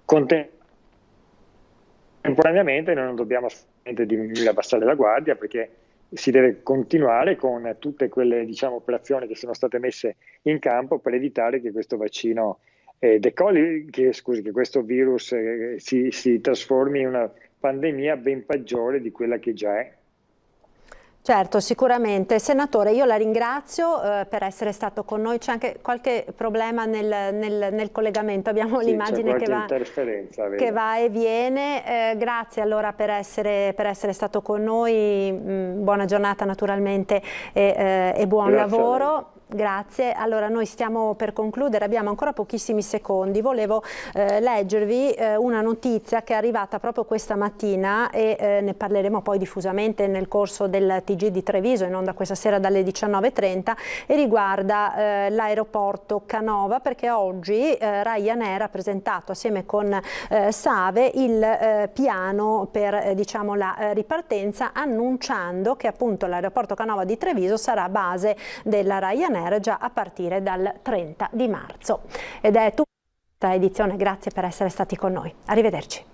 Contemporaneamente noi non dobbiamo assolutamente diminuire, abbassare la guardia, perché si deve continuare con tutte quelle, diciamo, operazioni che sono state messe in campo per evitare che questo vaccino decolli, che questo virus si trasformi in una pandemia ben peggiore di quella che già è. Certo, sicuramente. Senatore, io la ringrazio per essere stato con noi. C'è anche qualche problema nel collegamento, abbiamo l'immagine che va e viene. Grazie allora per essere stato con noi, buona giornata naturalmente e buon lavoro. Grazie. Allora noi stiamo per concludere, abbiamo ancora pochissimi secondi. Volevo leggervi una notizia che è arrivata proprio questa mattina e ne parleremo poi diffusamente nel corso del TG di Treviso, in onda questa sera dalle 19:30, e riguarda l'aeroporto Canova, perché oggi Ryanair ha presentato assieme con Save il piano per diciamo la ripartenza, annunciando che appunto l'aeroporto Canova di Treviso sarà base della Ryanair già a partire dal 30 di marzo. Ed è tutta questa edizione, grazie per essere stati con noi. Arrivederci.